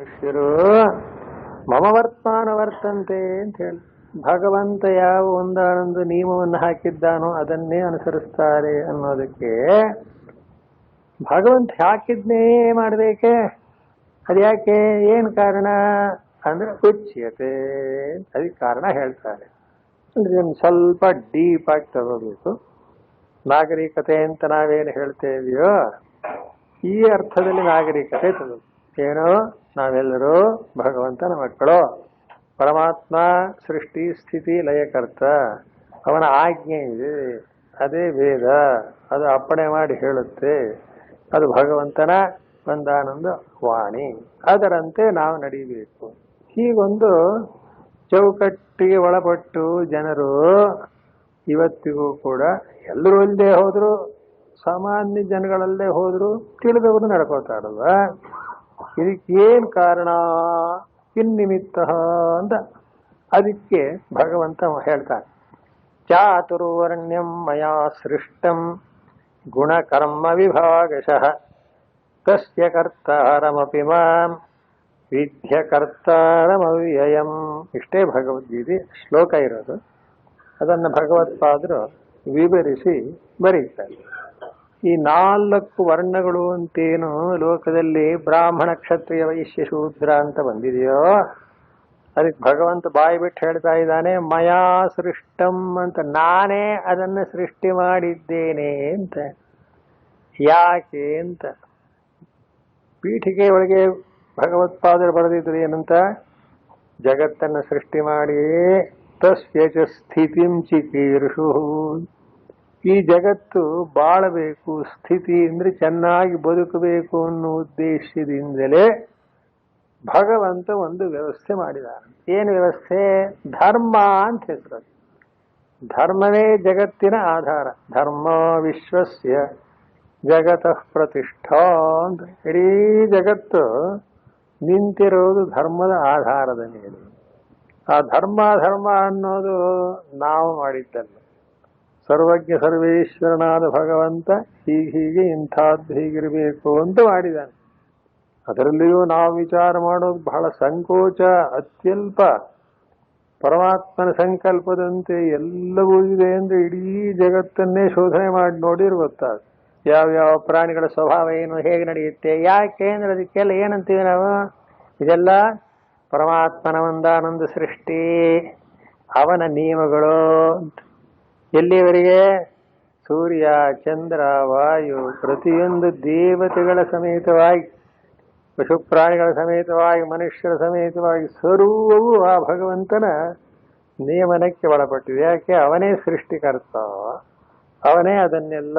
ಮನುಷ್ಯರು ಮಮ ವರ್ತಮಾನ ವರ್ತಂತೆ ಅಂತ ಹೇಳಿ ಭಗವಂತ ಯಾವ ಒಂದಾನೊಂದು ನಿಯಮವನ್ನು ಹಾಕಿದ್ದಾನೋ ಅದನ್ನೇ ಅನುಸರಿಸ್ತಾರೆ ಅನ್ನೋದಕ್ಕೆ ಭಗವಂತ ಹಾಕಿದ್ನೇ ಮಾಡಬೇಕೆ ಅದ್ಯಾಕೆ ಏನು ಕಾರಣ ಅಂದ್ರೆ ಉಚ್ಯತೆ ಅದಕ್ಕೆ ಕಾರಣ ಹೇಳ್ತಾರೆ. ಅಂದ್ರೆ ಸ್ವಲ್ಪ ಡೀಪ್ ಆಗಿ ತಗೋಬೇಕು. ನಾಗರಿಕತೆ ಅಂತ ನಾವೇನು ಹೇಳ್ತೇವೆಯೋ ಈ ಅರ್ಥದಲ್ಲಿ ನಾಗರಿಕತೆ ತಗೋ. ಏನೋ ನಾವೆಲ್ಲರೂ ಭಗವಂತನ ಮಕ್ಕಳು. ಪರಮಾತ್ಮ ಸೃಷ್ಟಿ ಸ್ಥಿತಿ ಲಯಕರ್ತ. ಅವನ ಆಜ್ಞೆ ಇದೆ, ಅದೇ ವೇದ, ಅದು ಅಪ್ಪಣೆ ಮಾಡಿ ಹೇಳುತ್ತೆ. ಅದು ಭಗವಂತನ ಒಂದಾನೊಂದು ವಾಣಿ, ಅದರಂತೆ ನಾವು ನಡೀಬೇಕು. ಹೀಗೊಂದು ಚೌಕಟ್ಟಿಗೆ ಒಳಪಟ್ಟು ಜನರು ಇವತ್ತಿಗೂ ಕೂಡ ಎಲ್ಲರೂ ಇಲ್ಲದೆ ಹೋದ್ರು, ಸಾಮಾನ್ಯ ಜನಗಳಲ್ಲೇ ಹೋದ್ರು ತಿಳಿದವರು ನಡ್ಕೋತಾರಲ್ವ. ಇದಕ್ಕೇನು ಕಾರಣ? ಕಿನ್ನಿಮಿತ್ತ ಅಂತ ಅದಕ್ಕೆ ಭಗವಂತ ಹೇಳ್ತಾನೆ, ಚಾತುರ್ವರ್ಣ್ಯಂ ಮಯಾ ಸೃಷ್ಟಂ ಗುಣಕರ್ಮ ವಿಭಾಗಶಃ ತಸ್ಯ ಕರ್ತಾರಮಪಿ ಮಾಂ ವಿದ್ಯ ಕರ್ತಾರಮವ್ಯಯಂ. ಇಷ್ಟೇ ಭಗವದ್ಗೀತೆ ಶ್ಲೋಕ ಇರೋದು. ಅದನ್ನು ಭಗವತ್ಪಾದರು ವಿವರಿಸಿ ಬರೀತಾರೆ. ಈ 4 ವರ್ಣಗಳು ಅಂತೇನು ಲೋಕದಲ್ಲಿ ಬ್ರಾಹ್ಮಣ ಕ್ಷತ್ರಿಯ ವೈಶ್ಯ ಶೂದ್ರ ಅಂತ ಬಂದಿದೆಯೋ ಅದಕ್ಕೆ ಭಗವಂತ ಬಾಯಿ ಬಿಟ್ಟು ಹೇಳ್ತಾ ಇದ್ದಾನೆ, ಮಯಾ ಸೃಷ್ಟಂ ಅಂತ, ನಾನೇ ಅದನ್ನು ಸೃಷ್ಟಿ ಮಾಡಿದ್ದೇನೆ ಅಂತ. ಯಾಕೆ ಅಂತ ಪೀಠಿಕೆ ಒಳಗೆ ಭಗವತ್ಪಾದರು ಬರೆದಿದ್ರು ಏನಂತ, ಜಗತ್ತನ್ನು ಸೃಷ್ಟಿ ಮಾಡಿ ತಸ್ಯಚ ಸ್ಥಿತಿಂ ಚಿಕೀರ್ಷು. ಈ ಜಗತ್ತು ಬಾಳಬೇಕು, ಸ್ಥಿತಿ ಅಂದ್ರೆ ಚೆನ್ನಾಗಿ ಬದುಕಬೇಕು ಅನ್ನೋ ಉದ್ದೇಶದಿಂದಲೇ ಭಗವಂತ ಒಂದು ವ್ಯವಸ್ಥೆ ಮಾಡಿದಾನೆ. ಏನು ವ್ಯವಸ್ಥೆ? ಧರ್ಮ ಅಂತ ಹೆಸರು. ಧರ್ಮವೇ ಜಗತ್ತಿನ ಆಧಾರ. ಧರ್ಮ ವಿಶ್ವಸ್ಯ ಜಗತಃ ಪ್ರತಿಷ್ಠಾ ಅಂತ. ಇಡೀ ಜಗತ್ತು ನಿಂತಿರೋದು ಧರ್ಮದ ಆಧಾರದ ಮೇಲೆ. ಆ ಧರ್ಮ ಅನ್ನೋದು ನಾವು ಮಾಡಿದ್ದಲ್ಲ. ಸರ್ವಜ್ಞ ಸರ್ವೇಶ್ವರನಾದ ಭಗವಂತ ಹೀಗೆ ಇಂಥದ್ದು ಹೀಗಿರಬೇಕು ಅಂತ ಮಾಡಿದ್ದಾನೆ. ಅದರಲ್ಲಿಯೂ ನಾವು ವಿಚಾರ ಮಾಡೋದು ಬಹಳ ಸಂಕೋಚ, ಅತ್ಯಲ್ಪ. ಪರಮಾತ್ಮನ ಸಂಕಲ್ಪದಂತೆ ಎಲ್ಲವೂ ಇದೆ ಅಂದ್ರೆ ಇಡೀ ಜಗತ್ತನ್ನೇ ಶೋಧನೆ ಮಾಡಿ ನೋಡಿರ್ ಗೊತ್ತಾಗ ಯಾವ್ಯಾವ ಪ್ರಾಣಿಗಳ ಸ್ವಭಾವ ಏನು, ಹೇಗೆ ನಡೆಯುತ್ತೆ, ಯಾಕೆ ಅಂದ್ರೆ ಅದಕ್ಕೆಲ್ಲ ಏನಂತೀವಿ ನಾವು, ಇದೆಲ್ಲ ಪರಮಾತ್ಮನ ಒಂದಾನೊಂದು ಸೃಷ್ಟಿ, ಅವನ ನಿಯಮಗಳು. ಎಲ್ಲಿಯವರೆಗೆ? ಸೂರ್ಯ, ಚಂದ್ರ, ವಾಯು, ಪ್ರತಿಯೊಂದು ದೇವತೆಗಳ ಸಮೇತವಾಗಿ, ಪಶು ಪ್ರಾಣಿಗಳ ಸಮೇತವಾಗಿ, ಮನುಷ್ಯರ ಸಮೇತವಾಗಿ ಸರ್ವವೂ ಆ ಭಗವಂತನ ನಿಯಮನಕ್ಕೆ ಒಳಪಟ್ಟಿದೆ. ಯಾಕೆ? ಅವನೇ ಸೃಷ್ಟಿಕರ್ತ, ಅವನೇ ಅದನ್ನೆಲ್ಲ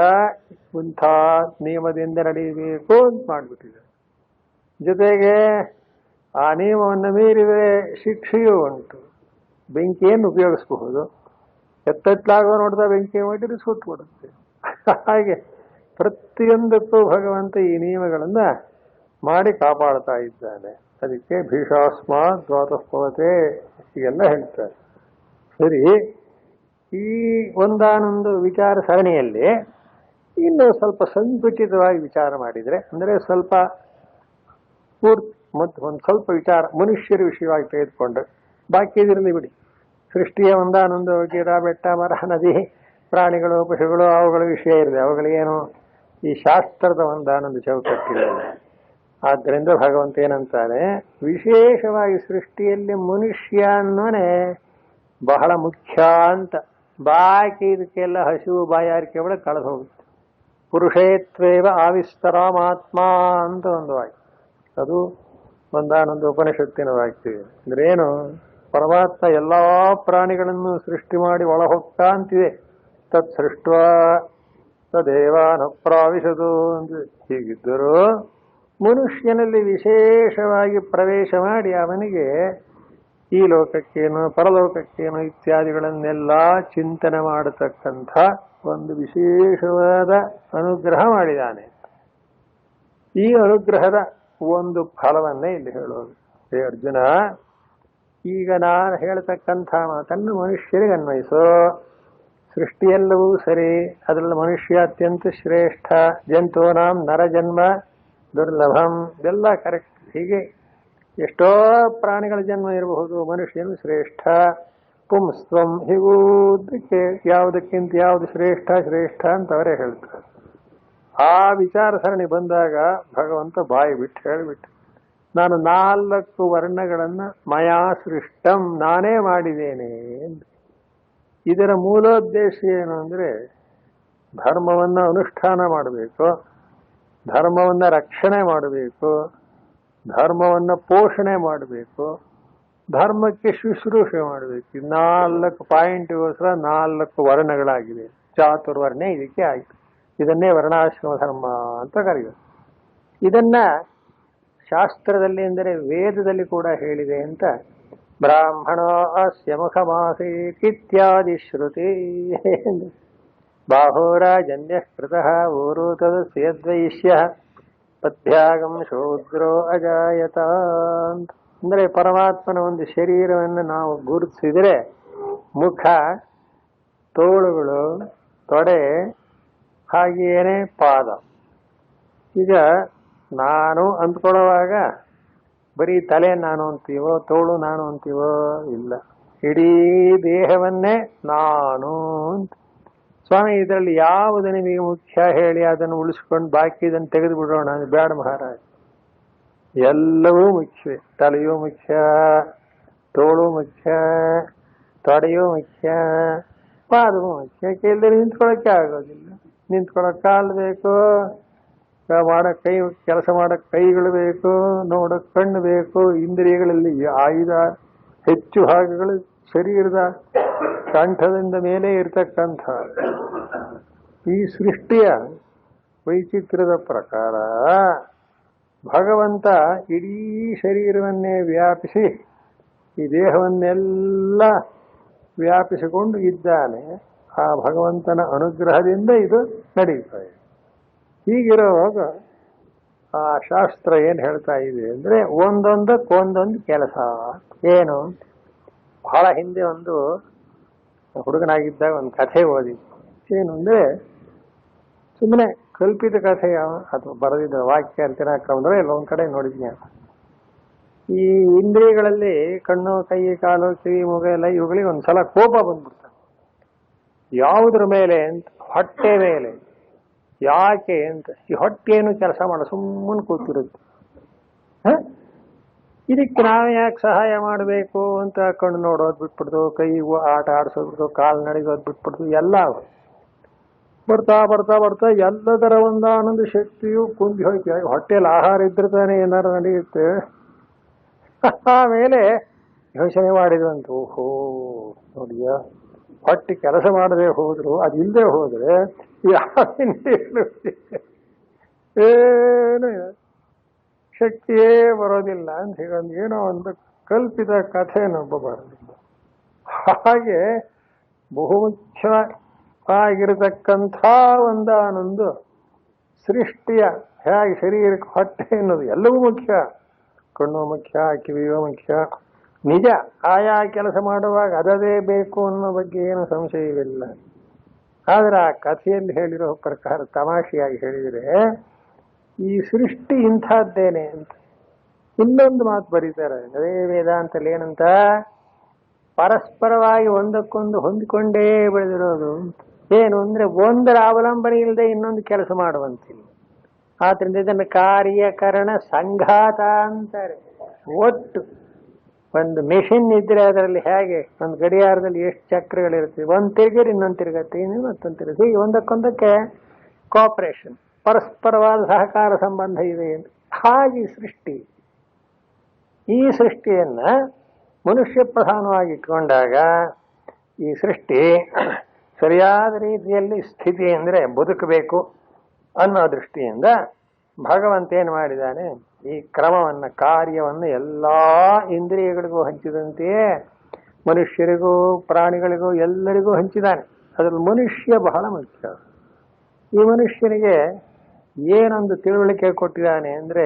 ಇಂಥ ನಿಯಮದಿಂದ ನಡೆಯಬೇಕು ಅಂತ ಮಾಡಿಬಿಟ್ಟಿದೆ. ಜೊತೆಗೆ ಆ ನಿಯಮವನ್ನು ಮೀರಿದರೆ ಶಿಕ್ಷೆಯೂ ಉಂಟು. ಬೆಂಕಿಯನ್ನು ಉಪಯೋಗಿಸಬಹುದು, ಎತ್ತಲಾಗೋ ನೋಡಿದ ಬೆಂಕಿ ಮಾಡಿದ್ರೆ ಸುಟ್ಟು ಕೊಡುತ್ತೆ. ಹಾಗೆ ಪ್ರತಿಯೊಂದಕ್ಕೂ ಭಗವಂತ ಈ ನಿಯಮಗಳನ್ನ ಮಾಡಿ ಕಾಪಾಡ್ತಾ ಇದ್ದಾನೆ. ಅದಕ್ಕೆ ಭೀಷಾಸ್ಮಾತ್ ದ್ವಾತಃಪವತೆ ಹೀಗೆಲ್ಲ ಹೇಳ್ತಾರೆ. ಸರಿ, ಈ ಒಂದಾನೊಂದು ವಿಚಾರ ಸರಣಿಯಲ್ಲಿ ಇನ್ನು ಸ್ವಲ್ಪ ಸಂಕುಚಿತವಾಗಿ ವಿಚಾರ ಮಾಡಿದರೆ, ಅಂದರೆ ಸ್ವಲ್ಪ ಮತ್ತು ಒಂದು ಸ್ವಲ್ಪ ವಿಚಾರ ಮನುಷ್ಯರ ವಿಷಯವಾಗಿ ತೆಗೆದುಕೊಂಡ್ರೆ, ಬಾಕಿ ಇದಿರಲಿ ಬಿಡಿ. ಸೃಷ್ಟಿಯ ಒಂದಾನೊಂದು ಗಿಡ, ಬೆಟ್ಟ, ಮರ, ನದಿ, ಪ್ರಾಣಿಗಳು, ಪಶುಗಳು, ಅವುಗಳ ವಿಷಯ ಇರಲಿ. ಅವುಗಳೇನು ಈ ಶಾಸ್ತ್ರದ ಒಂದಾನೊಂದು ಚೌಕಟ್ಟಿಲ್ಲ. ಆದ್ದರಿಂದ ಭಗವಂತ ಏನಂತಾನೆ, ವಿಶೇಷವಾಗಿ ಸೃಷ್ಟಿಯಲ್ಲಿ ಮನುಷ್ಯ ಅನ್ನೋನೇ ಬಹಳ ಮುಖ್ಯ ಅಂತ. ಬಾಕಿ ಇದಕ್ಕೆಲ್ಲ ಹಸಿವು ಬಾಯಾರಿಕೆ ಒಳಗೆ ಕಳೆದು ಹೋಗುತ್ತೆ. ಪುರುಷೇತ್ವೇವ ಆವಿಸ್ತರಾಮಾತ್ಮ ಅಂತ ಒಂದು ವಾಕ್ಯ, ಅದು ಒಂದಾನೊಂದು ಉಪನಿಷತ್ತಿನ ವಾಕ್ಯ. ಅಂದ್ರೆ ಏನು? ಪರಮಾತ್ಮ ಎಲ್ಲಾ ಪ್ರಾಣಿಗಳನ್ನು ಸೃಷ್ಟಿ ಮಾಡಿ ಒಳ ಹೋಗ್ತಾ ಅಂತಿದೆ. ತತ್ ಸೃಷ್ಟ ತದೇವಾನ ಪ್ರಾವಿಶದು ಅಂತ. ಹೀಗಿದ್ದರೂ ಮನುಷ್ಯನಲ್ಲಿ ವಿಶೇಷವಾಗಿ ಪ್ರವೇಶ ಮಾಡಿ ಅವನಿಗೆ ಈ ಲೋಕಕ್ಕೇನು ಪರಲೋಕಕ್ಕೇನು ಇತ್ಯಾದಿಗಳನ್ನೆಲ್ಲ ಚಿಂತನೆ ಮಾಡತಕ್ಕಂಥ ಒಂದು ವಿಶೇಷವಾದ ಅನುಗ್ರಹ ಮಾಡಿದ್ದಾನೆ. ಈ ಅನುಗ್ರಹದ ಒಂದು ಫಲವನ್ನೇ ಇಲ್ಲಿ ಹೇಳೋದು. ಹೇ ಅರ್ಜುನ, ಈಗ ನಾನು ಹೇಳ್ತಕ್ಕಂಥ ಮಾತನ್ನು ಮನುಷ್ಯರಿಗೆ ಅನ್ವಯಿಸೋ. ಸೃಷ್ಟಿಯೆಲ್ಲವೂ ಸರಿ, ಅದರಲ್ಲಿ ಮನುಷ್ಯ ಅತ್ಯಂತ ಶ್ರೇಷ್ಠ, ಜಂತೂನಾಂ ನರಜನ್ಮ ದುರ್ಲಭಂ, ಇದೆಲ್ಲ ಕರೆಕ್ಟ್. ಹೀಗೆ ಎಷ್ಟೋ ಪ್ರಾಣಿಗಳ ಜನ್ಮ ಇರಬಹುದು, ಮನುಷ್ಯನು ಶ್ರೇಷ್ಠ. ಪುಂಸ್ತ್ವಂ ಹೀಗುದಕ್ಕೆ ಯಾವುದಕ್ಕಿಂತ ಯಾವುದು ಶ್ರೇಷ್ಠ ಶ್ರೇಷ್ಠ ಅಂತ ಅವರೇ ಹೇಳ್ತಾರೆ. ಆ ವಿಚಾರ ಸರಣಿ ಬಂದಾಗ ಭಗವಂತ ಬಾಯಿ ಬಿಟ್ಟು ಹೇಳಿಬಿಟ್ಟು, ನಾನು 4 ವರ್ಣಗಳನ್ನ ಮಯಾ ಸೃಷ್ಟಂ, ನಾನೇ ಮಾಡಿದ್ದೇನೆ. ಇದರ ಮೂಲೋದ್ದೇಶ ಏನು ಅಂದ್ರೆ, ಧರ್ಮವನ್ನ ಅನುಷ್ಠಾನ ಮಾಡಬೇಕು, ಧರ್ಮವನ್ನ ರಕ್ಷಣೆ ಮಾಡಬೇಕು, ಧರ್ಮವನ್ನ ಪೋಷಣೆ ಮಾಡಬೇಕು, ಧರ್ಮಕ್ಕೆ ಶುಶ್ರೂಷೆ ಮಾಡಬೇಕು. 4 ಪಾಯಿಂಟ್ಗೋಸ್ಕರ 4 ವರ್ಣಗಳಾಗಿದೆ. ಚಾತುರ್ವರ್ಣೆ ಇದಕ್ಕೆ ಆಯಿತು. ಇದನ್ನೇ ವರ್ಣಾಶ್ರಮ ಧರ್ಮ ಅಂತ ಕರೆಯೋದು. ಇದನ್ನ ಶಾಸ್ತ್ರದಲ್ಲಿ ಅಂದರೆ ವೇದದಲ್ಲಿ ಕೂಡ ಹೇಳಿದೆ ಅಂತ, ಬ್ರಾಹ್ಮಣ ಅಸ್ಯ ಮುಖಮಾಸೀತ್ಯಾದಿ ಶ್ರುತಿ ಬಾಹೋರಾಜನ್ಯ ಕೃತಃ ಊರು ತದಸ್ಯದ್ವೈಶ್ಯ ಪದ್ಭ್ಯಾಗಂ ಶೂದ್ರೋ ಅಜಾಯತ ಅಂತ. ಅಂದರೆ ಪರಮಾತ್ಮನ ಒಂದು ಶರೀರವನ್ನು ನಾವು ಗುರುತಿಸಿದರೆ ಮುಖ, ತೋಳುಗಳು, ತೊಡೆ, ಹಾಗೆಯೇ ಪಾದ. ಈಗ ನಾನು ಅಂದ್ಕೊಳ್ಳುವಾಗ ಬರೀ ತಲೆ ನಾನು ಅಂತೀವೋ, ತೋಳು ನಾನು ಅಂತೀವೋ? ಇಲ್ಲ, ಇಡೀ ದೇಹವನ್ನೇ ನಾನು ಅಂತ. ಸ್ವಾಮಿ, ಇದರಲ್ಲಿ ಯಾವುದು ನಿಮಗೆ ಮುಖ್ಯ ಹೇಳಿ, ಅದನ್ನು ಉಳಿಸ್ಕೊಂಡು ಬಾಕಿ ಇದನ್ನು ತೆಗೆದು ಬಿಡೋಣ ಅಂದ್ರೆ ಬೇಡ ಮಹಾರಾಜ್. ಎಲ್ಲವೂ ಮುಖ್ಯವೇ. ತಲೆಯೂ ಮುಖ್ಯ, ತೋಳು ಮುಖ್ಯ, ತೊಡೆಯೂ ಮುಖ್ಯ, ಪಾದವೂ ಮುಖ್ಯ. ಕೇಳಿದ್ರೆ ನಿಂತ್ಕೊಳ್ಳೋಕ್ಕೆ ಆಗೋದಿಲ್ಲ. ನಿಂತ್ಕೊಳ್ಳೋಕೆ ಕಾಲು ಬೇಕು, ಮಾಡೋ ಕೆಲಸ ಮಾಡೋಕ್ಕೆ ಕೈಗಳು ಬೇಕು, ನೋಡೋಕೆ ಕಣ್ಣು ಬೇಕು. ಇಂದ್ರಿಯಗಳಲ್ಲಿ 5 ಹೆಚ್ಚು ಭಾಗಗಳು ಶರೀರದ ಕಂಠದಿಂದ ಮೇಲೆ ಇರ್ತಕ್ಕಂಥ ಈ ಸೃಷ್ಟಿಯ ವೈಚಿತ್ರ್ಯದ ಪ್ರಕಾರ ಭಗವಂತ ಇಡೀ ಶರೀರವನ್ನೇ ವ್ಯಾಪಿಸಿ ಈ ದೇಹವನ್ನೆಲ್ಲ ವ್ಯಾಪಿಸಿಕೊಂಡು ಇದ್ದಾನೆ. ಆ ಭಗವಂತನ ಅನುಗ್ರಹದಿಂದ ಇದು ನಡೀತಾ ಇದೆ. ಹೀಗಿರುವಾಗ ಆ ಶಾಸ್ತ್ರ ಏನು ಹೇಳ್ತಾ ಇದೆ ಅಂದರೆ, ಒಂದೊಂದಕ್ಕೊಂದೊಂದು ಕೆಲಸ. ಏನು, ಬಹಳ ಹಿಂದೆ ಒಂದು ಹುಡುಗನಾಗಿದ್ದಾಗ ಒಂದು ಕಥೆ ಓದಿ. ಏನು ಅಂದರೆ, ಸುಮ್ಮನೆ ಕಲ್ಪಿತ ಕಥೆ ಅಥವಾ ಬರೆದಿದ್ದ ವಾಕ್ಯ ಅಂತಿನ ಕ್ರಮದಲ್ಲಿ ಎಲ್ಲ ಒಂದು ಕಡೆ ನೋಡಿದ್ನಿ. ಈ ಇಂದ್ರಿಯಗಳಲ್ಲಿ ಕಣ್ಣು, ಕೈ, ಕಾಲು, ಕಿವಿ, ಮೂಗ ಎಲ್ಲ ಇವುಗಳಿಗೆ ಒಂದ್ಸಲ ಕೋಪ ಬಂದ್ಬಿಡ್ತಾರೆ. ಯಾವುದ್ರ ಮೇಲೆ ಅಂತ, ಹೊಟ್ಟೆ ಮೇಲೆ. ಯಾಕೆ ಅಂತ, ಈ ಹೊಟ್ಟೆಯನ್ನು ಕೆಲಸ ಮಾಡ ಸುಮ್ಮನೆ ಕೂತಿರುತ್ತೆ. ಇದಕ್ಕೆ ನಾವೇ ಯಾಕೆ ಸಹಾಯ ಮಾಡಬೇಕು ಅಂತ ಕಣ್ಣು ನೋಡೋದು ಬಿಟ್ಬಿಡ್ದು, ಕೈ ಆಟ ಆಡಿಸೋದು, ಕಾಲು ನಡೆಯೋದು ಬಿಟ್ಬಿಡ್ದು. ಎಲ್ಲ ಬರ್ತಾ ಬರ್ತಾ ಬರ್ತಾ ಎಲ್ಲದರ ಒಂದು ಆನಂದ ಶಕ್ತಿಯು ಕುಂದಿ ಹೋಯ್ತು. ಹೊಟ್ಟೆಯಲ್ಲಿ ಆಹಾರ ಇದ್ರೆ ತಾನೇ ಏನಾರು ನಡೆಯುತ್ತೆ. ಆಮೇಲೆ ಯೋಚನೆ ಮಾಡಿದ್ರಂತ, ಓಹೋ ನೋಡಿಯ, ಹೊಟ್ಟೆ ಕೆಲಸ ಮಾಡದೆ ಹೋದ್ರು, ಅದಿಲ್ಲದೆ ಹೋದ್ರೆ ಏನು ಶಕ್ತಿಯೇ ಬರೋದಿಲ್ಲ ಅಂತ ಹೇಳೊಂದು ಏನೋ ಒಂದು ಕಲ್ಪಿತ ಕಥೆನೊಬ್ಬ ಬರೋದಿಲ್ಲ. ಹಾಗೆ ಬಹುಮುಖ್ಯವಾಗಿರತಕ್ಕಂಥ ಒಂದಾನೊಂದು ಸೃಷ್ಟಿಯ ಹೇಗೆ ಶರೀರಕ್ಕೆ ಹೊಟ್ಟೆ ಎನ್ನುವುದು ಎಲ್ಲವೂ ಮುಖ್ಯ. ಕಣ್ಣು ಮುಖ್ಯ, ಕಿವಿಯೂ ಮುಖ್ಯ. ನಿಜ, ಆಯಾ ಕೆಲಸ ಮಾಡುವಾಗ ಅದದೇ ಬೇಕು ಅನ್ನೋ ಬಗ್ಗೆ ಏನು ಸಂಶಯವಿಲ್ಲ. ಆದರೆ ಆ ಕಥೆಯಲ್ಲಿ ಹೇಳಿರೋ ಪ್ರಕಾರ ತಮಾಷೆಯಾಗಿ ಹೇಳಿದರೆ, ಈ ಸೃಷ್ಟಿ ಇಂಥದ್ದೇನೆ ಅಂತ ಇನ್ನೊಂದು ಮಾತು ಬರೀತಾರೆ. ಅದೇ ವೇದಾಂತಲ್ಲಿ ಏನಂತ, ಪರಸ್ಪರವಾಗಿ ಒಂದಕ್ಕೊಂದು ಹೊಂದಿಕೊಂಡೇ ಬೆಳೆದಿರೋದು. ಏನು ಅಂದ್ರೆ, ಒಂದರ ಅವಲಂಬನೆ ಇಲ್ಲದೆ ಇನ್ನೊಂದು ಕೆಲಸ ಮಾಡುವಂತಿಲ್ಲ. ಆದ್ರಿಂದ ಇದನ್ನು ಕಾರ್ಯಕರಣ ಸಂಘಾತ ಅಂತಾರೆ. ಒಟ್ಟು ಒಂದು ಮೆಷಿನ್ ಇದ್ರೆ ಅದರಲ್ಲಿ ಹೇಗೆ ಒಂದು ಗಡಿಯಾರದಲ್ಲಿ ಎಷ್ಟು ಚಕ್ರಗಳಿರ್ತವೆ, ಒಂದು ತಿರುಗಿದ್ರೆ ಇನ್ನೊಂದು ತಿರುಗತ್ತೆ, ಮತ್ತೊಂದು ತಿರುಗಿ, ಹೀಗೆ ಒಂದಕ್ಕೊಂದಕ್ಕೆ ಕೋಆಪರೇಷನ್, ಪರಸ್ಪರವಾದ ಸಹಕಾರ ಸಂಬಂಧ ಇದೆ ಅಂತ. ಹಾಗೆ ಸೃಷ್ಟಿ, ಈ ಸೃಷ್ಟಿಯನ್ನ ಮನುಷ್ಯ ಪ್ರಧಾನವಾಗಿ ಇಟ್ಕೊಂಡಾಗ ಈ ಸೃಷ್ಟಿ ಸರಿಯಾದ ರೀತಿಯಲ್ಲಿ ಸ್ಥಿತಿ ಅಂದರೆ ಬದುಕಬೇಕು ಅನ್ನೋ ದೃಷ್ಟಿಯಿಂದ ಭಗವಂತ ಏನು ಮಾಡಿದ್ದಾನೆ, ಈ ಕ್ರಮವನ್ನು, ಕಾರ್ಯವನ್ನು ಎಲ್ಲ ಇಂದ್ರಿಯಗಳಿಗೂ ಹಂಚಿದಂತೆಯೇ ಮನುಷ್ಯರಿಗೂ ಪ್ರಾಣಿಗಳಿಗೂ ಎಲ್ಲರಿಗೂ ಹಂಚಿದ್ದಾನೆ. ಅದರಲ್ಲಿ ಮನುಷ್ಯ ಬಹಳ ಮುಖ್ಯ. ಈ ಮನುಷ್ಯನಿಗೆ ಏನೊಂದು ತಿಳುವಳಿಕೆ ಕೊಟ್ಟಿದ್ದಾನೆ ಅಂದರೆ,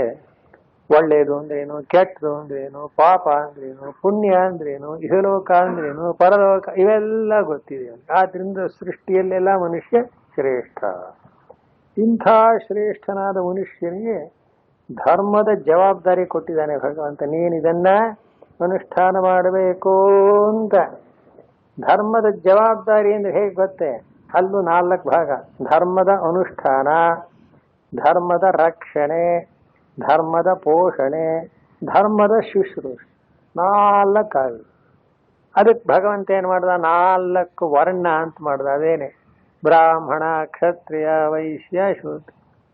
ಒಳ್ಳೆಯದು ಅಂದ್ರೇನು, ಕೆಟ್ಟದು ಅಂದ್ರೇನು, ಪಾಪ ಅಂದ್ರೇನು, ಪುಣ್ಯ ಅಂದ್ರೇನು, ಇಹಲೋಕ ಅಂದ್ರೇನು, ಪರಲೋಕ, ಇವೆಲ್ಲ ಗೊತ್ತಿದೆ. ಆದ್ರಿಂದ ಸೃಷ್ಟಿಯಲ್ಲೆಲ್ಲ ಮನುಷ್ಯ ಶ್ರೇಷ್ಠ. ಇಂಥ ಶ್ರೇಷ್ಠನಾದ ಮನುಷ್ಯನಿಗೆ ಧರ್ಮದ ಜವಾಬ್ದಾರಿ ಕೊಟ್ಟಿದ್ದಾನೆ ಭಗವಂತ. ನೀನು ಇದನ್ನ ಅನುಷ್ಠಾನ ಮಾಡಬೇಕು ಅಂತ. ಧರ್ಮದ ಜವಾಬ್ದಾರಿ ಅಂದ್ರೆ ಹೇಗೆ ಗೊತ್ತೇ? ಅಲ್ಲೂ 4 ಭಾಗ: ಧರ್ಮದ ಅನುಷ್ಠಾನ, ಧರ್ಮದ ರಕ್ಷಣೆ, ಧರ್ಮದ ಪೋಷಣೆ, ಧರ್ಮದ ಶುಶ್ರೂಷೆ. 4 ಆಗಿ ಅದಕ್ಕೆ ಭಗವಂತ ಏನ್ ಮಾಡ್ದ? 4 ವರ್ಣ ಅಂತ ಮಾಡ್ದ. ಅದೇನೆ ಬ್ರಾಹ್ಮಣ, ಕ್ಷತ್ರಿಯ, ವೈಶ್ಯ, ಶೂದ್ರ.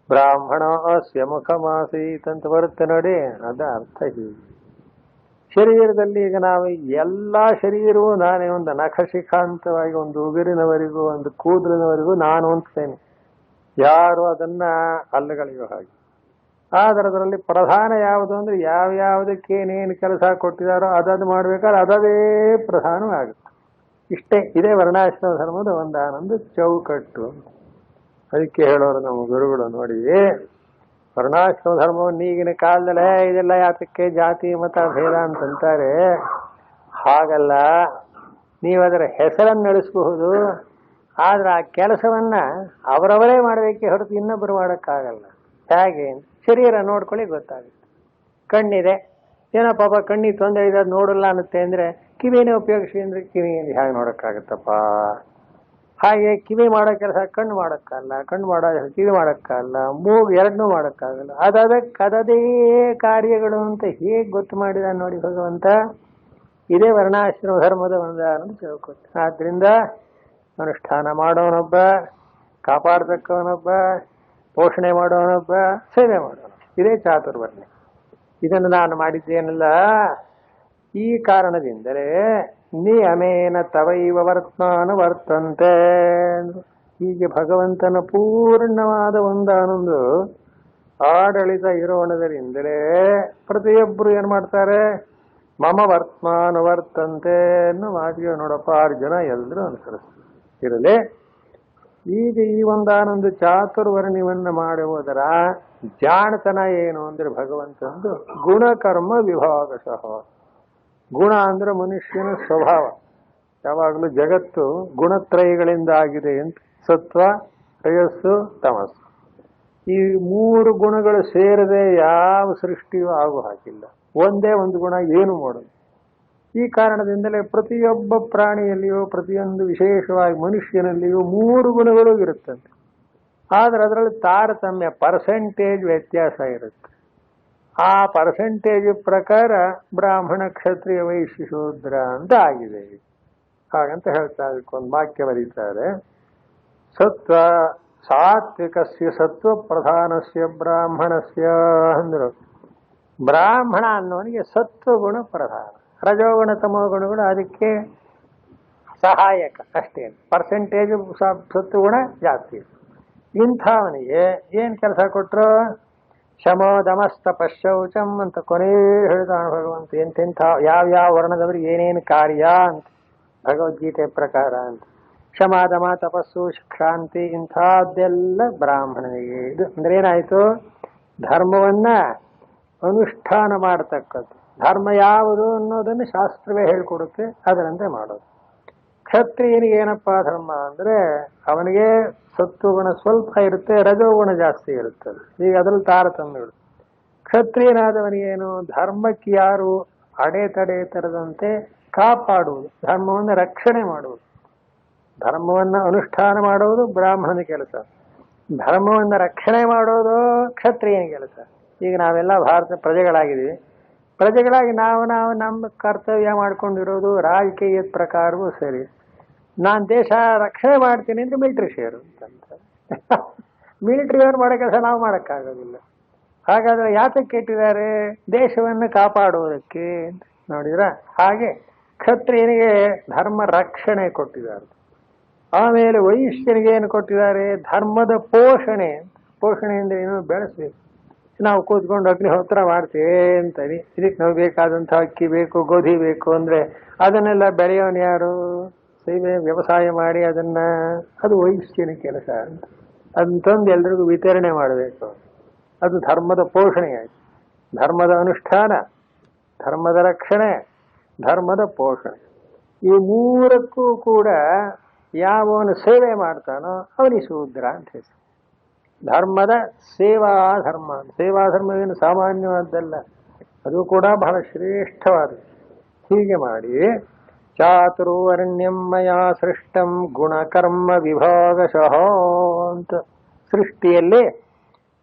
ಬ್ರಾಹ್ಮಣ ಅಸ್ಯ ಮುಖಮಾಸೀತ್ ಅಂತ ಬರುತ್ತೆ ನೋಡಿ, ಅದ ಅರ್ಥ ಹೀಗೆ. ಶರೀರದಲ್ಲಿ ಈಗ ನಾವು ಎಲ್ಲ ಶರೀರವೂ ನಾನೇ, ಒಂದು ನಖಶಿಖಾಂತವಾಗಿ ಒಂದು ಉಗುರಿನವರೆಗೂ ಒಂದು ಕೂದಲಿನವರೆಗೂ ನಾನು ಅಂತೇನೆ. ಯಾರು ಅದನ್ನ ಅಲ್ಲಗಳಿಗೋ ಹಾಗೆ. ಆದರೆ ಅದರಲ್ಲಿ ಪ್ರಧಾನ ಯಾವುದು ಅಂದ್ರೆ ಯಾವ್ಯಾವುದಕ್ಕೆ ಏನೇನು ಕೆಲಸ ಕೊಟ್ಟಿದಾರೋ ಅದನ್ನು ಮಾಡ್ಬೇಕಾದ್ರೆ ಅದದೇ ಪ್ರಧಾನವಾಗುತ್ತೆ. ಇಷ್ಟೇ. ಇದೇ ವರ್ಣಾಶ್ರಮ ಧರ್ಮದ ಒಂದಾನೊಂದು ಚೌಕಟ್ಟು. ಅದಕ್ಕೆ ಹೇಳೋರು ನಮ್ಮ ಗುರುಗಳು ನೋಡಿ, ವರ್ಣಾಶ್ರಮ ಧರ್ಮವನ್ನು ಈಗಿನ ಕಾಲದಲ್ಲೇ ಇದೆಲ್ಲ ಯಾತಕ್ಕೆ ಜಾತಿ ಮತ ಭೇದ ಅಂತಂತಾರೆ. ಹಾಗಲ್ಲ, ನೀವು ಅದರ ಹೆಸರನ್ನು ನಡೆಸಬಹುದು, ಆದ್ರೆ ಆ ಕೆಲಸವನ್ನ ಅವರವರೇ ಮಾಡಬೇಕೆ ಹೊರತು ಇನ್ನೊಬ್ಬರು ಮಾಡೋಕ್ಕಾಗಲ್ಲ. ಹೇಗೆ? ಶರೀರ ನೋಡ್ಕೊಳ್ಳಿ ಗೊತ್ತಾಗುತ್ತೆ. ಕಣ್ಣಿದೆ, ಏನೋ ಪಾಪ ಕಣ್ಣಿಗೆ ತೊಂದರೆ ಇದೆ, ನೋಡಲ್ಲ ಅನ್ನತ್ತೆ ಅಂದ್ರೆ ಕಿವಿನೇ ಉಪಯೋಗಿಸಿ ಅಂದ್ರೆ ಕಿವಿಯಲ್ಲಿ ಹೇಗೆ ನೋಡೋಕ್ಕಾಗತ್ತಪ್ಪ? ಹಾಗೆ ಕಿವಿ ಮಾಡೋ ಕೆಲಸ ಕಣ್ಣು ಮಾಡೋಕ್ಕಾಗಲ್ಲ, ಕಣ್ಣು ಮಾಡೋ ಕಿವಿ ಮಾಡೋಕ್ಕಾಗಲ್ಲ, ಮೂಗು ಎರಡನ್ನೂ ಮಾಡೋಕ್ಕಾಗಲ್ಲ. ಅದದೇ ಕಾರ್ಯಗಳು ಅಂತ ಹೇಗೆ ಗೊತ್ತು ಮಾಡಿದ ನೋಡಿ ಭಗವಂತ. ಇದೇ ವರ್ಣಾಶ್ರಮ ಧರ್ಮದ ಒಂದು ತಿಳ್ಕೊತ. ಆದ್ರಿಂದ ಅನುಷ್ಠಾನ ಮಾಡೋನೊಬ್ಬ, ಕಾಪಾಡತಕ್ಕವನೊಬ್ಬ, ಪೋಷಣೆ ಮಾಡೋನೊಬ್ಬ, ಸೇವೆ ಮಾಡೋಣ. ಇದೇ ಚಾತುರ್ವರ್ಣ. ಇದನ್ನು ನಾನು ಮಾಡಿದ್ದೇನಲ್ಲ ಈ ಕಾರಣದಿಂದಲೇ ನಿಯಮೇನ ತವೈವ ವರ್ತಮಾನ ವರ್ತಂತೆ. ಹೀಗೆ ಭಗವಂತನ ಪೂರ್ಣವಾದ ಒಂದಾನೊಂದು ಆಡಳಿತ ಇರೋಣದರಿಂದಲೇ ಪ್ರತಿಯೊಬ್ಬರು ಏನ್ ಮಾಡ್ತಾರೆ? ಮಮ ವರ್ತಮಾನ ವರ್ತಂತೆ ಅನ್ನೋ ಮಾತಿಗೆ ನೋಡಪ್ಪ 6 ಜನ ಎಲ್ಲರೂ ಅನುಸರಿಸ್ತಾರೆ. ಇರಲಿ. ಈಗ ಈ ಒಂದಾನೊಂದು ಚಾತುರ್ವರ್ಣ್ಯವನ್ನ ಮಾಡುವುದರ ಜಾಣತನ ಏನು ಅಂದ್ರೆ ಭಗವಂತಂದು ಗುಣಕರ್ಮ ವಿಭಾಗಶಃ. ಗುಣ ಅಂದ್ರೆ ಮನುಷ್ಯನ ಸ್ವಭಾವ. ಯಾವಾಗಲೂ ಜಗತ್ತು ಗುಣತ್ರಯಗಳಿಂದ ಆಗಿದೆ ಅಂತ. ಸತ್ವ, ರಜಸ್ಸು, ತಮಸ್ಸು. ಈ 3 ಗುಣಗಳು ಸೇರದೆ ಯಾವ ಸೃಷ್ಟಿಯೂ ಆಗು ಹಾಕಿಲ್ಲ. ಒಂದೇ ಒಂದು ಗುಣ ಏನು ಮಾಡೋದು. ಈ ಕಾರಣದಿಂದಲೇ ಪ್ರತಿಯೊಬ್ಬ ಪ್ರಾಣಿಯಲ್ಲಿಯೂ, ಪ್ರತಿಯೊಂದು ವಿಶೇಷವಾಗಿ ಮನುಷ್ಯನಲ್ಲಿಯೂ 3 ಗುಣಗಳು ಇರುತ್ತಂತೆ. ಆದ್ರೆ ಅದರಲ್ಲಿ ತಾರತಮ್ಯ, ಪರ್ಸೆಂಟೇಜ್ ವ್ಯತ್ಯಾಸ ಇರುತ್ತೆ. ಆ ಪರ್ಸೆಂಟೇಜ್ ಪ್ರಕಾರ ಬ್ರಾಹ್ಮಣ, ಕ್ಷತ್ರಿಯ, ವೈಶ್ಯ, ಶೂದ್ರ ಅಂತ ಆಗಿದೆ. ಹಾಗಂತ ಹೇಳ್ತಾ ಅದಕ್ಕೊಂದು ವಾಕ್ಯ ಬರೀತಾರೆ. ಸತ್ವ ಸಾತ್ವಿಕಸ್ಯ ಸತ್ವ ಪ್ರಧಾನಸ್ಯ ಬ್ರಾಹ್ಮಣಸ್ಯ ಅಂದ್ರು. ಬ್ರಾಹ್ಮಣ ಅನ್ನೋನಿಗೆ ಸತ್ವಗುಣ ಪ್ರಧಾನ, ರಜೋಗುಣ ತಮೋಗುಣಗಳು ಅದಕ್ಕೆ ಸಹಾಯಕ ಅಷ್ಟೇ. ಪರ್ಸೆಂಟೇಜ್ ಸತ್ವಗುಣ ಜಾಸ್ತಿ. ಇಂಥವನಿಗೆ ಏನ್ ಕೆಲಸ ಕೊಟ್ರು? ಶಮೋ ದಮಸ್ತ ಪಶೌಚಂ ಅಂತ ಕೊನೆ ಹೇಳ್ತಾನೆ ಭಗವಂತ. ಎಂತೆಂಥ ಯಾವ್ಯಾವ ವರ್ಣದವ್ರಿಗೆ ಏನೇನು ಕಾರ್ಯ ಅಂತ ಭಗವದ್ಗೀತೆ ಪ್ರಕಾರ ಅಂತ. ಶಮ ದಮ ತಪಸ್ಸು ಕ್ಷಾಂತಿ ಇಂಥದ್ದೆಲ್ಲ ಬ್ರಾಹ್ಮಣನಿಗೆ. ಇದು ಅಂದ್ರೆ ಏನಾಯ್ತು? ಧರ್ಮವನ್ನ ಅನುಷ್ಠಾನ ಮಾಡತಕ್ಕದ್ದು. ಧರ್ಮ ಯಾವುದು ಅನ್ನೋದನ್ನು ಶಾಸ್ತ್ರವೇ ಹೇಳ್ಕೊಡುತ್ತೆ, ಅದರಂತೆ ಮಾಡೋದು. ಕ್ಷತ್ರಿಯನಿಗೆ ಏನಪ್ಪಾ ಧರ್ಮ ಅಂದ್ರೆ ಅವನಿಗೆ ಸತ್ವಗುಣ ಸ್ವಲ್ಪ ಇರುತ್ತೆ, ರಜೋಗುಣ ಜಾಸ್ತಿ ಇರುತ್ತದೆ. ಈಗ ಅದ್ರಲ್ಲಿ ತಾರತಮ್ಯಗಳು. ಕ್ಷತ್ರಿಯನಾದವನಿಗೇನು? ಧರ್ಮಕ್ಕೆ ಯಾರು ಅಡೆತಡೆ ತರದಂತೆ ಕಾಪಾಡುವುದು, ಧರ್ಮವನ್ನು ರಕ್ಷಣೆ ಮಾಡುವುದು. ಧರ್ಮವನ್ನ ಅನುಷ್ಠಾನ ಮಾಡುವುದು ಬ್ರಾಹ್ಮಣನ ಕೆಲಸ, ಧರ್ಮವನ್ನು ರಕ್ಷಣೆ ಮಾಡೋದು ಕ್ಷತ್ರಿಯನ ಕೆಲಸ. ಈಗ ನಾವೆಲ್ಲ ಭಾರತ ಪ್ರಜೆಗಳಾಗಿದ್ದೀವಿ. ಪ್ರಜೆಗಳಾಗಿ ನಾವು ನಮ್ಮ ಕರ್ತವ್ಯ ಮಾಡ್ಕೊಂಡಿರೋದು ರಾಜಕೀಯ ಪ್ರಕಾರವೂ ಸರಿ. ನಾನು ದೇಶ ರಕ್ಷಣೆ ಮಾಡ್ತೀನಿ ಅಂದ್ರೆ ಮಿಲಿಟರಿ ಸೇರು ಅಂತ. ಮಿಲಿಟರಿಯವ್ರು ಮಾಡೋ ಕೆಲಸ ನಾವು ಮಾಡೋಕ್ಕಾಗೋದಿಲ್ಲ. ಹಾಗಾದ್ರೆ ಯಾತಕ್ಕೆ ಇಟ್ಟಿದ್ದಾರೆ? ದೇಶವನ್ನು ಕಾಪಾಡುವುದಕ್ಕೆ. ನೋಡಿದ್ರ ಹಾಗೆ ಕ್ಷತ್ರಿಯನಿಗೆ ಧರ್ಮ ರಕ್ಷಣೆ ಕೊಟ್ಟಿದ್ದಾರೆ. ಆಮೇಲೆ ವೈಶ್ಯನಿಗೆ ಏನು ಕೊಟ್ಟಿದ್ದಾರೆ? ಧರ್ಮದ ಪೋಷಣೆ. ಪೋಷಣೆ ಅಂದ್ರೆ ಏನು? ಬೆಳೆಸ್ಬೇಕು. ನಾವು ಕೂತ್ಕೊಂಡು ಅಗ್ನಿಹೋತ್ರ ಮಾಡ್ತೀವಿ ಅಂತೀವಿ. ಇದಕ್ಕೆ ನಾವು ಬೇಕಾದಂಥ ಅಕ್ಕಿ ಬೇಕು, ಗೋಧಿ ಬೇಕು ಅಂದ್ರೆ ಅದನ್ನೆಲ್ಲ ಬೆಳೆಯೋನು ಯಾರು? ಸೇವೆ ವ್ಯವಸಾಯ ಮಾಡಿ ಅದನ್ನ, ಅದು ವೈಶ್ಯನ ಕೆಲಸ ಅಂತ. ಅದನ್ನ ತಂದು ಎಲ್ರಿಗೂ ವಿತರಣೆ ಮಾಡಬೇಕು. ಅದು ಧರ್ಮದ ಪೋಷಣೆ ಆಯ್ತು. ಧರ್ಮದ ಅನುಷ್ಠಾನ, ಧರ್ಮದ ರಕ್ಷಣೆ, ಧರ್ಮದ ಪೋಷಣೆ. ಈ 3ಕ್ಕೂ ಕೂಡ ಯಾವನು ಸೇವೆ ಮಾಡ್ತಾನೋ ಅವನಿಗೆ ಶೂದ್ರ ಅಂತ ಹೆಸರು. ಧರ್ಮದ ಸೇವಾ ಧರ್ಮ. ಸೇವಾ ಧರ್ಮವೇನು ಸಾಮಾನ್ಯವಾದ್ದಲ್ಲ, ಅದು ಕೂಡ ಬಹಳ ಶ್ರೇಷ್ಠವಾದ. ಹೀಗೆ ಮಾಡಿ ಚಾತುರ್ವರ್ಣ್ಯಂ ಮಯಾ ಸೃಷ್ಟಂ ಗುಣಕರ್ಮ ವಿಭಾಗಶಃ ಅಂತ ಸೃಷ್ಟಿಯಲ್ಲಿ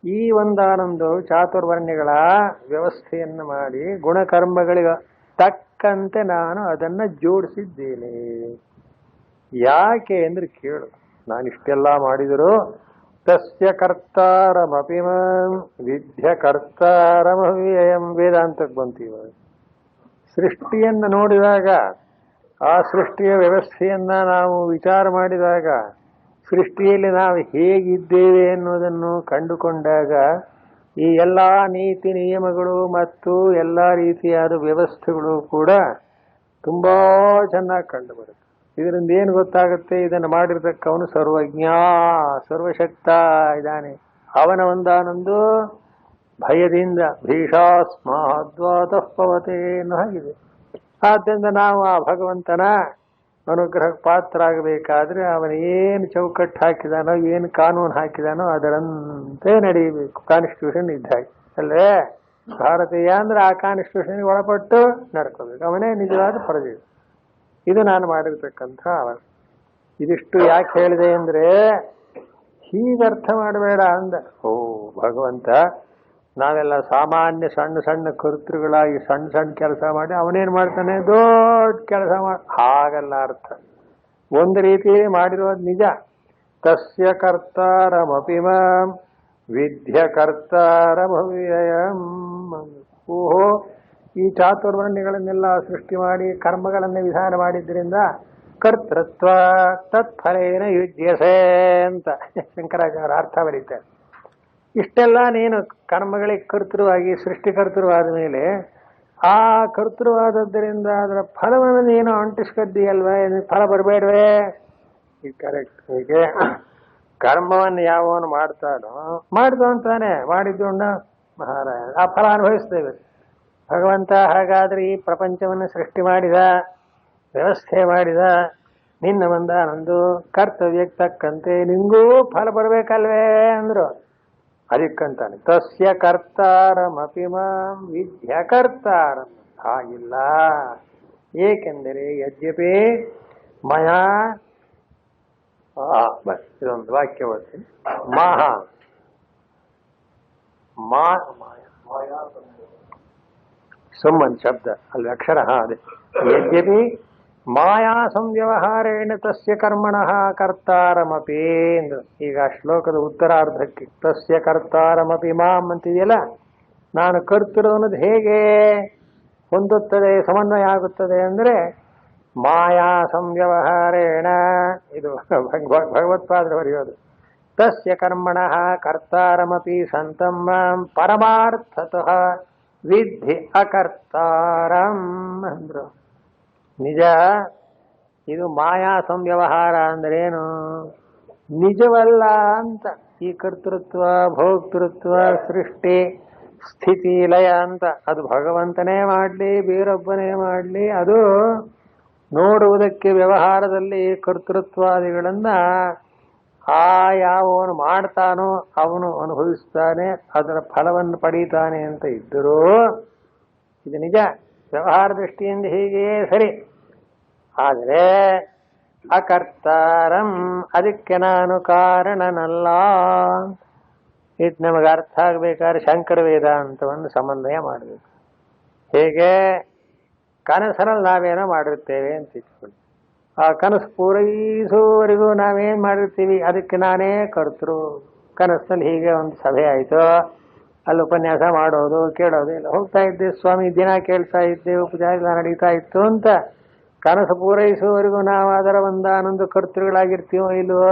ಈ ಒಂದಾನೊಂದು ಚಾತುರ್ವರ್ಣ್ಯಗಳ ವ್ಯವಸ್ಥೆಯನ್ನು ಮಾಡಿ ಗುಣಕರ್ಮಗಳಿಗೆ ತಕ್ಕಂತೆ ನಾನು ಅದನ್ನ ಜೋಡಿಸಿದ್ದೇನೆ. ಯಾಕೆ ಅಂದ್ರೆ ಕೇಳು, ನಾನಿಷ್ಟೆಲ್ಲ ಮಾಡಿದರೂ ತಸ್ಯ ಕರ್ತಾರಮಪಿ ಮಾಂ ವಿದ್ಯ ಕರ್ತಾರಮವ್ಯಯಂ ವೇದಾಂತಕ್ಕೆ ಬಂತೀವ. ಸೃಷ್ಟಿಯನ್ನು ನೋಡಿದಾಗ, ಆ ಸೃಷ್ಟಿಯ ವ್ಯವಸ್ಥೆಯನ್ನ ನಾವು ವಿಚಾರ ಮಾಡಿದಾಗ, ಸೃಷ್ಟಿಯಲ್ಲಿ ನಾವು ಹೇಗಿದ್ದೇವೆ ಎನ್ನುವುದನ್ನು ಕಂಡುಕೊಂಡಾಗ ಈ ಎಲ್ಲ ನೀತಿ ನಿಯಮಗಳು ಮತ್ತು ಎಲ್ಲ ರೀತಿಯಾದ ವ್ಯವಸ್ಥೆಗಳು ಕೂಡ ತುಂಬಾ ಚೆನ್ನಾಗಿ ಕಂಡು ಬರುತ್ತೆ. ಇದರಿಂದ ಏನು ಗೊತ್ತಾಗುತ್ತೆ? ಇದನ್ನು ಮಾಡಿರ್ತಕ್ಕವನು ಸರ್ವಜ್ಞ ಸರ್ವಶಕ್ತ ಇದ್ದಾನೆ. ಅವನ ಒಂದಾನೊಂದು ಭಯದಿಂದ ಭೀಷಾಸ್ಮಾದ್ವಾತಃ ಪವತೆ ಅನ್ನೋ ಹಾಗಿದೆ. ಆದ್ದರಿಂದ ನಾವು ಆ ಭಗವಂತನ ಅನುಗ್ರಹಕ್ಕೆ ಪಾತ್ರ ಆಗಬೇಕಾದ್ರೆ ಅವನು ಏನು ಚೌಕಟ್ಟು ಹಾಕಿದಾನೋ, ಏನು ಕಾನೂನು ಹಾಕಿದಾನೋ ಅದರಂತೆ ನಡೆಯಬೇಕು. ಕಾನ್ಸ್ಟಿಟ್ಯೂಷನ್ ಇದ್ದಾಗೆ ಅಲ್ಲೇ ಭಾರತೀಯ ಅಂದ್ರೆ ಆ ಕಾನ್ಸ್ಟಿಟ್ಯೂಷನ್ಗೆ ಒಳಪಟ್ಟು ನಡ್ಕೋಬೇಕು. ಅವನೇ ನಿಜವಾದ ಪ್ರಜೆ. ಇದು ನಾನು ಮಾಡಿರ್ತಕ್ಕಂಥ ಅವನು. ಇದಿಷ್ಟು ಯಾಕೆ ಹೇಳಿದೆ ಅಂದ್ರೆ ಹೀಗೆ ಅರ್ಥ ಮಾಡಬೇಡ ಅಂದ. ಓ ಭಗವಂತ, ನಾವೆಲ್ಲ ಸಾಮಾನ್ಯ ಸಣ್ಣ ಸಣ್ಣ ಕರ್ತೃಗಳಾಗಿ ಸಣ್ಣ ಸಣ್ಣ ಕೆಲಸ ಮಾಡಿ ಅವನೇನು ಮಾಡ್ತಾನೆ, ದೊಡ್ಡ ಕೆಲಸ ಮಾಡಿ. ಹಾಗಲ್ಲ ಅರ್ಥ. ಒಂದು ರೀತಿ ಮಾಡಿರೋದು ನಿಜ. ತಸ್ಯ ಕರ್ತಾರಮಪಿ ಮಾಂ ವಿದ್ಯ ಕರ್ತಾರಮವ್ಯಯಂ. ಓಹೋ, ಈ ಚಾತುರ್ವರ್ಣ್ಯಗಳನ್ನೆಲ್ಲ ಸೃಷ್ಟಿ ಮಾಡಿ ಕರ್ಮಗಳನ್ನೇ ವಿಧಾನ ಮಾಡಿದ್ರಿಂದ ಕರ್ತೃತ್ವ ತತ್ಫಲೇನ ಯುಜ್ಯಸೆ ಅಂತ ಶಂಕರಾಚಾರ್ಯ ಅರ್ಥ ಬರೀತಾರೆ. ಇಷ್ಟೆಲ್ಲ ನೀನು ಕರ್ಮಗಳಿಗೆ ಕರ್ತೃವಾಗಿ ಸೃಷ್ಟಿಕರ್ತೃವಾದ ಮೇಲೆ ಆ ಕರ್ತೃವಾದದ್ದರಿಂದ ಅದರ ಫಲವನ್ನು ನೀನು ಅಂಟಿಸ್ಕದ್ದೀಯಲ್ವೇ, ಫಲ ಬರಬೇಡವೇ? ಈಗ ಕರೆಕ್ಟ್. ಹೀಗೆ ಕರ್ಮವನ್ನು ಯಾವನು ಮಾಡ್ತಾನೋ ಮಾಡಿದ್ದು ಅಂತಾನೆ, ಮಾಡಿದ್ದು ಮಹಾರಾಯ ಆ ಫಲ ಅನುಭವಿಸ್ತೇವೆ. ಭಗವಂತ ಹಾಗಾದ್ರೆ ಈ ಪ್ರಪಂಚವನ್ನು ಸೃಷ್ಟಿ ಮಾಡಿದ, ವ್ಯವಸ್ಥೆ ಮಾಡಿದ, ನಿನ್ನ ಒಂದಾನೊಂದು ಕರ್ತವ್ಯಕ್ಕೆ ತಕ್ಕಂತೆ ನಿಂಗೂ ಫಲ ಬರಬೇಕಲ್ವೇ ಅಂದ್ರು. ಅದಕ್ಕಂತಾನೆ ತಸ್ಯ ಕರ್ತಾರಮಪಿ ಮಾಂ ವಿದ್ಯ ಕರ್ತಾರಂ. ಹಾಗಿಲ್ಲ. ಏಕೆಂದರೆ ಯದ್ಯಪಿ ಮಯಾ ಇದೊಂದು ವಾಕ್ಯ ಓದ್ತೀನಿ. ಸುಮ್ಮನ್ ಶಬ್ದ ಅಲ್ಲಿ ಅಕ್ಷರ. ಅದೇ ಯದ್ಯಪಿ ಮಾಯಾ ಸಂವ್ಯವಹಾರೇಣ ತಸ್ಯ ಕರ್ಮಣಃ ಕರ್ತಾರಮಪಿ ಅಂದ್ರು. ಈಗ ಶ್ಲೋಕದ ಉತ್ತರಾರ್ಧಕ್ಕೆ ತಸ್ಯ ಕರ್ತಾರಮಪಿ ಮಾಂ ಅಂತಿದೆಯಲ್ಲ, ನಾನು ಕರ್ತೃ ಅನ್ನೋದು ಹೇಗೆ ಹೊಂದುತ್ತದೆ, ಸಮನ್ವಯ ಆಗುತ್ತದೆ ಅಂದ್ರೆ ಮಾಯಾ ಸಂವ್ಯವಹಾರೇಣ. ಇದು ಭಗವತ್ಪಾದರು ಬರೆಯೋದು. ತಸ್ಯ ಕರ್ಮಣಃ ಕರ್ತಾರಮಪಿ ಸಂತಂ ಮಾಂ ಪರಮಾರ್ಥತಃ ವಿದ್ಧಿ ಅಕರ್ತಾರಂ ಅಂದ್ರು. ನಿಜ, ಇದು ಮಾಯಾ ಸಂವ್ಯವಹಾರ ಅಂದ್ರೇನು? ನಿಜವಲ್ಲ ಅಂತ. ಈ ಕರ್ತೃತ್ವ ಭೋಕ್ತೃತ್ವ ಸೃಷ್ಟಿ ಸ್ಥಿತಿ ಲಯ ಅಂತ ಅದು ಭಗವಂತನೇ ಮಾಡಲಿ ಬೇರೊಬ್ಬನೇ ಮಾಡಲಿ, ಅದು ನೋಡುವುದಕ್ಕೆ ವ್ಯವಹಾರದಲ್ಲಿ ಕರ್ತೃತ್ವಾದಿಗಳನ್ನ ಆ ಯಾವನು ಮಾಡ್ತಾನೋ ಅವನು ಅನುಭವಿಸ್ತಾನೆ, ಅದರ ಫಲವನ್ನು ಪಡೀತಾನೆ ಅಂತ ಇದ್ದರೂ ಇದು ನಿಜ. ವ್ಯವಹಾರ ದೃಷ್ಟಿಯಿಂದ ಹೀಗೆಯೇ ಸರಿ. ಆದರೆ ಅಕರ್ತಾರಂ, ಅದಕ್ಕೆ ನಾನು ಕಾರಣನಲ್ಲ. ಇದು ನಮಗೆ ಅರ್ಥ ಆಗ್ಬೇಕಾದ್ರೆ ಶಂಕರ ವೇದಾಂತವನ್ನು ಸಮನ್ವಯ ಮಾಡಬೇಕು. ಹೇಗೆ ಕನಸರಲ್ಲಿ ನಾವೇನೋ ಮಾಡಿರ್ತೇವೆ ಅಂತ ಇಟ್ಕೊಂಡು, ಆ ಕನಸು ಪೂರೈಸುವವರೆಗೂ ನಾವೇನ್ ಮಾಡಿರ್ತೀವಿ, ಅದಕ್ಕೆ ನಾನೇ ಕರ್ತೃ. ಕನಸಲ್ಲಿ ಹೀಗೆ ಒಂದು ಸಭೆ ಆಯ್ತು, ಅಲ್ಲಿ ಉಪನ್ಯಾಸ ಮಾಡೋದು ಕೇಳೋದು ಇಲ್ಲ, ಹೋಗ್ತಾ ಇದ್ದೆ ಸ್ವಾಮಿ, ದಿನ ಕೇಳ್ತಾ ಇದ್ದೆ, ಉಪಚಾರ ನಡೀತಾ ಇತ್ತು ಅಂತ ಕನಸು ಪೂರೈಸುವವರೆಗೂ ನಾವು ಅದರ ಒಂದಾನೊಂದು ಕರ್ತೃಗಳಾಗಿರ್ತೀವೋ ಇಲ್ವೋ?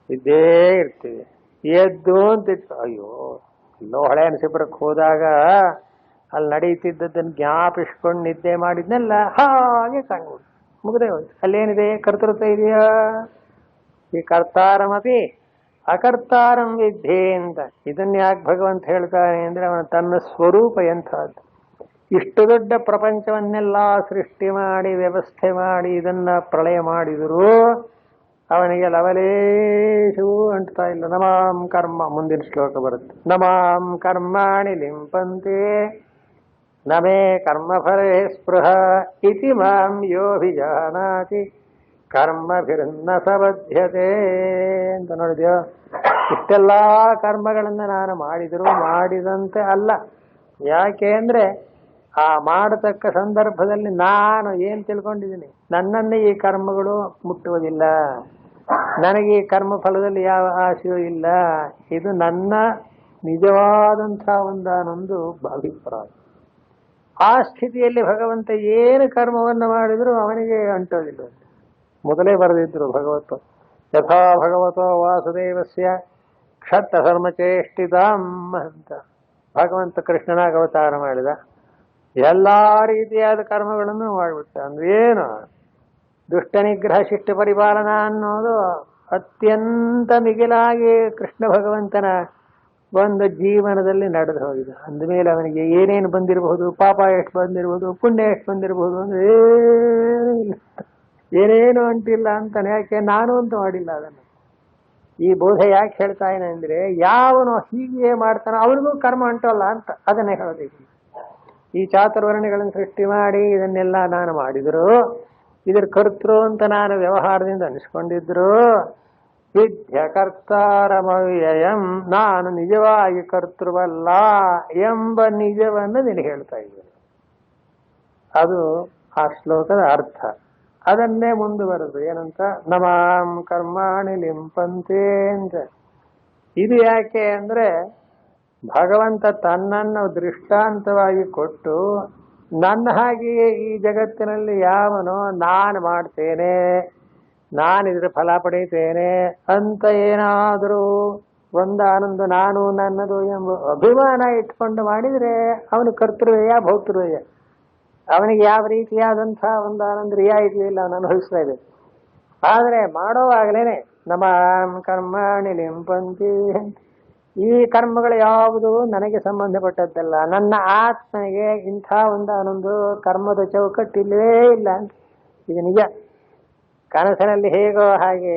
ಇದ್ದೇ ಇರ್ತೀವಿ. ಎದ್ದು ಅಂತಿತ್ತು, ಅಯ್ಯೋ ಇಲ್ಲೋ ಹಳೆ ನರಸೀಪುರಕ್ಕೆ ಹೋದಾಗ ಅಲ್ಲಿ ನಡೀತಿದ್ದದ್ದನ್ನು ಜ್ಞಾಪಿಸ್ಕೊಂಡು ನಿದ್ದೆ ಮಾಡಿದ್ನೆಲ್ಲ ಹಾಗೆ ಕಂಡು ಮುಗ್ದೇ ಹೋಯ್ತು. ಅಲ್ಲೇನಿದೆ? ಕರ್ತೃತ್ವ ಇದೆಯಾ? ಈ ಕರ್ತಾರಮಪಿ ಅಕರ್ತಾರಂ ವಿದ್ಯೆ ಅಂತ. ಇದನ್ನ ಯಾಕೆ ಭಗವಂತ ಹೇಳ್ತಾನೆ ಅಂದ್ರೆ ಅವನ ತನ್ನ ಸ್ವರೂಪ ಎಂಥದ್ದು. ಇಷ್ಟು ದೊಡ್ಡ ಪ್ರಪಂಚವನ್ನೆಲ್ಲ ಸೃಷ್ಟಿ ಮಾಡಿ ವ್ಯವಸ್ಥೆ ಮಾಡಿ ಇದನ್ನ ಪ್ರಳಯ ಮಾಡಿದರೂ ಅವನಿಗೆ ಲವಲೇಶವೂ ಅಂಟ್ತಾ ಇಲ್ಲ. ನಮಾಂ ಕರ್ಮ, ಮುಂದಿನ ಶ್ಲೋಕ ಬರುತ್ತೆ. ನಮಾಂ ಕರ್ಮಾಣಿ ಲಿಂಪಂತೆ ನಮೇ ಕರ್ಮಫಲೇ ಸ್ಪೃಹ ಇತಿ ಮಾಂ ಯೋಭಿಜಾನಾತಿ ಕರ್ಮಭಿರ್ನ ಸಬಧ್ಯತೆ ಅಂತ ನೋಡಿದ್ಯೋ. ಇಷ್ಟೆಲ್ಲ ಕರ್ಮಗಳನ್ನು ನಾನು ಮಾಡಿದರೂ ಮಾಡಿದಂತೆ ಅಲ್ಲ. ಯಾಕೆ ಅಂದ್ರೆ ಆ ಮಾಡತಕ್ಕ ಸಂದರ್ಭದಲ್ಲಿ ನಾನು ಏನ್ ತಿಳ್ಕೊಂಡಿದ್ದೀನಿ, ನನ್ನನ್ನೇ ಈ ಕರ್ಮಗಳು ಮುಟ್ಟುವುದಿಲ್ಲ, ನನಗೆ ಈ ಕರ್ಮ ಫಲದಲ್ಲಿ ಯಾವ ಆಸೆಯೂ ಇಲ್ಲ, ಇದು ನನ್ನ ನಿಜವಾದಂಥ ಒಂದಾನೊಂದು ಅಭಿಪ್ರಾಯ. ಆ ಸ್ಥಿತಿಯಲ್ಲಿ ಭಗವಂತ ಏನು ಕರ್ಮವನ್ನು ಮಾಡಿದರೂ ಅವನಿಗೆ ಅಂಟೋದಿಲ್ಲ. ಮೊದಲೇ ಬರೆದಿದ್ರು ಭಗವತ್ ಯಥಾ ಭಗವತೋ ವಾಸುದೇವಸ್ಯ ಕ್ಷತ್ರಧರ್ಮಚೇಷ್ಟಿತಾಂ ಅಂತ. ಭಗವಂತ ಕೃಷ್ಣನಾಗ ಅವತಾರ ಮಾಡಿದ, ಎಲ್ಲಾ ರೀತಿಯಾದ ಕರ್ಮಗಳನ್ನು ಮಾಡಿಬಿಟ್ಟ. ಅಂದ್ರೆ ಏನು, ದುಷ್ಟ ನಿಗ್ರಹ ಶಿಷ್ಟ ಪರಿಪಾಲನ ಅನ್ನೋದು ಅತ್ಯಂತ ಮಿಗಿಲಾಗಿ ಕೃಷ್ಣ ಭಗವಂತನ ಒಂದು ಜೀವನದಲ್ಲಿ ನಡೆದು ಹೋಗಿದೆ. ಅಂದಮೇಲೆ ಅವನಿಗೆ ಏನೇನು ಬಂದಿರಬಹುದು, ಪಾಪ ಎಷ್ಟು ಬಂದಿರಬಹುದು, ಪುಣ್ಯ ಎಷ್ಟು ಬಂದಿರಬಹುದು ಅಂದ್ರೆ ಏನೂ ಇಲ್ಲ, ಏನೇನು ಅಂಟಿಲ್ಲ ಅಂತಾನೆ. ಯಾಕೆ ನಾನು ಅಂತ ಮಾಡಿಲ್ಲ ಅದನ್ನು. ಈ ಬೋಧೆ ಯಾಕೆ ಹೇಳ್ತಾ ಇದ್ದೇನೆ ಅಂದ್ರೆ, ಯಾವನು ಹೀಗೆ ಮಾಡ್ತಾನೋ ಅವನಿಗೂ ಕರ್ಮ ಅಂಟಲ್ಲ ಅಂತ ಅದನ್ನೇ ಹೇಳೋದಕ್ಕೆ. ಈ ಚಾತುರ್ವರ್ಣಗಳನ್ನು ಸೃಷ್ಟಿ ಮಾಡಿ ಇದನ್ನೆಲ್ಲ ನಾನು ಮಾಡಿದ್ರು, ಇದ್ರ ಕರ್ತೃ ಅಂತ ನಾನು ವ್ಯವಹಾರದಿಂದ ಅನಿಸ್ಕೊಂಡಿದ್ರು, ವಿದ್ಯ ಕರ್ತಾರಮವ್ಯಯಂ, ನಾನು ನಿಜವಾಗಿ ಕರ್ತೃವಲ್ಲ ಎಂಬ ನಿಜವನ್ನು ನಿನಗೆ ಹೇಳ್ತಾ ಇದ್ದೇನೆ. ಅದು ಆ ಶ್ಲೋಕದ ಅರ್ಥ. ಅದನ್ನೇ ಮುಂದುವರೆದು ಏನಂತ, ನಮಾಂ ಕರ್ಮಾಣಿ ಲಿಂಪಂತೆ ಅಂತ. ಇದು ಯಾಕೆ ಅಂದ್ರೆ, ಭಗವಂತ ತನ್ನನ್ನು ದೃಷ್ಟಾಂತವಾಗಿ ಕೊಟ್ಟು, ನನ್ನ ಹಾಗೆಯೇ ಈ ಜಗತ್ತಿನಲ್ಲಿ ಯಾವನೋ ನಾನು ಮಾಡ್ತೇನೆ, ನಾನಿದ್ರ ಫಲ ಪಡೀತೇನೆ ಅಂತ ಏನಾದರೂ ಒಂದಾನೊಂದು ನಾನು ನನ್ನದು ಎಂಬ ಅಭಿಮಾನ ಇಟ್ಕೊಂಡು ಮಾಡಿದರೆ ಅವನು ಕರ್ತೃವೇಯ ಭೋಕ್ತೃವೇಯ. ಅವನಿಗೆ ಯಾವ ರೀತಿಯಾದಂಥ ಒಂದಾನೊಂದು ರಿಯಾಯಿತಿ ಇಲ್ಲ, ಅವನು ಅನುಭವಿಸ್ತಾ ಇದೆ. ಆದರೆ ಮಾಡೋವಾಗಲೇನೆ ನಮಾಂ ಕರ್ಮಾಣಿ ಲಿಂಪಂತಿ, ಈ ಕರ್ಮಗಳು ಯಾವುದು ನನಗೆ ಸಂಬಂಧಪಟ್ಟದ್ದಲ್ಲ, ನನ್ನ ಆತ್ಮನಿಗೆ ಇಂಥ ಒಂದಾನೊಂದು ಕರ್ಮದ ಚೌಕಟ್ಟಿಲ್ಲವೇ ಇಲ್ಲ ಅಂತ. ಇದು ನಿಜ. ಕನಸಿನಲ್ಲಿ ಹೇಗೋ ಹಾಗೆ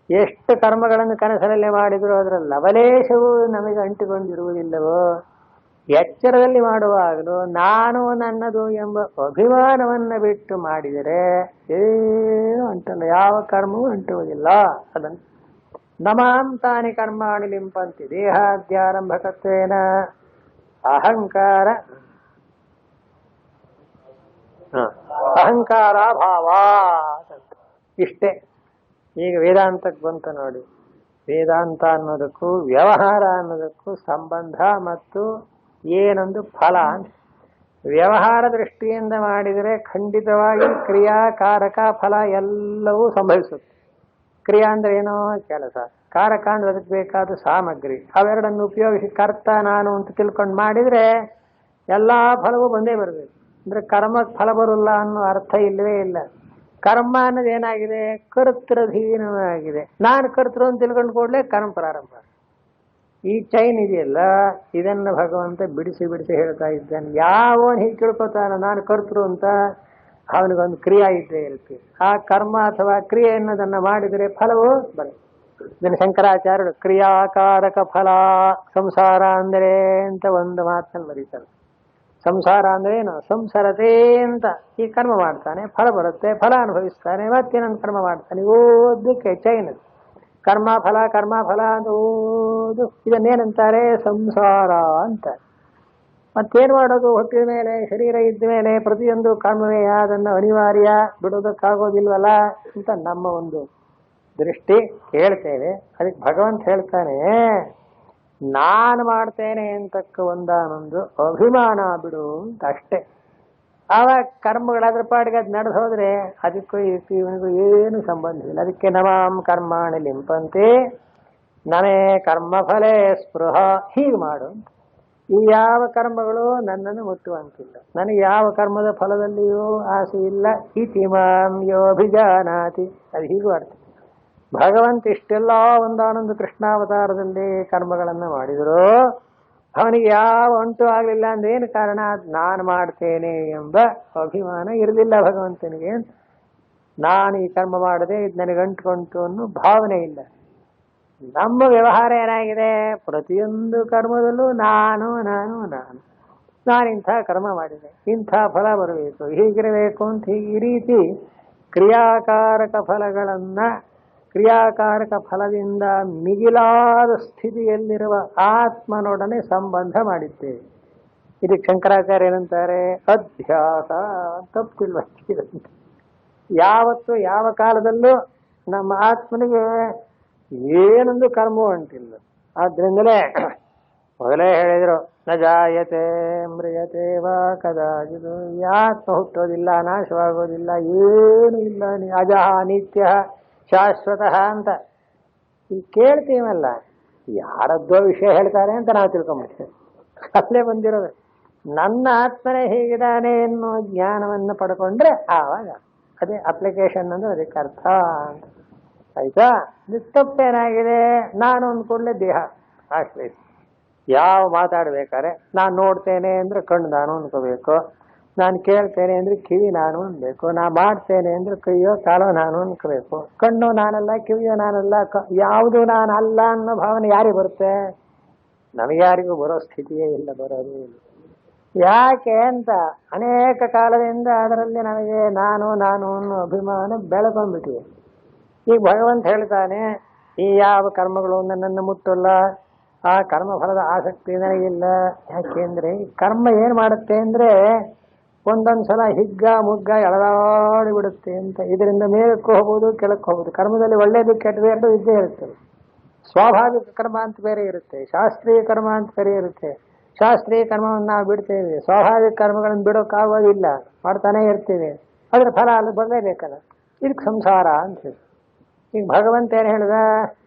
ಎಷ್ಟು ಕರ್ಮಗಳನ್ನು ಕನಸಿನಲ್ಲಿ ಮಾಡಿದ್ರು ಅದರ ಲವಲೇಶವು ನಮಗೆ ಅಂಟಿಕೊಂಡಿರುವುದಿಲ್ಲವೋ, ಎಚ್ಚರದಲ್ಲಿ ಮಾಡುವಾಗಲೂ ನಾನು ನನ್ನದು ಎಂಬ ಅಭಿಮಾನವನ್ನು ಬಿಟ್ಟು ಮಾಡಿದರೆ ಏನು ಅಂಟಲ್ಲ, ಯಾವ ಕರ್ಮವೂ ಅಂಟುವುದಿಲ್ಲ. ಅದನ್ನು ನಮಾಂ ತಾನಿ ಕರ್ಮಾಣಿ ಲಿಂಪಂತಿ ದೇಹಾದ್ಯಾರಂಭಕತ್ವೇನ ಅಹಂಕಾರ ಅಹಂಕಾರಾಭಾವ. ಇಷ್ಟೇ. ಈಗ ವೇದಾಂತಕ್ಕೆ ಬಂತ ನೋಡಿ. ವೇದಾಂತ ಅನ್ನೋದಕ್ಕೂ ವ್ಯವಹಾರ ಅನ್ನೋದಕ್ಕೂ ಸಂಬಂಧ ಮತ್ತು ಏನೊಂದು ಫಲ. ವ್ಯವಹಾರ ದೃಷ್ಟಿಯಿಂದ ಮಾಡಿದರೆ ಖಂಡಿತವಾಗಿ ಕ್ರಿಯಾಕಾರಕ ಫಲ ಎಲ್ಲವೂ ಸಂಭವಿಸುತ್ತೆ. ಕ್ರಿಯಾ ಅಂದ್ರೆ ಏನೋ ಕೆಲಸ, ಕಾರಕ ಅಂದ್ರೆ ಅದಕ್ಕೆ ಬೇಕಾದ ಸಾಮಗ್ರಿ. ಅವೆರಡನ್ನು ಉಪಯೋಗಿಸಿ ಕರ್ತ ನಾನು ಅಂತ ತಿಳ್ಕೊಂಡು ಮಾಡಿದರೆ ಎಲ್ಲಾ ಫಲವೂ ಬಂದೇ ಬರಬೇಕು. ಅಂದ್ರೆ ಕರ್ಮಕ್ಕೆ ಫಲ ಬರೋಲ್ಲ ಅನ್ನೋ ಅರ್ಥ ಇಲ್ಲವೇ ಇಲ್ಲ. ಕರ್ಮ ಅನ್ನೋದು ಏನಾಗಿದೆ, ಕರ್ತೃಧೀನವಾಗಿದೆ. ನಾನು ಕರ್ತೃ ಅಂತ ತಿಳ್ಕೊಂಡು ಕೂಡಲೇ ಕರ್ಮ ಪ್ರಾರಂಭ. ಈ ಚೈನ್ ಇದೆಯಲ್ಲ, ಇದನ್ನು ಭಗವಂತ ಬಿಡಿಸಿ ಬಿಡಿಸಿ ಹೇಳ್ತಾ ಇದ್ದಾನೆ. ಯಾವನು ಹೀಗೆ ತಿಳ್ಕೊತಾನ ನಾನು ಕರ್ತೃ ಅಂತ, ಅವನಿಗೊಂದು ಕ್ರಿಯಾ ಇದ್ದೇ ಇರುತ್ತೆ. ಆ ಕರ್ಮ ಅಥವಾ ಕ್ರಿಯೆ ಅನ್ನೋದನ್ನ ಮಾಡಿದರೆ ಫಲವು ಬರುತ್ತೆ. ಇದನ್ನು ಶಂಕರಾಚಾರ್ಯರು ಕ್ರಿಯಾಕಾರಕ ಫಲ ಸಂಸಾರ ಅಂದರೆ ಅಂತ ಒಂದು ಮಾತನ್ನು ಬರೀತಾರೆ. ಸಂಸಾರ ಅಂದ್ರೆ ಏನು, ಸಂಸಾರತೆ ಅಂತ ಈ ಕರ್ಮ ಮಾಡ್ತಾನೆ, ಫಲ ಬರುತ್ತೆ, ಫಲ ಅನುಭವಿಸ್ತಾನೆ, ಮತ್ತೇನೊಂದು ಕರ್ಮ ಮಾಡ್ತಾನೆ. ಓದಕ್ಕೆ ಚೈನ್ ಕರ್ಮ ಫಲ ಕರ್ಮ ಫಲ ಅಂತ ಓದು. ಇದನ್ನೇನಂತಾರೆ, ಸಂಸಾರ ಅಂತ. ಮತ್ತೇನು ಮಾಡೋದು, ಹೊಟ್ಟಿದ ಮೇಲೆ ಶರೀರ ಇದ್ದ ಮೇಲೆ ಪ್ರತಿಯೊಂದು ಕರ್ಮವೇ, ಅದನ್ನು ಅನಿವಾರ್ಯ, ಬಿಡೋದಕ್ಕಾಗೋದಿಲ್ವಲ್ಲ ಅಂತ ನಮ್ಮ ಒಂದು ದೃಷ್ಟಿ ಕೇಳ್ತೇವೆ. ಅದಕ್ಕೆ ಭಗವಂತ ಹೇಳ್ತಾನೆ, ನಾನು ಮಾಡ್ತೇನೆ ಅಂತಕ್ಕ ಒಂದಾನೊಂದು ಅಭಿಮಾನ ಬಿಡು ಅಂತ ಅಷ್ಟೇ. ಆವಾಗ ಕರ್ಮಗಳಾದ್ರ ಪಾಡಿಗೆ ಅದು ನಡೆದು ಹೋದ್ರೆ ಅದಕ್ಕೂ ಇವನಿಗೂ ಏನು ಸಂಬಂಧ ಇಲ್ಲ. ಅದಕ್ಕೆ ನಮಾಂ ಕರ್ಮಾಣಿ ಲಿಂಪಂತೆ ನಮೇ ಕರ್ಮಫಲೇ ಸ್ಪೃಹ. ಹೀಗೆ ಮಾಡು. ಈ ಯಾವ ಕರ್ಮಗಳು ನನ್ನನ್ನು ಮುಟ್ಟುವಂತಿಲ್ಲ, ನನಗೆ ಯಾವ ಕರ್ಮದ ಫಲದಲ್ಲಿಯೂ ಆಸೆ ಇಲ್ಲ. ಇತಿ ಮಾಂ ಯೋಭಿಜಾನಾತಿ. ಅದು ಹೀಗೂ ಅರ್ಥ. ಭಗವಂತ ಇಷ್ಟೆಲ್ಲ ಒಂದಾನೊಂದು ಕೃಷ್ಣಾವತಾರದಲ್ಲಿ ಕರ್ಮಗಳನ್ನು ಮಾಡಿದ್ರು, ಅವನಿಗೆ ಯಾವ ಅಂಟು ಆಗಲಿಲ್ಲ ಅಂದ್ರೆ ಏನು ಕಾರಣ, ನಾನು ಮಾಡ್ತೇನೆ ಎಂಬ ಅಭಿಮಾನ ಇರಲಿಲ್ಲ ಭಗವಂತನಿಗೆ. ನಾನು ಈ ಕರ್ಮ ಮಾಡದೆ ಇದು ನನಗೆ ಅಂಟ್ಕೊಂತು ಅನ್ನೋ ಭಾವನೆ ಇಲ್ಲ. ನಮ್ಮ ವ್ಯವಹಾರ ಏನಾಗಿದೆ, ಪ್ರತಿಯೊಂದು ಕರ್ಮದಲ್ಲೂ ನಾನು ನಾನು ನಾನು ನಾನು ಇಂಥ ಕರ್ಮ ಮಾಡಿದೆ, ಇಂಥ ಫಲ ಬರಬೇಕು, ಹೀಗಿರಬೇಕು ಅಂತ ಈ ರೀತಿ ಕ್ರಿಯಾಕಾರಕ ಫಲಗಳನ್ನ ಕ್ರಿಯಾಕಾರಕ ಫಲದಿಂದ ಮಿಗಿಲಾದ ಸ್ಥಿತಿಯಲ್ಲಿರುವ ಆತ್ಮನೊಡನೆ ಸಂಬಂಧ ಮಾಡಿದ್ದೇವೆ. ಇದಕ್ಕೆ ಶಂಕರಾಚಾರ್ಯ ಏನಂತಾರೆ, ಅಧ್ಯಾಸ. ತಪ್ಪಿಲ್ವ? ಯಾವತ್ತು ಯಾವ ಕಾಲದಲ್ಲೂ ನಮ್ಮ ಆತ್ಮನಿಗೆ ಏನೊಂದು ಕರ್ಮವೂ ಅಂಟಿಲ್ಲ. ಆದ್ರಿಂದಲೇ ಮೊದಲೇ ಹೇಳಿದ್ರು, ನ ಜಾಯತೆ ಮ್ರಿಯತೆ ವಾ ಕದಾಚಿತ್. ಈ ಆತ್ಮ ಹುಟ್ಟೋದಿಲ್ಲ, ನಾಶವಾಗೋದಿಲ್ಲ, ಏನೂ ಇಲ್ಲ, ಅಜಃ ನಿತ್ಯ ಶಾಶ್ವತಃ ಅಂತ ಈಗ ಕೇಳ್ತೀವಲ್ಲ, ಯಾರದ್ದೋ ವಿಷಯ ಹೇಳ್ತಾರೆ ಅಂತ ನಾವು ತಿಳ್ಕೊಂಬಿಡ್ತೇವೆ. ಅಲ್ಲೇ ಬಂದಿರೋದು ನನ್ನ ಆತ್ಮನೇ ಹೇಗಿದ್ದಾನೆ ಎನ್ನುವ ಜ್ಞಾನವನ್ನು ಪಡ್ಕೊಂಡ್ರೆ ಆವಾಗ ಅದೇ ಅಪ್ಲಿಕೇಶನ್ ಅಂದ್ರೆ ಅದಕ್ಕೆ ಅರ್ಥ ಅಂತ ಆಯ್ತಾ. ತಪ್ಪೇನಾಗಿದೆ, ನಾನು ಅಂದ್ಕೊಂಡ್ಲೆ ದೇಹ ಆಶ್ರಯಿಸಿ. ಯಾವ ಮಾತಾಡ್ಬೇಕಾದ್ರೆ ನಾನು ನೋಡ್ತೇನೆ ಅಂದ್ರೆ ಕಣ್ಣು ನಾನು ಅನ್ಕೋಬೇಕು, ನಾನು ಕೇಳ್ತೇನೆ ಅಂದ್ರೆ ಕಿವಿ ನಾನು ಅನ್ಬೇಕು, ನಾ ಮಾಡ್ತೇನೆ ಅಂದ್ರೆ ಕೈಯೋ ಕಾಲೋ ನಾನು ಅನ್ಕೋಬೇಕು. ಕಣ್ಣು ನಾನಲ್ಲ, ಕಿವಿಯೋ ನಾನಲ್ಲ, ಯಾವುದು ನಾನಲ್ಲ ಅನ್ನೋ ಭಾವನೆ ಯಾರಿಗೆ ಬರುತ್ತೆ? ನಮಗ್ಯಾರಿಗೂ ಬರೋ ಸ್ಥಿತಿಯೇ ಇಲ್ಲ, ಬರೋದು ಇಲ್ಲ. ಯಾಕೆ ಅಂತ ಅನೇಕ ಕಾಲದಿಂದ ಅದರಲ್ಲಿ ನಮಗೆ ನಾನು ನಾನು ಅನ್ನೋ ಅಭಿಮಾನ ಬೆಳಕೊಂಡ್ಬಿಟ್ಟಿದೆ. ಈಗ ಭಗವಂತ ಹೇಳ್ತಾನೆ, ಈ ಯಾವ ಕರ್ಮಗಳು ನನ್ನನ್ನು ಮುಟ್ಟಲ್ಲ, ಆ ಕರ್ಮ ಫಲದ ಆಸಕ್ತಿ ನನಗಿಲ್ಲ. ಯಾಕೆಂದ್ರೆ ಈ ಕರ್ಮ ಏನ್ ಮಾಡುತ್ತೆ ಅಂದ್ರೆ ಒಂದೊಂದ್ಸಲ ಹಿಗ್ಗ ಮುಗ್ಗ ಎಳದಾಡಿ ಬಿಡುತ್ತೆ ಅಂತ. ಇದರಿಂದ ಮೇಲಕ್ಕೂ ಹೋಗ್ಬೋದು, ಕೆಳಕ್ಕೆ ಹೋಗ್ಬೋದು. ಕರ್ಮದಲ್ಲಿ ಒಳ್ಳೇದು ಕೆಟ್ಟದು ಎರಡು ಇದ್ದೇ ಇರುತ್ತೆ. ಸ್ವಾಭಾವಿಕ ಕರ್ಮ ಅಂತ ಬೇರೆ ಇರುತ್ತೆ, ಶಾಸ್ತ್ರೀಯ ಕರ್ಮ ಅಂತ ಬೇರೆ ಇರುತ್ತೆ. ಶಾಸ್ತ್ರೀಯ ಕರ್ಮವನ್ನು ನಾವು ಬಿಡ್ತೇವೆ, ಸ್ವಾಭಾವಿಕ ಕರ್ಮಗಳನ್ನು ಬಿಡೋಕ್ಕಾಗೋದಿಲ್ಲ, ಮಾಡ್ತಾನೆ ಇರ್ತೀವಿ. ಅದ್ರ ಫಲ ಅಲ್ಲಿ ಬರಲೇಬೇಕಲ್ಲ. ಇದಕ್ಕೆ ಸಂಸಾರ ಅಂತ ಹೇಳಿ. ಈಗ ಭಗವಂತ ಏನು ಹೇಳಿದ,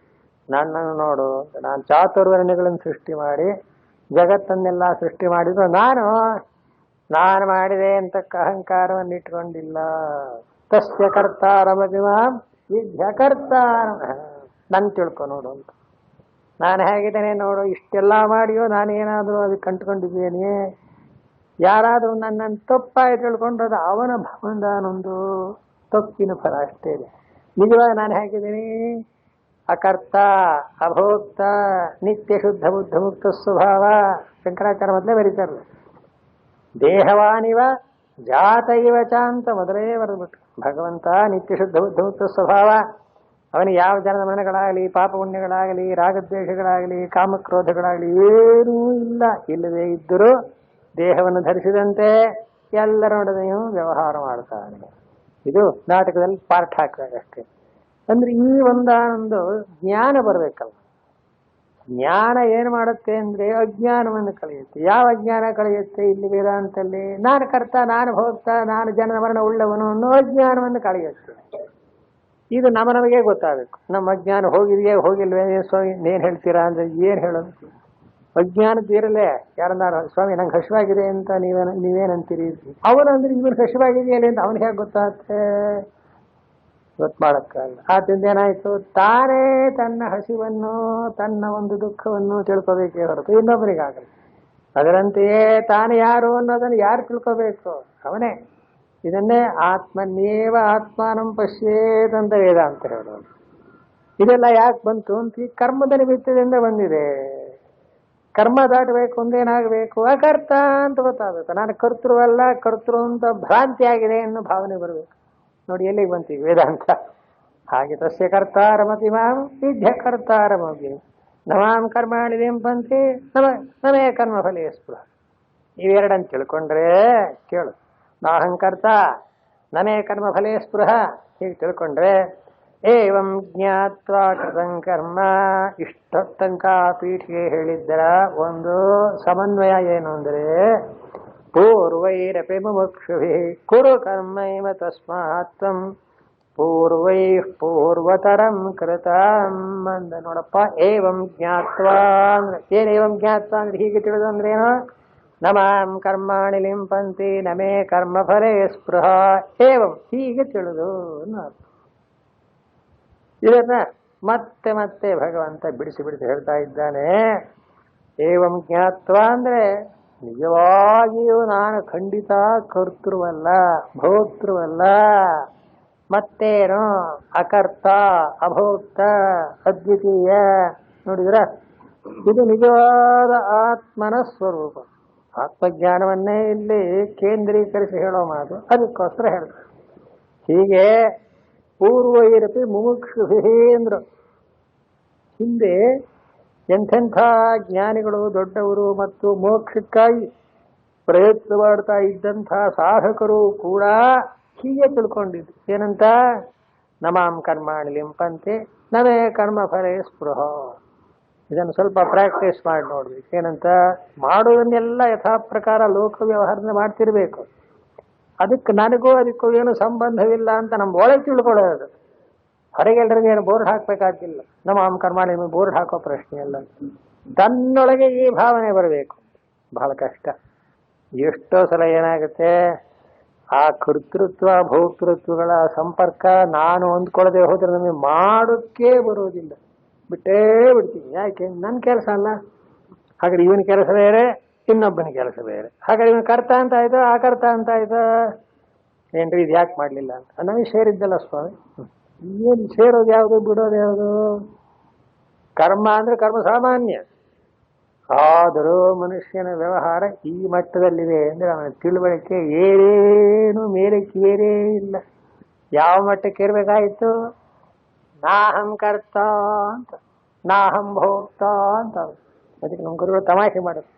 ನನ್ನನ್ನು ನೋಡು, ನಾನು ಚಾತುರ್ವರ್ಣ್ಯಗಳನ್ನು ಸೃಷ್ಟಿ ಮಾಡಿ ಜಗತ್ತನ್ನೆಲ್ಲ ಸೃಷ್ಟಿ ಮಾಡಿದ್ರು ನಾನು ಮಾಡಿದೆ ಅಂತಕ್ಕ ಅಹಂಕಾರವನ್ನು ಇಟ್ಕೊಂಡಿಲ್ಲ. ತಸ್ಯ ಕರ್ತಾರಮಪಿ ಮಾಂ ವಿದ್ಯ ಕರ್ತಾರ. ನನ್ ತಿಳ್ಕೊ ನೋಡು ಅಂತ. ನಾನು ಹೇಗಿದ್ದೇನೆ ನೋಡು, ಇಷ್ಟೆಲ್ಲ ಮಾಡಿಯೋ ನಾನೇನಾದರೂ ಅದಕ್ಕೆ ಕಂಡುಕೊಂಡಿದ್ದೇನೆ. ಯಾರಾದರೂ ನನ್ನನ್ನು ತಪ್ಪಾಗಿ ತಿಳ್ಕೊಂಡ್ರೆ ಅವನ ಭಗವಂತನೊಂದು ತಪ್ಪಿನ ಫಲ ಅಷ್ಟೇ ಇದೆ. ನಿಜವಾಗಿ ನಾನು ಹೇಗಿದ್ದೀನಿ, ಅಕರ್ತ ಅಭೋಕ್ತ ನಿತ್ಯ ಶುದ್ಧ ಬುದ್ಧ ಮುಕ್ತ ಸ್ವಭಾವ. ಶಂಕರಾಚಾರ್ಯ ಮೊದಲೇ ಬರೀತಾರಲ್ಲ, ದೇಹವಾನಿವ ಜಾತ ಇವ ಚ ಅಂತ ಮೊದಲೇ ಬರೆದ್ಬಿಟ್ಟು. ಭಗವಂತ ನಿತ್ಯ ಶುದ್ಧ ಬುದ್ಧ ಮುಕ್ತ ಸ್ವಭಾವ. ಅವನಿಗೆ ಯಾವ ಜನದ ಮರಣಗಳಾಗಲಿ, ಪಾಪ ಪುಣ್ಯಗಳಾಗಲಿ, ರಾಗದ್ವೇಷಗಳಾಗಲಿ, ಕಾಮಕ್ರೋಧಗಳಾಗಲಿ ಏನೂ ಇಲ್ಲ. ಇಲ್ಲದೆ ಇದ್ದರೂ ದೇಹವನ್ನು ಧರಿಸಿದಂತೆ ಎಲ್ಲರೊಡನೆಯೂ ವ್ಯವಹಾರ ಮಾಡ್ತಾನೆ. ಇದು ನಾಟಕದಲ್ಲಿ ಪಾರ್ಟ್ ಹಾಕಬೇಕಷ್ಟೇ. ಅಂದ್ರೆ ಈ ಒಂದೊಂದು ಜ್ಞಾನ ಬರಬೇಕಲ್ಲ. ಜ್ಞಾನ ಏನು ಮಾಡುತ್ತೆ ಅಂದ್ರೆ ಅಜ್ಞಾನವನ್ನು ಕಳೆಯುತ್ತೆ. ಯಾವ ಅಜ್ಞಾನ ಕಳೆಯುತ್ತೆ? ಇಲ್ಲಿ ವೇದಾಂತಲ್ಲಿ ನಾನು ಕರ್ತ, ನಾನು ಭೋಕ್ತ, ನಾನು ಜನನ ಮರಣ ಉಳ್ಳವನು ಅನ್ನೋ ಅಜ್ಞಾನವನ್ನು ಕಳೆಯುತ್ತೆ. ಇದು ನಮಗೆ ಗೊತ್ತಾಗಬೇಕು. ನಮ್ಮ ಅಜ್ಞಾನ ಹೋಗಿದೆಯೇ ಹೋಗಿಲ್ವೇ? ಸ್ವಾಮಿ ಏನ್ ಹೇಳ್ತೀರಾ ಅಂದ್ರೆ ಏನ್ ಹೇಳೋದು? ಅಜ್ಞಾನದ ಇರಲೇ ಯಾರನ್ನಾರು ಸ್ವಾಮಿ ನಂಗೆ ಹಸಿವಾಗಿದೆ ಅಂತ ನೀವೇನಂತೀರಿ? ಅವನಂದ್ರೆ ಇವನು ಹಸಿವಾಗಿದೆಯಲ್ಲ ಅಂತ ಅವನಿಗೆ ಹೇಗೆ ಗೊತ್ತಾಗುತ್ತೆ? ಗೊತ್ತು ಮಾಡಕ್ಕಾಗಲ್ಲ. ಆದ್ರಿಂದ ಏನಾಯ್ತು, ತಾನೇ ತನ್ನ ಹಸಿವನ್ನು ತನ್ನ ಒಂದು ದುಃಖವನ್ನು ತಿಳ್ಕೋಬೇಕೇ ಹೊರತು ಇನ್ನೊಬ್ಬರಿಗಾಗಲ್ಲ. ಅದರಂತೆಯೇ ತಾನು ಯಾರು ಅನ್ನೋದನ್ನು ಯಾರು ತಿಳ್ಕೋಬೇಕು? ಅವನೇ. ಇದನ್ನೇ ಆತ್ಮನ್ನೇವ ಆತ್ಮಾನಂ ಪಶ್ಯೇತ್ ಅಂತ ವೇದಾಂತ ಹೇಳೋದು. ಇದೆಲ್ಲ ಯಾಕೆ ಬಂತು ಅಂತ ಈ ಕರ್ಮದ ನಿಮಿತ್ತದಿಂದ ಬಂದಿದೆ. ಕರ್ಮ ದಾಟಬೇಕು ಅಂದೇನಾಗಬೇಕು, ಅಕರ್ತ ಅಂತ ಗೊತ್ತಾಗಬೇಕು. ನಾನು ಕರ್ತೃವಲ್ಲ, ಕರ್ತೃ ಅಂತ ಭ್ರಾಂತಿ ಆಗಿದೆ ಅನ್ನೋ ಭಾವನೆ ಬರಬೇಕು. ನೋಡಿ ಎಲ್ಲಿಗೆ ಬಂತೀವಿ ವೇದಾಂತ. ಹಾಗೆ ತಸ್ಯ ಕರ್ತಾರಮಪಿ ಮಾಂ ವಿದ್ಯ ಕರ್ತಾರಮಪಿ ನಮಾಂ ಕರ್ಮಾಣಿ ಲಿಂಪಂತಿ ನಮೇ ಕರ್ಮ ಫಲೇ ಸ್ಪೃಹ. ಇವೆರಡನ್ನು ತಿಳ್ಕೊಂಡ್ರೆ ಕೇಳು, ನಾಹಂಕರ್ತ ನಮೇ ಕರ್ಮ ಫಲೇ ಸ್ಪೃಹ ಹೀಗೆ ತಿಳ್ಕೊಂಡ್ರೆ ಏವಂ ಜ್ಞಾತ್ವಾ ಕೃತಂ ಕರ್ಮ. ಇಷ್ಟೊತ್ತಂಕ ಪೀಠಿಗೆ ಹೇಳಿದ್ದರ ಒಂದು ಸಮನ್ವಯ ಏನು ಅಂದ್ರೆ, ಪೂರ್ವೈರಪಿ ಮುಮುಕ್ಷುಭಿಃ ಕುರು ಕರ್ಮೈವ ತಸ್ಮಾತ್ ತ್ವಂ ಪೂರ್ವೈಃ ಪೂರ್ವತರಂ ಕೃತಂ ಅಂದ. ನೋಡಪ್ಪ, ಏವಂ ಜ್ಞಾತ್ವಾ ಅಂದ್ರೆ ಏನ್? ಏವಂ ಜ್ಞಾತ್ವಾ ಅಂದ್ರೆ ಹೀಗೆ ತಿಳಿದು ಅಂದ್ರೇನು? ನಮಾಂ ಕರ್ಮಾಣಿ ಲಿಂಪಂತಿ ನಮೇ ಕರ್ಮಫಲೇ ಸ್ಪೃಹ. ಏವಂ ಹೀಗೆ ತಿಳಿದು. ಇದನ್ನ ಮತ್ತೆ ಮತ್ತೆ ಭಗವಂತ ಬಿಡಿಸಿ ಬಿಡಿಸಿ ಹೇಳ್ತಾ ಇದ್ದಾನೆ. ಏವಂ ಜ್ಞಾತ್ವಾ ಅಂದ್ರೆ ನಿಜವಾಗಿಯೂ ನಾನು ಖಂಡಿತ ಕರ್ತೃವಲ್ಲ, ಭೋಕ್ತೃವಲ್ಲ, ಮತ್ತೇನು ಅಕರ್ತ ಅಭೋಕ್ತ ಅದ್ವಿತೀಯ. ನೋಡಿದ್ರ, ಇದು ನಿಜವಾದ ಆತ್ಮನ ಸ್ವರೂಪ. ಆತ್ಮಜ್ಞಾನವನ್ನೇ ಇಲ್ಲಿ ಕೇಂದ್ರೀಕರಿಸಿ ಹೇಳೋ ಮಾತು, ಅದಕ್ಕೋಸ್ಕರ ಹೇಳ್ತಾರೆ. ಹೀಗೆ ಪೂರ್ವೈರಪಿ ಮುಮುಕ್ಷುಭೇಂದ್ರ, ಹಿಂದೆ ಎಂಥೆಂಥ ಜ್ಞಾನಿಗಳು ದೊಡ್ಡವರು ಮತ್ತು ಮೋಕ್ಷಕ್ಕಾಗಿ ಪ್ರಯತ್ನ ಮಾಡ್ತಾ ಇದ್ದಂಥ ಸಾಧಕರು ಕೂಡ ಹೀಗೆ ತಿಳ್ಕೊಂಡಿದ್ದು. ಏನಂತ? ನಮಾಂ ಕರ್ಮಾಣಿ ಲಿಂಪಂತೆ ನವೇ ಕರ್ಮ ಫಲೇ ಸ್ಪೃಹ. ಇದನ್ನು ಸ್ವಲ್ಪ ಪ್ರಾಕ್ಟೀಸ್ ಮಾಡಿ ನೋಡ್ಬೇಕು. ಏನಂತ? ಮಾಡೋದನ್ನೆಲ್ಲ ಯಥಾ ಪ್ರಕಾರ ಲೋಕ ವ್ಯವಹಾರನ ಮಾಡ್ತಿರ್ಬೇಕು. ಅದಕ್ಕೆ ನನಗೂ ಅದಕ್ಕೂ ಏನು ಸಂಬಂಧವಿಲ್ಲ ಅಂತ ನಮ್ಮ ಒಳಗೆ ತಿಳ್ಕೊಳ್ಳೋದು. ಹೊರಗೆಲ್ಲರಿಗೆ ಏನು ಬೋರ್ಡ್ ಹಾಕ್ಬೇಕಾಗಿಲ್ಲ. ನಮಾಂ ಕರ್ಮಾಣಿ ಬೋರ್ಡ್ ಹಾಕೋ ಪ್ರಶ್ನೆ ಅಲ್ಲ. ತನ್ನೊಳಗೆ ಈ ಭಾವನೆ ಬರಬೇಕು. ಬಹಳ ಕಷ್ಟ. ಎಷ್ಟೋ ಸಲ ಏನಾಗುತ್ತೆ, ಆ ಕರ್ತೃತ್ವ ಭೋಕ್ತೃತ್ವಗಳ ಸಂಪರ್ಕ ನಾನು ಹೊಂದ್ಕೊಳ್ಳದೆ ಹೋದ್ರೆ ನಮಗೆ ಮಾಡೋಕ್ಕೆ ಬರೋದಿಲ್ಲ. ಬಿಟ್ಟೇ ಬಿಡ್ತೀನಿ. ಯಾಕೆ? ನನ್ನ ಕೆಲಸ ಅಲ್ಲ. ಹಾಗಾದ್ರೆ ಇವನ ಕೆಲಸ ಬೇರೆ, ಇನ್ನೊಬ್ಬನ ಕೆಲಸ ಬೇರೆ. ಹಾಗಾದ್ರೆ ಇವನು ಕರ್ತ ಅಂತ ಆಯ್ತು, ಆ ಕರ್ತ ಅಂತ ಆಯ್ತು. ಏನ್ರಿ ಇದು ಯಾಕೆ ಮಾಡಲಿಲ್ಲ ಅಂತ ನಮಗೆ ಸೇರಿದ್ದಲ್ಲ ಸ್ವಾಮಿ. ಏನು ಸೇರೋದು ಯಾವುದು, ಬಿಡೋದು ಯಾವುದು? ಕರ್ಮ ಅಂದ್ರೆ ಕರ್ಮ ಸಾಮಾನ್ಯ. ಆದರೂ ಮನುಷ್ಯನ ವ್ಯವಹಾರ ಈ ಮಟ್ಟದಲ್ಲಿದೆ ಅಂದ್ರೆ ಅವನ ತಿಳುವಳಿಕೆ ಏನೇನು ಮೇಲಕ್ಕೆ ಏರೇ ಇಲ್ಲ. ಯಾವ ಮಟ್ಟಕ್ಕೆ ಇರಬೇಕಾಯಿತು? ನಾಹಂ ಕರ್ತ ಅಂತ, ನಾಹಂ ಭೋಕ್ತ ಅಂತ. ಅದಕ್ಕೆ ನಮ್ಮ ಗುರುಗಳು ತಮಾಷೆ ಮಾಡೋದು.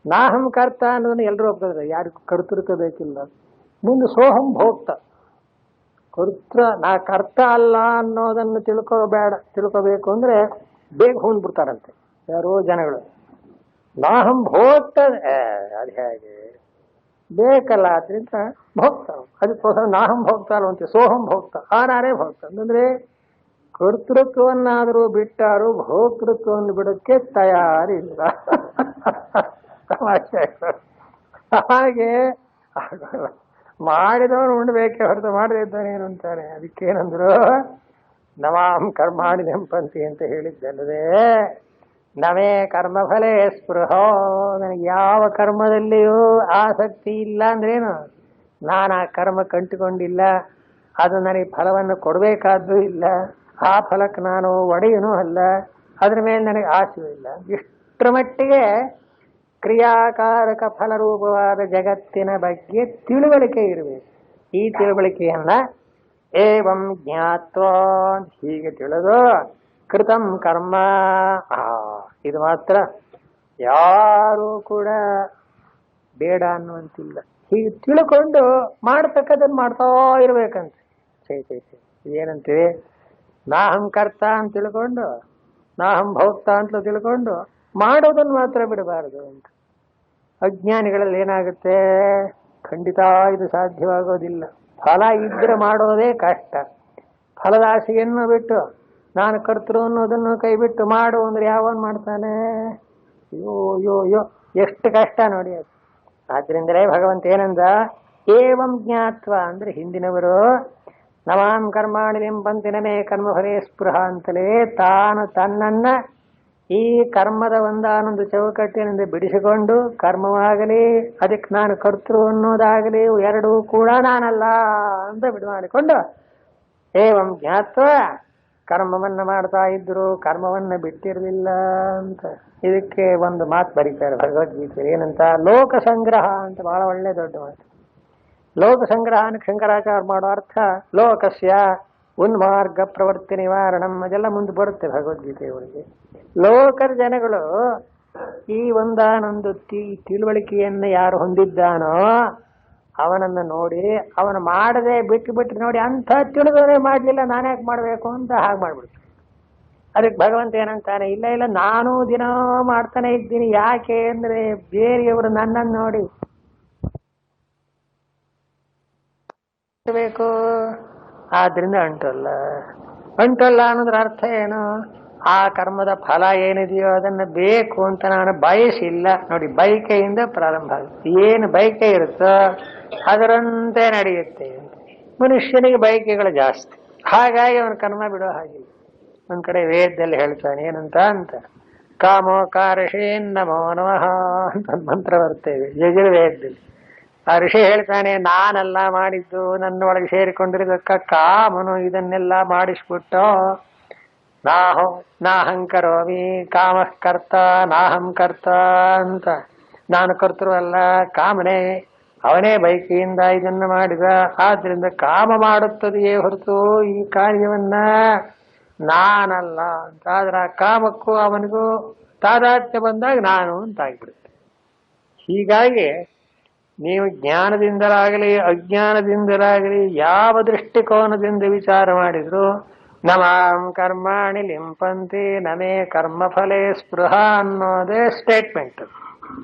ನಾಹಂ ಕರ್ತ ಅನ್ನೋದನ್ನ ಎಲ್ಲರೂ ಒಪ್ಪಿದ್ರೆ ಯಾರಿಗೂ ಕರ್ತೃತ್ವ ಬೇಕಿಲ್ಲ. ಮುಂದೆ ಸೋಹಂ ಭೋಕ್ತ. ನಾ ಕರ್ತ ಅಲ್ಲ ಅನ್ನೋದನ್ನು ತಿಳ್ಕೋಬೇಕು ಅಂದ್ರೆ ಬೇಗ ಹೋಗಿ ಬಿಡ್ತಾರಂತೆ ಯಾರೋ ಜನಗಳು. ನಾಹಂ ಭೋಕ್ತ, ಅದು ಹೇಗೆ ಬೇಕಲ್ಲ, ಆದ್ರಿಂದ ಭೋಕ್ತ. ಅದಕ್ಕೋಸ್ಕರ ನಾಹಂ ಭೋಕ್ತ ಅಲ್ವಂತೆ, ಸೋಹಂ ಭೋಕ್ತ. ನಾನೇ ಭೋಕ್ತ ಅಂತಂದ್ರೆ ಕರ್ತೃತ್ವವನ್ನಾದರೂ ಬಿಟ್ಟಾರು, ಭೋಕ್ತೃತ್ವವನ್ನು ಬಿಡೋಕ್ಕೆ ತಯಾರಿಲ್ಲ. ಹಾಗೆ ಮಾಡಿದವನು ಉಣ್ಬೇಕೆ ಹೊರತು ಮಾಡದೇ ಇದ್ದಾನೆ ಏನು ಅಂತಾನೆ. ಅದಕ್ಕೇನಂದ್ರು ನಮಾಂ ಕರ್ಮಾಣಿ ನೆಂಪಂತಿ ಅಂತ ಹೇಳಿದ್ದಲ್ಲದೆ ನವೇ ಕರ್ಮಫಲೇ ಸ್ಪೃಹೋ. ನನಗೆ ಯಾವ ಕರ್ಮದಲ್ಲಿಯೂ ಆಸಕ್ತಿ ಇಲ್ಲ ಅಂದ್ರೇನು? ನಾನು ಆ ಕರ್ಮ ಕಂಡುಕೊಂಡಿಲ್ಲ, ಅದು ನನಗೆ ಫಲವನ್ನು ಕೊಡಬೇಕಾದ್ದು ಇಲ್ಲ, ಆ ಫಲಕ್ಕೆ ನಾನು ಒಡೆಯನೂ ಅಲ್ಲ, ಅದ್ರ ಮೇಲೆ ನನಗೆ ಆಸೆಯೂ ಇಲ್ಲ. ಇಷ್ಟರ ಮಟ್ಟಿಗೆ ಕ್ರಿಯಾಕಾರಕ ಫಲರೂಪವಾದ ಜಗತ್ತಿನ ಬಗ್ಗೆ ತಿಳುವಳಿಕೆ ಇರಬೇಕು. ಈ ತಿಳುವಳಿಕೆಯನ್ನ ಏವಂ ಜ್ಞಾತ್ವ, ಹೀಗೆ ತಿಳಿದು ಕೃತಂ ಕರ್ಮ, ಇದು ಮಾತ್ರ ಯಾರೂ ಕೂಡ ಬೇಡ ಅನ್ನುವಂತಿಲ್ಲ. ಹೀಗೆ ತಿಳ್ಕೊಂಡು ಮಾಡ್ತಕ್ಕದನ್ನು ಮಾಡ್ತಾ ಇರ್ಬೇಕಂತ. ಏನಂತೀವಿ? ನಾಹಂ ಕರ್ತ ಅಂತ ತಿಳ್ಕೊಂಡು, ನಾಹಂ ಭೋಕ್ತ ಅಂತ ತಿಳ್ಕೊಂಡು ಮಾಡೋದನ್ನು ಮಾತ್ರ ಬಿಡಬಾರದು ಅಂತ. ಅಜ್ಞಾನಿಗಳಲ್ಲಿ ಏನಾಗುತ್ತೆ? ಖಂಡಿತ ಇದು ಸಾಧ್ಯವಾಗೋದಿಲ್ಲ. ಫಲ ಇದ್ರೆ ಮಾಡೋದೇ ಕಷ್ಟ. ಫಲದ ಆಸೆಯನ್ನು ಬಿಟ್ಟು ನಾನು ಕರ್ತೃ ಅನ್ನೋದನ್ನು ಕೈ ಬಿಟ್ಟು ಮಾಡು ಅಂದ್ರೆ ಯಾವನ್ ಮಾಡ್ತಾನೆ? ಯೋ ಎಷ್ಟು ಕಷ್ಟ ನೋಡಿ ಅದು. ಆದ್ರಿಂದಲೇ ಭಗವಂತ ಏನಂದ? ಏವಂ ಜ್ಞಾತ್ವ ಅಂದ್ರೆ ಹಿಂದಿನವರು ನಮಾಂ ಕರ್ಮಾಣಿ ಲಿಂಪಂತಿ ನಮೇ ಕರ್ಮಫಲೇ ಸ್ಪೃಹ ಅಂತಲೇ ತಾನು ತನ್ನನ್ನ ಈ ಕರ್ಮದ ಒಂದಾನೊಂದು ಚೌಕಟ್ಟಿನಿಂದ ಬಿಡಿಸಿಕೊಂಡು, ಕರ್ಮವಾಗಲಿ ಅದಕ್ಕೆ ನಾನು ಕರ್ತೃ ಅನ್ನೋದಾಗಲಿ ಎರಡೂ ಕೂಡ ನಾನಲ್ಲ ಅಂತ ಬಿಡು ಮಾಡಿಕೊಂಡು ಏವಂ ಜ್ಞಾತ್ವ ಕರ್ಮವನ್ನ ಮಾಡ್ತಾ ಇದ್ರು, ಕರ್ಮವನ್ನ ಬಿಟ್ಟಿರಲಿಲ್ಲ ಅಂತ. ಇದಕ್ಕೆ ಒಂದು ಮಾತು ಬರೀತಾರೆ ಭಗವದ್ಗೀತೆ. ಏನಂತ? ಲೋಕ ಸಂಗ್ರಹ ಅಂತ. ಬಹಳ ಒಳ್ಳೆ ದೊಡ್ಡ ಮಾತು. ಲೋಕ ಸಂಗ್ರಹ ಶಂಕರಾಚಾರ್ಯ ಮಾಡೋ ಅರ್ಥ ಲೋಕಸ್ಯ ಉನ್ಮಾರ್ಗ ಪ್ರವೃತ್ತಿ ನಿವಾರಣಂ. ಅದೆಲ್ಲ ಮುಂದೆ ಬರುತ್ತೆ ಭಗವದ್ಗೀತೆಯವರಿಗೆ. ಲೋಕದ ಜನಗಳು ಈ ಒಂದಾನೊಂದು ತಿಳುವಳಿಕೆಯನ್ನು ಯಾರು ಹೊಂದಿದ್ದಾನೋ ಅವನನ್ನು ನೋಡಿ, ಅವನು ಮಾಡದೆ ಬಿಟ್ಟು ನೋಡಿ, ಅಂಥ ತಿಳಿದವರೇ ಮಾಡಲಿಲ್ಲ, ನಾನ್ಯಾಕೆ ಮಾಡಬೇಕು ಅಂತ ಹಾಗೆ ಮಾಡ್ಬಿಡ್ತು. ಅದಕ್ಕೆ ಭಗವಂತ ಏನಂತಾನೆ? ಇಲ್ಲ ನಾನು ದಿನ ಮಾಡ್ತಾನೆ ಇದ್ದೀನಿ. ಯಾಕೆ ಅಂದ್ರೆ ಬೇರೆಯವರು ನನ್ನನ್ನು ನೋಡಿ ಬೇಕು, ಆದ್ರಿಂದ ಅಂಟಲ್ಲ ಅನ್ನೋದ್ರ ಅರ್ಥ ಏನು? ಆ ಕರ್ಮದ ಫಲ ಏನಿದೆಯೋ ಅದನ್ನ ಬೇಕು ಅಂತ ನಾನು ಬಯಸಿಲ್ಲ ನೋಡಿ. ಬಯಕೆಯಿಂದ ಪ್ರಾರಂಭ ಆಗುತ್ತೆ. ಏನು ಬಯಕೆ ಇರುತ್ತೋ ಅದರಂತೆ ನಡೆಯುತ್ತೆ. ಮನುಷ್ಯನಿಗೆ ಬಯಕೆಗಳು ಜಾಸ್ತಿ, ಹಾಗಾಗಿ ಅವನ ಕರ್ಮ ಬಿಡೋ ಹಾಗಿಲ್ಲ. ಒಂದ್ ಕಡೆ ವೇದದಲ್ಲಿ ಹೇಳ್ತಾನೆ ಏನಂತ ಕಾಮೋ ಕಾರಷೇನ್ ನಮೋ ನಮಃ ಅಂತ ಮಂತ್ರ ಬರ್ತೇವೆ ಯಜುರ್ವೇದದಲ್ಲಿ. ಆ ಋಷಿ ಹೇಳ್ತಾನೆ, ನಾನೆಲ್ಲ ಮಾಡಿದ್ದು ನನ್ನೊಳಗೆ ಸೇರಿಕೊಂಡಿರೋದಕ್ಕ ಕಾಮನು ಇದನ್ನೆಲ್ಲ ಮಾಡಿಸ್ಬಿಟ್ಟು ನಾಹಂಕರೋಮಿ ಕಾಮಃ ಕರ್ತ ನಾಹಂ ಕರ್ತ ಅಂತ. ನಾನು ಕರ್ತೃ ಅಲ್ಲ, ಕಾಮನೆ ಅವನೇ ಬೈಕಿಯಿಂದ ಇದನ್ನ ಮಾಡಿದ. ಆದ್ರಿಂದ ಕಾಮ ಮಾಡುತ್ತದೆಯೇ ಹೊರತು ಈ ಕಾರ್ಯವನ್ನ ನಾನಲ್ಲ ಅಂತ. ಆದ್ರೆ ಆ ಕಾಮಕ್ಕೂ ಅವನಿಗೂ ತಾದಾತ್ಮ್ಯ ಬಂದಾಗ ನಾನು ಅಂತಾಗ್ಬಿಡುತ್ತೆ. ಹೀಗಾಗಿ ನೀವು ಜ್ಞಾನದಿಂದಲಾಗಲಿ ಅಜ್ಞಾನದಿಂದಲಾಗಲಿ ಯಾವ ದೃಷ್ಟಿಕೋನದಿಂದ ವಿಚಾರ ಮಾಡಿದ್ರು ನಮಾಂ ಕರ್ಮಾಣಿ ಲಿಂಪಂತಿ ನಮೇ ಕರ್ಮಫಲೇ ಸ್ಪೃಹ ಅನ್ನೋದೇ ಸ್ಟೇಟ್ಮೆಂಟ್.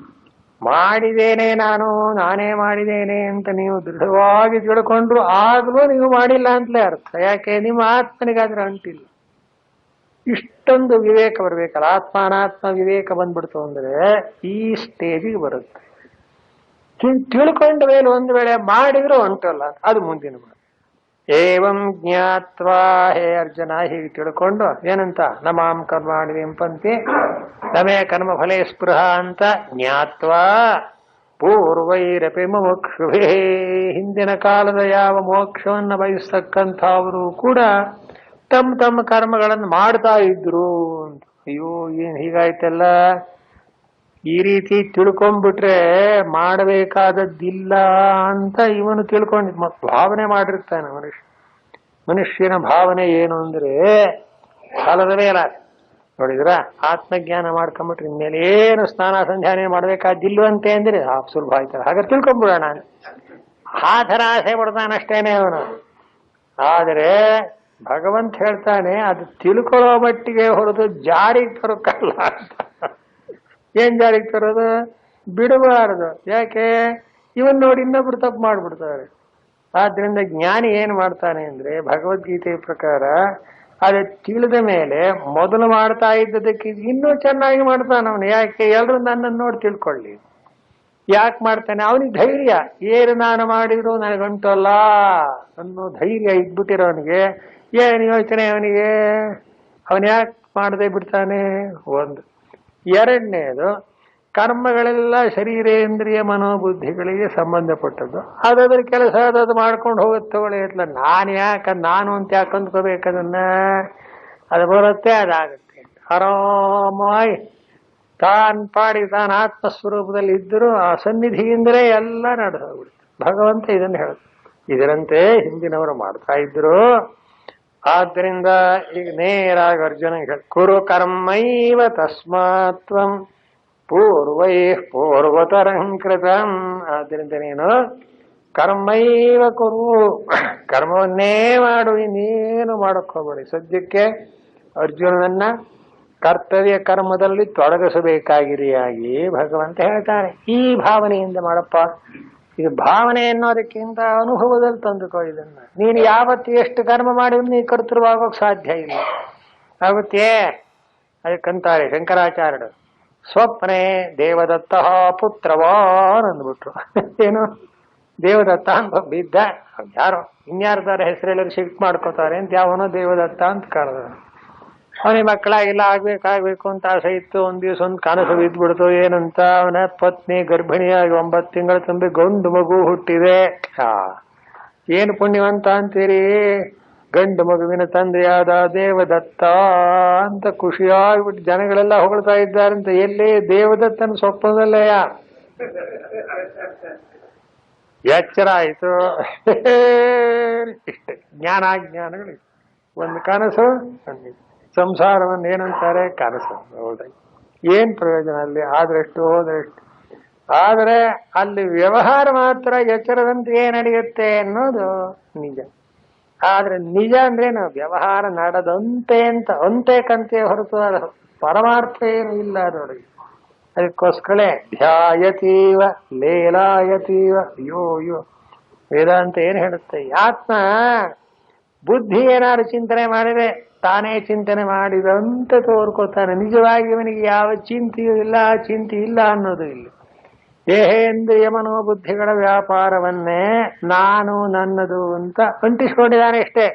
ಮಾಡಿದ್ದೇನೆ ನಾನು, ನಾನೇ ಮಾಡಿದ್ದೇನೆ ಅಂತ ನೀವು ದೃಢವಾಗಿ ತಿಳ್ಕೊಂಡ್ರು ಆಗ್ಲೂ ನೀವು ಮಾಡಿಲ್ಲ ಅಂತಲೇ ಅರ್ಥ. ಯಾಕೆ? ನಿಮ್ಮ ಆತ್ಮನಿಗಾದ್ರೆ ಅಂಟಿಲ್ಲ. ಇಷ್ಟೊಂದು ವಿವೇಕ ಬರ್ಬೇಕಲ್ಲ, ಆತ್ಮಾನಾತ್ಮ ವಿವೇಕ ಬಂದ್ಬಿಡ್ತು ಅಂದ್ರೆ ಈ ಸ್ಟೇಜಿಗೆ ಬರುತ್ತೆ. ತಿಳ್ಕೊಂಡ ಮೇಲೆ ಒಂದು ವೇಳೆ ಮಾಡಿದ್ರು ಹೊಂಟಲ್ಲ, ಅದು ಮುಂದಿನ ಮಾತು. ಏವಂ ಜ್ಞಾತ್ವಾ, ಹೇ ಅರ್ಜುನ, ಹೀಗೆ ತಿಳ್ಕೊಂಡು ಏನಂತ ನಮಾಂ ಕರ್ಮಾಣಿ ಲಿಂಪಂತಿ ನಮೇ ಕರ್ಮ ಫಲೇ ಸ್ಪೃಹ ಅಂತ ಜ್ಞಾತ್ವಾ ಪೂರ್ವೈರಪಿ ಮುಮುಕ್ಷುಭೇ, ಹಿಂದಿನ ಕಾಲದ ಯಾವ ಮೋಕ್ಷವನ್ನ ಬಯಸ್ತಕ್ಕಂಥವರು ಕೂಡ ತಮ್ಮ ಕರ್ಮಗಳನ್ನು ಮಾಡ್ತಾ ಇದ್ರು ಅಂತ. ಅಯ್ಯೋ ಏನ್ ಹೀಗಾಯ್ತಲ್ಲ, ಈ ರೀತಿ ತಿಳ್ಕೊಂಡ್ಬಿಟ್ರೆ ಮಾಡಬೇಕಾದದ್ದಿಲ್ಲ ಅಂತ ಇವನು ತಿಳ್ಕೊಂಡು ಭಾವನೆ ಮಾಡಿರ್ತಾನೆ. ಮನುಷ್ಯನ ಭಾವನೆ ಏನು ಅಂದ್ರೆ ಕಾಲದ ಮೇಲೆ ನೋಡಿದ್ರ ಆತ್ಮಜ್ಞಾನ ಮಾಡ್ಕೊಂಡ್ಬಿಟ್ರೆ ಇನ್ಮೇಲೆ ಏನು ಸ್ನಾನ ಸಂಧ್ಯಾನೆ ಮಾಡ್ಬೇಕಾದಿಲ್ವಂತೆ ಅಂದ್ರೆ ಸುಲಭ ಆಯ್ತಲ್ಲ, ಹಾಗಾದ್ರೆ ತಿಳ್ಕೊಂಡ್ಬಿಡೋಣ ಆ ಥರ ಆಸೆ ಪಡ್ತಾನಷ್ಟೇನೆ ಅವನು. ಆದರೆ ಭಗವಂತ ಹೇಳ್ತಾನೆ ಅದು ತಿಳ್ಕೊಳ್ಳೋ ಮಟ್ಟಿಗೆ ಹೊರತು ಜಾರಿಗೆ ತರೋಕ್ಕಲ್ಲ ಅಂತ. ಏನ್ ಜಾರಿಗೆ ತರೋದು? ಬಿಡಬಾರದು. ಯಾಕೆ? ಇವನ್ ನೋಡಿ ಇನ್ನೊಬ್ರು ತಪ್ಪು ಮಾಡ್ಬಿಡ್ತಾರೆ. ಆದ್ರಿಂದ ಜ್ಞಾನಿ ಏನ್ ಮಾಡ್ತಾನೆ ಅಂದ್ರೆ ಭಗವದ್ಗೀತೆಯ ಪ್ರಕಾರ ಅದು ತಿಳಿದ ಮೇಲೆ ಮೊದಲು ಮಾಡ್ತಾ ಇದ್ದದಕ್ಕೆ ಇನ್ನೂ ಚೆನ್ನಾಗಿ ಮಾಡ್ತಾನೆ ಅವನು. ಯಾಕೆ? ಎಲ್ರು ನನ್ನನ್ನು ನೋಡಿ ತಿಳ್ಕೊಳ್ಳಿ. ಯಾಕೆ ಮಾಡ್ತಾನೆ? ಅವನಿಗೆ ಧೈರ್ಯ, ಏನು ನಾನು ಮಾಡಿದ್ರು ನನಗಂಟಲ್ಲ ಅನ್ನೋ ಧೈರ್ಯ ಇದ್ಬಿಟ್ಟಿರೋವನಿಗೆ ಏನು ಯೋಚನೆ ಅವನಿಗೆ, ಅವನ್ ಯಾಕೆ ಮಾಡದೆ ಬಿಡ್ತಾನೆ? ಒಂದು. ಎರಡನೇದು, ಕರ್ಮಗಳೆಲ್ಲ ಶರೀರೇಂದ್ರಿಯ ಮನೋಬುದ್ಧಿಗಳಿಗೆ ಸಂಬಂಧಪಟ್ಟದ್ದು. ಅದಾದ್ರೆ ಕೆಲಸ ಅದು ಮಾಡ್ಕೊಂಡು ಹೋಗುತ್ತೆ ತಗೊಳ್ಳಿ. ಇಲ್ಲ ನಾನು ಅಂತ ಯಾಕೆ ಅಂದ್ಕೋಬೇಕದನ್ನ? ಅದು ಬರುತ್ತೆ, ಅದಾಗುತ್ತೆ. ಆರಾಮಾಗಿ ತಾನು ಆತ್ಮಸ್ವರೂಪದಲ್ಲಿ ಇದ್ದರೂ ಆ ಸನ್ನಿಧಿಯಿಂದಲೇ ಎಲ್ಲ ನಡೆದೋಗ್ಬಿಡುತ್ತೆ. ಭಗವಂತ ಇದನ್ನು ಹೇಳುತ್ತೆ. ಇದರಂತೆ ಹಿಂದಿನವರು ಮಾಡ್ತಾ ಇದ್ರು. ಆದ್ದರಿಂದ ಈಗ ನೇರಾಗಿ ಅರ್ಜುನ ಹೇಳ, ಕುರು ಕರ್ಮೈವ ತಸ್ಮಾತ್ವಂ ಪೂರ್ವೈ ಪೂರ್ವತರಂ ಕೃತಂ. ಆದ್ದರಿಂದ ನೀನು ಕರ್ಮೈವ ಕುರು, ಕರ್ಮವನ್ನೇ ಮಾಡು, ಇನ್ನೇನು ಮಾಡಕ್ಕೋಗ್ಬೇಡಿ. ಸದ್ಯಕ್ಕೆ ಅರ್ಜುನನನ್ನ ಕರ್ತವ್ಯ ಕರ್ಮದಲ್ಲಿ ತೊಡಗಿಸಬೇಕಾಗಿರಿಯಾಗಿ ಭಗವಂತ ಹೇಳ್ತಾನೆ. ಈ ಭಾವನೆಯಿಂದ ಮಾಡಪ್ಪ. ಇದು ಭಾವನೆ ಅನ್ನೋದಕ್ಕಿಂತ ಅನುಭವದಲ್ಲಿ ತಂದುಕೋ ಇದನ್ನ. ನೀನು ಯಾವತ್ತು ಎಷ್ಟು ಕರ್ಮ ಮಾಡಿದ್ರು ನೀ ಕರ್ತೃವಾಗೋಕ್ ಸಾಧ್ಯ ಇಲ್ಲ. ಆಗುತ್ತೆ. ಅದಕ್ಕಂತಾರೆ ಶಂಕರಾಚಾರ್ಯರು, ಸ್ವಪ್ನೆ ದೇವದತ್ತ ಪುತ್ರವಾನ್ ಅಂದ್ಬಿಟ್ರು. ಏನು? ದೇವದತ್ತ ಅಂತ ಬಿದ್ದ, ಯಾರೋ ಇನ್ಯಾರ್ದಾರ ಹೆಸರೆಲ್ಲರೂ ಶಿಫ್ಟ್ ಮಾಡ್ಕೋತಾರೆ ಅಂತ ಯಾವನೋ ದೇವದತ್ತ ಅಂತ ಕರೆದ. ಅವನಿಗೆ ಮಕ್ಕಳಾಗಿಲ್ಲ, ಆಗ್ಬೇಕು ಅಂತ ಆಸೆ ಇತ್ತು. ಒಂದ್ ದಿವಸ ಒಂದು ಕನಸು ಬಿದ್ದ್ಬಿಡ್ತು. ಏನಂತ? ಅವನ ಪತ್ನಿ ಗರ್ಭಿಣಿಯಾಗಿ 9 ತಿಂಗಳು ತುಂಬಿ ಗಂಡು ಮಗು ಹುಟ್ಟಿದೆ. ಏನು ಪುಣ್ಯವಂತ ಅಂತೀರಿ, ಗಂಡು ಮಗುವಿನ ತಂದೆಯಾದ ದೇವದತ್ತ ಅಂತ ಖುಷಿಯಾಗ್ಬಿಟ್ಟು ಜನಗಳೆಲ್ಲ ಹೊಗಳ್ತಾ ಇದ್ದಾರಂತ. ಎಲ್ಲಿ? ದೇವದತ್ತನ ಸ್ವಪ್ನದಲ್ಲಯ್ಯ. ಎಚ್ಚರ ಆಯಿತು. ಇಷ್ಟೇ ಜ್ಞಾನಾಜ್ಞಾನಗಳು. ಒಂದು ಕನಸು, ಸಂಸಾರವನ್ನು ಏನಂತಾರೆ? ಕನಸು. ಹೌದಾಗಿ ಏನ್ ಪ್ರಯೋಜನ ಅಲ್ಲಿ? ಆದ್ರೆಷ್ಟು ಹೋದ್ರೆಷ್ಟು. ಆದರೆ ಅಲ್ಲಿ ವ್ಯವಹಾರ ಮಾತ್ರ ಎಚ್ಚರದಂತೆಯೇ ನಡೆಯುತ್ತೆ ಅನ್ನೋದು ನಿಜ. ಆದ್ರೆ ನಿಜ ಅಂದ್ರೇನು? ವ್ಯವಹಾರ ನಡೆದಂತೆ ಅಂತ ಅಂತೆ ಹೊರತು ಅದು ಪರಮಾರ್ಥ ಏನು ಇಲ್ಲ ನೋಡಿ. ಅದಕ್ಕೋಸ್ಕರ ಧ್ಯಾಯತೀವ ಲೇಲಾಯತೀವ. ಅಯ್ಯೋ ವೇದಾಂತ ಏನ್ ಹೇಳುತ್ತೆ? ಆತ್ಮ ಬುದ್ಧಿ ಏನಾದ್ರು ಚಿಂತನೆ ಮಾಡಿದ್ರೆ ತಾನೇ ಚಿಂತನೆ ಮಾಡಿದಂತೆ ತೋರ್ಕೋತಾನೆ. ನಿಜವಾಗಿ ಇವನಿಗೆ ಯಾವ ಚಿಂತೆಯೂ ಇಲ್ಲ, ಚಿಂತೆ ಇಲ್ಲ ಅನ್ನೋದು ಇಲ್ಲ. ದೇಹೇಂದ್ರಿಯ ಮನೋಬುದ್ಧಿಗಳ ವ್ಯಾಪಾರವನ್ನೇ ನಾನು ನನ್ನದು ಅಂತ ಅಂಟಿಸ್ಕೊಂಡಿದ್ದಾನೆ ಅಷ್ಟೇ.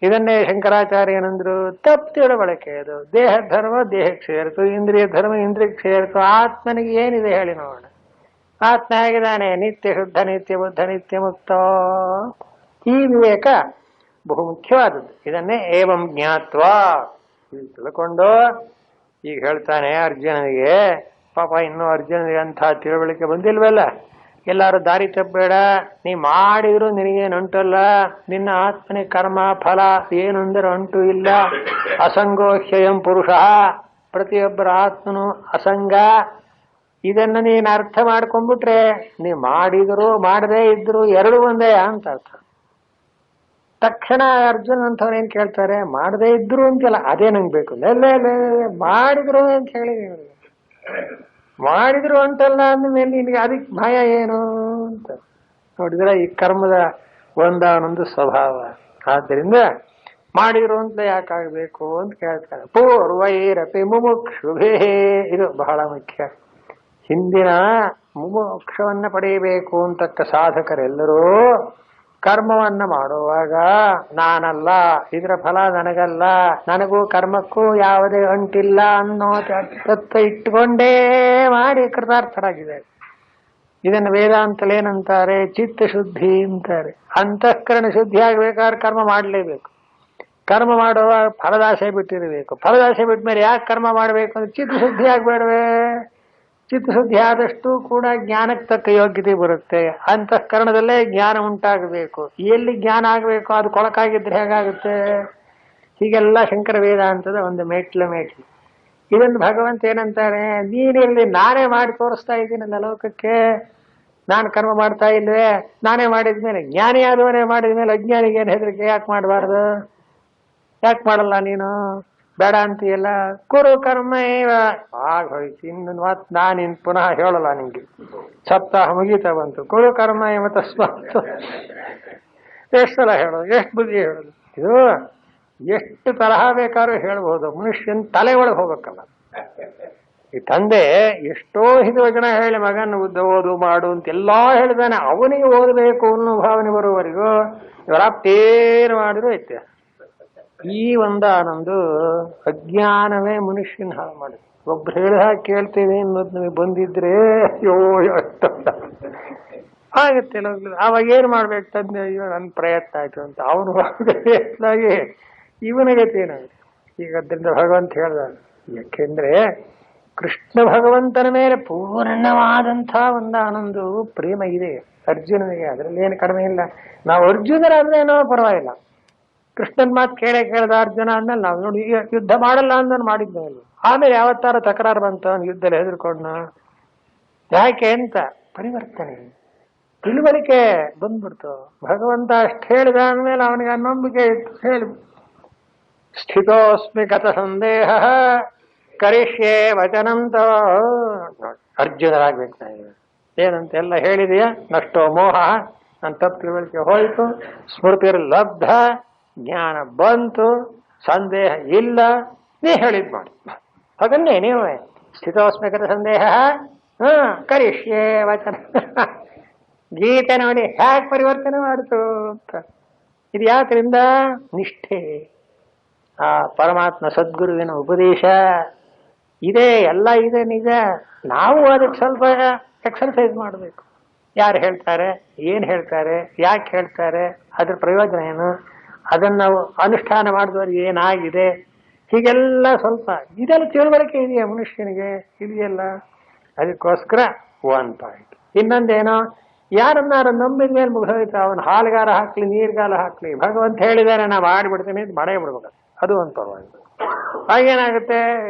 ಇದನ್ನೇ ಶಂಕರಾಚಾರ್ಯ ಏನಂದ್ರು? ತಪ್ಪು ತಿಳುವಳಿಕೆ ಅದು. ದೇಹ ಧರ್ಮ ದೇಹಕ್ಕೆ ಸೇರಿತು, ಇಂದ್ರಿಯ ಧರ್ಮ ಇಂದ್ರಿಯಕ್ಕೆ ಸೇರಿತು. ಆತ್ಮನಿಗೆ ಏನಿದೆ ಹೇಳಿ ನೋಡೋಣ. ಆತ್ಮ ಹೇಗಿದ್ದಾನೆ? ನಿತ್ಯ ಶುದ್ಧ, ನಿತ್ಯ ಬುದ್ಧ, ನಿತ್ಯ ಮುಕ್ತ. ಈ ವಿವೇಕ ಬಹು ಮುಖ್ಯವಾದದ್ದು. ಇದನ್ನೇ ಏವಂ ಜ್ಞಾತ್ವ ತಿಳ್ಕೊಂಡು ಈಗ ಹೇಳ್ತಾನೆ ಅರ್ಜುನನಿಗೆ. ಪಾಪ ಇನ್ನೂ ಅರ್ಜುನನಿಗೆ ಅಂಥ ತಿಳುವಳಿಕೆ ಬಂದಿಲ್ವಲ್ಲ. ಎಲ್ಲಾರು ದಾರಿ ತಪ್ಪಬೇಡ, ನೀ ಮಾಡಿದ್ರು ನಿನಗೇನು ಅಂಟಲ್ಲ, ನಿನ್ನ ಆತ್ಮನಿಗೆ ಕರ್ಮ ಫಲ ಏನು ಅಂದ್ರೆ ಅಂಟು ಇಲ್ಲ. ಅಸಂಗೋಹ್ಯಯಂ ಪುರುಷ, ಪ್ರತಿಯೊಬ್ಬರ ಆತ್ಮನು ಅಸಂಗ. ಇದನ್ನ ನೀನು ಅರ್ಥ ಮಾಡ್ಕೊಂಡ್ಬಿಟ್ರೆ ನೀ ಮಾಡಿದ್ರು ಮಾಡದೇ ಇದ್ರು ಎರಡು ಒಂದೇ ಅಂತ ಅರ್ಥ. ತಕ್ಷಣ ಅರ್ಜುನ್ ಅಂಥವ್ರೇನ್ ಕೇಳ್ತಾರೆ, ಮಾಡದೇ ಇದ್ರು ಅಂತಿಲ್ಲ, ಅದೇ ನಂಗೆ ಬೇಕು. ಮಾಡಿದ್ರು ಅಂತ ಹೇಳಿ, ಮಾಡಿದ್ರು ಅಂತಲ್ಲ ಅಂದ್ಮೇಲೆ ನಿನಗೆ ಅದಕ್ಕೆ ಭಯ ಏನು ಅಂತ ನೋಡಿದ್ರೆ ಈ ಕರ್ಮದ ಒಂದಾನೊಂದು ಸ್ವಭಾವ. ಆದ್ದರಿಂದ ಮಾಡಿದ್ರು ಅಂತ ಯಾಕಾಗಬೇಕು ಅಂತ ಕೇಳ್ತಾರೆ. ಪೂರ್ವೈರಪಿ ಮುಮುಕ್ಷುಭೇ, ಇದು ಬಹಳ ಮುಖ್ಯ. ಹಿಂದಿನ ಮುಮೋಕ್ಷವನ್ನ ಪಡೆಯಬೇಕು ಅಂತಕ್ಕ ಸಾಧಕರೆಲ್ಲರೂ ಕರ್ಮವನ್ನ ಮಾಡುವಾಗ ನಾನಲ್ಲ, ಇದರ ಫಲ ನನಗಲ್ಲ, ನನಗೂ ಕರ್ಮಕ್ಕೂ ಯಾವುದೇ ಅಂಟಿಲ್ಲ ಅನ್ನೋ ತತ್ವ ಇಟ್ಟುಕೊಂಡೇ ಮಾಡಿ ಕೃತಾರ್ಥರಾಗಿದ್ದಾರೆ. ಇದನ್ನು ವೇದಾಂತಲೇನಂತಾರೆ? ಚಿತ್ತಶುದ್ಧಿ ಅಂತಾರೆ. ಅಂತಃಕರಣ ಶುದ್ಧಿ ಆಗ್ಬೇಕಾದ್ರೆ ಕರ್ಮ ಮಾಡಲೇಬೇಕು. ಕರ್ಮ ಮಾಡುವಾಗ ಫಲದಾಸೆ ಬಿಟ್ಟಿರಬೇಕು. ಫಲದಾಸೆ ಬಿಟ್ಟ ಮೇಲೆ ಯಾಕೆ ಕರ್ಮ ಮಾಡಬೇಕು ಅಂದ್ರೆ ಚಿತ್ತಶುದ್ಧಿ ಆಗ್ಬೇಡವೇ? ಚಿತ್ತಶುದ್ಧಿ ಆದಷ್ಟು ಕೂಡ ಜ್ಞಾನಕ್ಕೆ ತಕ್ಕ ಯೋಗ್ಯತೆ ಬರುತ್ತೆ. ಅಂತಃಕರಣದಲ್ಲೇ ಜ್ಞಾನ ಉಂಟಾಗಬೇಕು. ಎಲ್ಲಿ ಜ್ಞಾನ ಆಗಬೇಕು ಅದು ಕೊಳಕಾಗಿದ್ರೆ ಹೇಗಾಗುತ್ತೆ? ಹೀಗೆಲ್ಲ ಶಂಕರ ವೇದಾಂತದ ಒಂದು ಮೆಟ್ಲು. ಇದನ್ನು ಭಗವಂತ ಏನಂತಾರೆ? ನೀನಿಲ್ಲಿ ನಾನೇ ಮಾಡಿ ತೋರಿಸ್ತಾ ಇದ್ದೀನಲ್ಲ ಲೋಕಕ್ಕೆ, ನಾನು ಕರ್ಮ ಮಾಡ್ತಾ ಇಲ್ವೇ? ನಾನೇ ಮಾಡಿದ್ಮೇಲೆ, ಜ್ಞಾನಿ ಆದವನೇ ಮಾಡಿದ್ಮೇಲೆ ಅಜ್ಞಾನಿಗೆ ಏನು ಹೆದರಿಕೆ? ಯಾಕೆ ಮಾಡಬಾರ್ದು? ಯಾಕೆ ಮಾಡಲ್ಲ ನೀನು? ಬೇಡ ಅಂತೀಯಲ್ಲ. ಕುರು ಕರ್ಮ ಇವ ಆಗೋಯ್ತು. ಇನ್ನು ನಾನಿನ್ ಪುನಃ ಹೇಳಲ್ಲ ನಿಂಗೆ, ಸಪ್ತಾಹ ಮುಗೀತಾ ಬಂತು. ಕುರು ಕರ್ಮ ಇವ ತಸ್ಮಾತ್. ಎಷ್ಟು ಸಲ ಹೇಳೋದು, ಎಷ್ಟು ಬುದ್ಧಿ ಹೇಳೋದು? ಇದು ಎಷ್ಟು ತರಹ ಬೇಕಾದ್ರೂ ಹೇಳ್ಬೋದು. ಮನುಷ್ಯನ ತಲೆ ಒಳಗೆ ಹೋಗ್ಬೇಕಲ್ಲ. ಈ ತಂದೆ ಎಷ್ಟೋ ಹಿತವಚನ ಹೇಳಿ ಮಗನ ಓದು ಮಾಡು ಅಂತೆಲ್ಲಾ ಹೇಳಿದಾನೆ. ಅವನಿಗೆ ಓದಬೇಕು ಅನ್ನೋ ಭಾವನೆ ಬರುವವರೆಗೂ ಇವರಾಪ್ತೇನು ಮಾಡಿದ್ರು ಐತೆ. ಈ ಒಂದಾನೊಂದು ಅಜ್ಞಾನವೇ ಮನುಷ್ಯನ ಹಾಳು ಮಾಡುತ್ತೆ. ಒಬ್ರು ಹೇಳಿದ ಕೇಳ್ತೇವೆ ಅನ್ನೋದು ನಮಗೆ ಬಂದಿದ್ರೆ ಅಯ್ಯೋ ಆಗುತ್ತೆ. ಅವಾಗ ಏನ್ ಮಾಡ್ಬೇಕು ತಂದೆ? ಅಯ್ಯೋ ನನ್ನ ಪ್ರಯತ್ನ ಆಯ್ತು ಅಂತ ಅವನು ಪ್ರಯತ್ನಾಗಿ ಇವನಿಗೆ ಏನಾಗುತ್ತೆ. ಈಗ ಅದರಿಂದ ಭಗವಂತ ಹೇಳ್ದ, ಯಾಕೆಂದ್ರೆ ಕೃಷ್ಣ ಭಗವಂತನ ಮೇಲೆ ಪೂರ್ಣವಾದಂಥ ಒಂದಾನೊಂದು ಪ್ರೇಮ ಇದೆ ಅರ್ಜುನನಿಗೆ. ಅದರಲ್ಲಿ ಏನು ಕಡಿಮೆ ಇಲ್ಲ. ನಾವು ಅರ್ಜುನರಾದ್ರೇನೋ ಪರವಾಗಿಲ್ಲ. ಕೃಷ್ಣನ್ ಮಾತು ಕೇಳ್ದ ಅರ್ಜುನ ಅಂದ್ಮೇಲೆ ನಾವು ನೋಡಿ ಯುದ್ಧ ಮಾಡಲ್ಲ ಅಂದನು ಮಾಡಿದ್ಮೇಲೆ ಆಮೇಲೆ ಯಾವತ್ತಾರ ತಕರಾರು ಬಂತ ಯುದ್ಧದಲ್ಲಿ ಹೆದರ್ಕೊಂಡ. ಯಾಕೆ ಅಂತ ಪರಿವರ್ತನೆ, ತಿಳುವಳಿಕೆ ಬಂದ್ಬಿಡ್ತು. ಭಗವಂತ ಅಷ್ಟು ಹೇಳಿದ ಅಂದ್ಮೇಲೆ ಅವನಿಗೆ ಆ ನಂಬಿಕೆ ಇತ್ತು. ಹೇಳಿ ಸ್ಥಿತೋಸ್ಮಿ ಗತ ಸಂದೇಹ ಕರಿಷ್ಯೆ ವಚನಂ ತವ. ಅರ್ಜುನರಾಗ್ಬೇಕು ನಾವು. ಏನಂತ ಎಲ್ಲ ಹೇಳಿದೆಯಾ? ನಷ್ಟೋ ಮೋಹ, ನನ್ನ ತಪ್ಪು ತಿಳುವಳಿಕೆ ಹೋಯಿತು, ಸ್ಮೃತಿರ್ ಲಬ್ಧ, ಜ್ಞಾನ ಬಂತು, ಸಂದೇಹ ಇಲ್ಲ, ನೀ ಹೇಳಿದ್ ಮಾಡಿ. ಹಾಗನ್ನೇ ನೀವು ಸ್ಥಿತೋಸ್ಮಿಕರ ಸಂದೇಹ ಕರಿಷ್ಯೆ ವಚನ. ಗೀತೆ ನೋಡಿ ಹ್ಯಾಕ್ ಪರಿವರ್ತನೆ ಮಾಡ್ತು ಅಂತ. ಇದು ಯಾಕರಿಂದ? ನಿಷ್ಠೆ, ಆ ಪರಮಾತ್ಮ ಸದ್ಗುರುವಿನ ಉಪದೇಶ ಇದೆ, ಎಲ್ಲ ಇದೆ ನಿಜ. ನಾವು ಅದಕ್ಕೆ ಸ್ವಲ್ಪ ಎಕ್ಸರ್ಸೈಸ್ ಮಾಡಬೇಕು. ಯಾರು ಹೇಳ್ತಾರೆ, ಏನು ಹೇಳ್ತಾರೆ, ಯಾಕೆ ಹೇಳ್ತಾರೆ, ಅದ್ರ ಪ್ರಯೋಜನ ಏನು, ಅದನ್ನು ನಾವು ಅನುಷ್ಠಾನ ಮಾಡಿದವ್ರಿಗೆ ಏನಾಗಿದೆ, ಹೀಗೆಲ್ಲ ಸ್ವಲ್ಪ ಇದೆಲ್ಲ ತಿಳುವಳಿಕೆ ಇದೆಯಾ ಮನುಷ್ಯನಿಗೆ? ಇದೆಯಲ್ಲ. ಅದಕ್ಕೋಸ್ಕರ ಒನ್ ಪಾಯಿಂಟ್. ಇನ್ನೊಂದೇನೋ, ಯಾರನ್ನಾರು ನಂಬಿದ ಮೇಲೆ ಮುಗಿದೋಯ್ತು. ಅವನು ಹಾಲುಗಾರ ಹಾಕ್ಲಿ, ನೀರ್ಗಾಲ ಹಾಕ್ಲಿ, ಭಗವಂತ ಹೇಳಿದಾರೆ ನಾ ಮಾಡಿಬಿಡ್ತೀನಿ ಅಂತ ಮಾಡೇ ಬಿಡ್ಬೇಕು. ಅದು ಒಂದು ಪರವಾಗಿಲ್ಲ. ಹಾಗೇನಾಗುತ್ತೆ?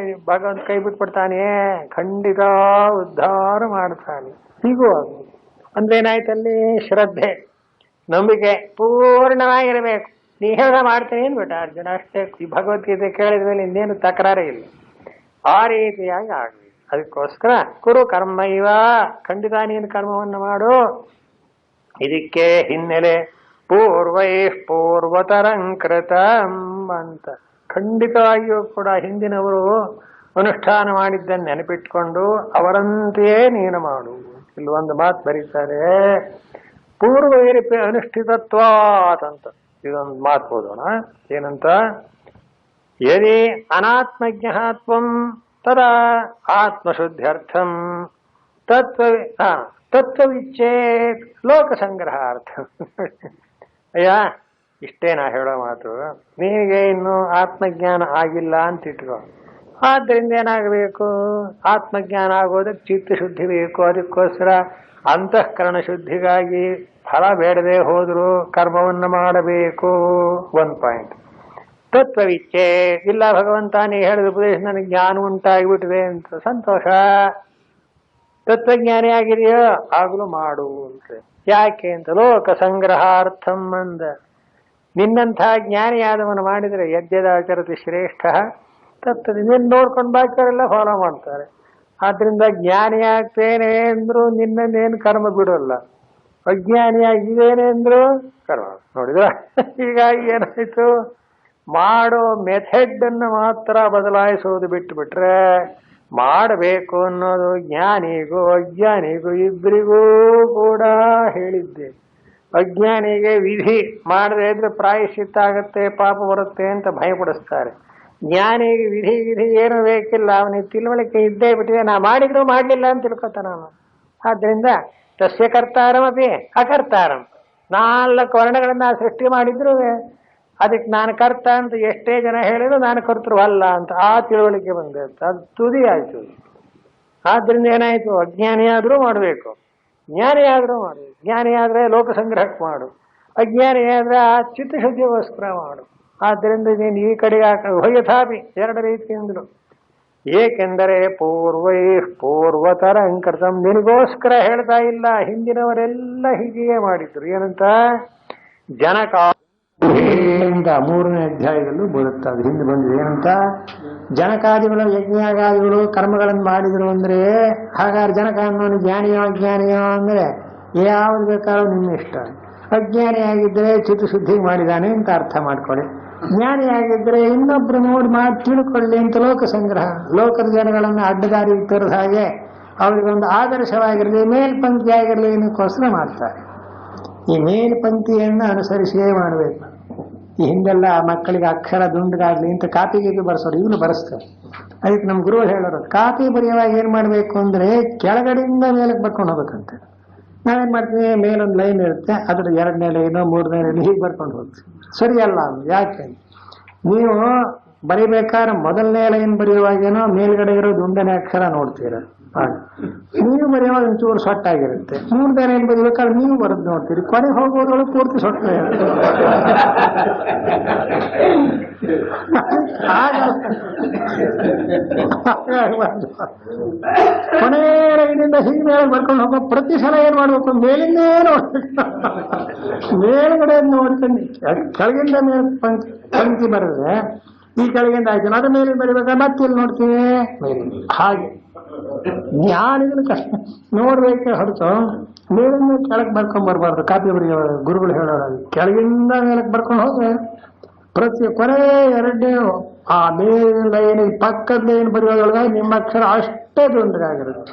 ಭಗವಂತ ಕೈ ಬಿಟ್ಬಿಡ್ತಾನೆ? ಖಂಡಿತ ಉದ್ಧಾರ ಮಾಡ್ತಾನೆ. ಹೀಗೂ ಆಗುದು. ಅಂದ್ರೆ ಏನಾಯ್ತಲ್ಲಿ? ಶ್ರದ್ಧೆ, ನಂಬಿಕೆ ಪೂರ್ಣವಾಗಿರಬೇಕು. ನೀ ಹೇಳ ಮಾಡ್ತೀನಿ ಅಂದ್ಬಿಟ್ಟ ಅರ್ಜುನ, ಅಷ್ಟೇ. ಈ ಭಗವದ್ಗೀತೆ ಕೇಳಿದ ಮೇಲೆ ಇನ್ನೇನು ತಕರಾರೇ ಇಲ್ಲ. ಆ ರೀತಿಯಾಗಿ ಆಗಲಿ. ಅದಕ್ಕೋಸ್ಕರ ಕುರು ಕರ್ಮ ಇವ, ಖಂಡಿತ ನೀನು ಕರ್ಮವನ್ನು ಮಾಡು. ಇದಕ್ಕೆ ಹಿನ್ನೆಲೆ ಪೂರ್ವೈ ಪೂರ್ವತರಂಕೃತ ಅಂತ. ಖಂಡಿತವಾಗಿಯೂ ಕೂಡ ಹಿಂದಿನವರು ಅನುಷ್ಠಾನ ಮಾಡಿದ್ದನ್ನು ನೆನಪಿಟ್ಕೊಂಡು ಅವರಂತೆಯೇ ನೀನು ಮಾಡು. ಇಲ್ಲೊಂದು ಮಾತು ಬರೀತಾರೆ, ಪೂರ್ವೈರಪಿ ಅನುಷ್ಠಿತತ್ವಾತ್ ಅಂತ. ಇದೊಂದು ಮಾತು ಓದೋಣ. ಏನಂತ? ಯದಿ ಅನಾತ್ಮಜ್ಞ ತ್ವಂ ತದಾ ಆತ್ಮಶುದ್ಧ್ಯರ್ಥಂ ತತ್ವ ತತ್ವವಿಚ್ಛೇತ್ ಲೋಕ ಸಂಗ್ರಹಾರ್ಥ. ಅಯ್ಯ, ಇಷ್ಟೇ ನಾ ಹೇಳೋ ಮಾತು. ನಿನಗೆ ಇನ್ನು ಆತ್ಮಜ್ಞಾನ ಆಗಿಲ್ಲ ಅಂತ ಇಟ್ಕೋ. ಆದ್ದರಿಂದ ಏನಾಗಬೇಕು? ಆತ್ಮಜ್ಞಾನ ಆಗೋದಕ್ಕೆ ಚಿತ್ತಶುದ್ಧಿ ಬೇಕು. ಅದಕ್ಕೋಸ್ಕರ ಅಂತಃಕರಣ ಶುದ್ಧಿಗಾಗಿ ಫಲ ಬೇಡದೆ ಹೋದ್ರು ಕರ್ಮವನ್ನು ಮಾಡಬೇಕು. 1 ಪಾಯಿಂಟ್. ತತ್ವವಿಚ್ಛೆ ಇಲ್ಲ, ಭಗವಂತ ನೀ ಹೇಳಿದ ಉಪದೇಶ ನನಗೆ ಜ್ಞಾನ ಉಂಟಾಗಿಬಿಟ್ಟಿದೆ ಅಂತ ಸಂತೋಷ. ತತ್ವಜ್ಞಾನಿ ಆಗಿದೆಯೋ ಆಗಲೂ ಮಾಡು ಅಂತ. ಯಾಕೆ ಅಂತ ಲೋಕ ಸಂಗ್ರಹಾರ್ಥಂ ಅಂದ. ನಿನ್ನಂಥ ಜ್ಞಾನಿಯಾದವನು ಮಾಡಿದರೆ ಯಜ್ಞದಾಚರತಿ ಶ್ರೇಷ್ಠ ತತ್ವ. ನಿನ್ನ ನೋಡ್ಕೊಂಡು ಬಾಕಿಯವರೆಲ್ಲ ಫಾಲೋ ಮಾಡ್ತಾರೆ. ಆದ್ರಿಂದ ಜ್ಞಾನಿ ಆಗ್ತೇನೆ ಅಂದ್ರು ನಿನ್ನನ್ನೇನು ಕರ್ಮ ಬಿಡೋಲ್ಲ. ಅಜ್ಞಾನಿಯಾಗಿದ್ದೇನೆ ಅಂದ್ರು ಕರ್ಮ ನೋಡಿದ್ರ. ಹೀಗಾಗಿ ಏನಾಯ್ತು? ಮಾಡೋ ಮೆಥಡ್ ಅನ್ನು ಮಾತ್ರ ಬದಲಾಯಿಸೋದು ಬಿಟ್ಟು ಬಿಟ್ರೆ ಮಾಡಬೇಕು ಅನ್ನೋದು ಜ್ಞಾನಿಗೂ ಅಜ್ಞಾನಿಗೂ ಇಬ್ಬರಿಗೂ ಕೂಡ ಹೇಳಿದ್ದೆ. ಅಜ್ಞಾನಿಗೆ ವಿಧಿ ಮಾಡದೇ ಇದ್ರೆ ಪ್ರಾಯಶ್ಚಿತ್ತ ಆಗತ್ತೆ, ಪಾಪ ಬರುತ್ತೆ ಅಂತ ಭಯಪಡಿಸ್ತಾರೆ. ಜ್ಞಾನಿಗೆ ವಿಧಿ ಏನು ಬೇಕಿಲ್ಲ, ಅವನಿಗೆ ತಿಳುವಳಿಕೆ ಇದ್ದೇ ಬಿಟ್ಟಿದೆ. ನಾ ಮಾಡಿದ್ರು ಮಾಡಲಿಲ್ಲ ಅಂತ ತಿಳ್ಕೊತಾನ ಅವನು. ಆದ್ರಿಂದ ತಸ್ಯ ಕರ್ತಾರಮಪಿ ಅಕರ್ತಾರಂ. 4 ವರ್ಣಗಳನ್ನ ಸೃಷ್ಟಿ ಮಾಡಿದ್ರು ಅದಕ್ಕೆ ನಾನು ಕರ್ತ ಅಂತ ಎಷ್ಟೇ ಜನ ಹೇಳಿದ್ರು ನಾನು ಕರ್ತೃ ಅಲ್ಲ ಅಂತ ಆ ತಿಳುವಳಿಕೆ ಬಂದಿರುತ್ತೆ. ಅದು ತುದಿ ಆಯ್ತು. ಆದ್ರಿಂದ ಏನಾಯ್ತು? ಅಜ್ಞಾನಿ ಆದ್ರೂ ಮಾಡಬೇಕು, ಜ್ಞಾನಿ ಆದ್ರೂ ಮಾಡಬೇಕು. ಜ್ಞಾನಿ ಆದ್ರೆ ಲೋಕ ಸಂಗ್ರಹಕ್ಕೆ ಮಾಡು, ಅಜ್ಞಾನಿ ಆದ್ರೆ ಆ ಚಿತ್ತಶುದ್ಧಿಗೋಸ್ಕರ ಮಾಡು. ಆದ್ದರಿಂದ ನೀನು ಈ ಕಡೆಗೆ ಹೊಯ್ಯಥಾಪಿ 2 ರೀತಿಯಿಂದಲೂ. ಏಕೆಂದರೆ ಪೂರ್ವತರಂಕೃತಂ, ನಿನಗೋಸ್ಕರ ಹೇಳ್ತಾ ಇಲ್ಲ. ಹಿಂದಿನವರೆಲ್ಲ ಹೀಗೆಯೇ ಮಾಡಿದ್ರು. ಏನಂತ? ಜನಕ 3ನೇ ಅಧ್ಯಾಯದಲ್ಲೂ ಬರುತ್ತೆ. ಅದು ಹಿಂದೆ ಬಂದಿದೆ. ಏನಂತ? ಜನಕಾದಿಗಳು ಯಜ್ಞಾಗಾದಿಗಳು ಕರ್ಮಗಳನ್ನು ಮಾಡಿದ್ರು ಅಂದ್ರೆ ಹಾಗಾದ್ರೆ ಜನಕ ಅನ್ನೋನು ಜ್ಞಾನಿಯೋ ಅಜ್ಞಾನಿಯೋ ಅಂದ್ರೆ ಯಾವ್ದು ಬೇಕಾದ್ರೂ ನಿಮ್ಮ ಇಷ್ಟ. ಅಜ್ಞಾನಿಯಾಗಿದ್ರೆ ಚಿತ್ತಶುದ್ಧಿ ಮಾಡಿದಾನೆ ಅಂತ ಅರ್ಥ ಮಾಡ್ಕೊಳ್ಳಿ. ಜ್ಞಾನಿಯಾಗಿದ್ರೆ ಇನ್ನೊಬ್ರು ನೋಡಿ ತಿಳ್ಕೊಳ್ಳಿ ಅಂತ ಲೋಕ ಸಂಗ್ರಹ. ಲೋಕದ ಜನಗಳನ್ನ ಅಡ್ಡದಾರಿ ತೋರಿದ ಹಾಗೆ ಅವರಿಗೊಂದು ಆದರ್ಶವಾಗಿರಲಿ, ಮೇಲ್ಪಂಕ್ತಿ ಆಗಿರಲಿ ಅನ್ನೋಕ್ಕೋಸ್ಕರ ಮಾಡ್ತಾರೆ. ಈ ಮೇಲ್ಪಂಕ್ತಿಯನ್ನು ಅನುಸರಿಸಿಯೇ ಮಾಡಬೇಕು. ಈ ಹಿಂದೆಲ್ಲ ಮಕ್ಕಳಿಗೆ ಅಕ್ಷರ ದುಂಡಗಾಗ್ಲಿ ಅಂತ ಕಾಪಿಗೆ ಬರ್ಸೋರು, ಈಗಲೂ ಬರೆಸ್ತಾರೆ. ಅದಕ್ಕೆ ನಮ್ಮ ಗುರು ಹೇಳೋರು, ಕಾಪಿ ಬರೆಯುವಾಗ ಏನ್ ಮಾಡ್ಬೇಕು ಅಂದ್ರೆ ಕೆಳಗಡೆಯಿಂದ ಮೇಲಕ್ಕೆ ಬರ್ಕೊಂಡು ಹೋಗ್ಬೇಕಂತೆ. ನಾವೇನ್ ಮಾಡ್ತೀವಿ? ಮೇಲೊಂದು ಲೈನ್ ಇರುತ್ತೆ, ಅದ್ರ 2ನೇ ಲೈನು 3ನೇ ಲೈನ್ ಹೀಗೆ ಬರ್ಕೊಂಡು ಹೋಗ್ತೀವಿ. ಸರಿಯಲ್ಲ. ಯಾಕೆ? ನೀವು ಬರಿಬೇಕಾದ್ರೆ 1ನೇ ಲೈನ್ ಬರೆಯುವಾಗೇನೋ ಮೇಲ್ಗಡೆ ಇರೋದು 1ನೇ ಅಕ್ಷರ ನೋಡ್ತೀರ. ನೀವು ಬರೆಯುವಾಗ ಒಂಚೂರು ಸೊಟ್ಟಾಗಿರುತ್ತೆ. 3ನೇ ಲೈನ್ ಬರೀಬೇಕಾದ್ರೆ ನೀವು ಬರೆದು ನೋಡ್ತೀರಿ. ಕೊನೆಗೆ ಹೋಗೋದ್ರೊಳಗೆ ಪೂರ್ತಿ ಸೊಟ್ಟ. ಕೊನೆ ಲೈನಿಂದ ಹೀಗೆ ಮೇಲೆ ಬರ್ಕೊಂಡು ಹೋಗೋ ಪ್ರತಿ ಸಲ ಏನ್ ಮಾಡ್ಬೇಕು? ಮೇಲಿಂದೇ ನೋಡ್ಬೇಕು. ಮೇಲ್ಗಡೆ ನೋಡ್ಕೊಂಡು ಕೆಳಗಿಂದ ಮೇಲೆ ಪಂಕ್ತಿ ಬರೆದ್ರೆ ಈ ಕೆಳಗಿಂದ ಆಯ್ತು, ಅದ್ರ ಮೇಲೆ ಬರಿಬೇಕಾದ್ರೆ ಮತ್ತೆ ಇಲ್ಲಿ ನೋಡ್ತೀವಿ ಮೇಲಿಂದ. ಹಾಗೆ ಜ್ಞಾನಿಗಳು ಕಷ್ಟ ನೋಡ್ಬೇಕೆ ಹೊರತು ಮೇಲಿಂದ ಕೆಳಗೆ ಬರ್ಕೊಂಡ್ ಬರ್ಬಾರ್ದು. ಕಾಪಿ ಬರೆಯೋ ಗುರುಗಳು ಹೇಳೋರು ಕೆಳಗಿಂದ ಮೇಲಕ್ಕೆ ಬರ್ಕೊಂಡು ಹೋದ್ರೆ ಪ್ರತಿ ಕೊನೆ 2ನೇ ಆ ಮೇಲಿನ ಲೈನ್ ಪಕ್ಕದ ಲೈನ್ ಬರೆಯೋದ್ರೊಳಗೆ ನಿಮ್ಮ ಅಕ್ಷರ ಅಷ್ಟೇ ದುಂಡಗಾಗಿರುತ್ತೆ.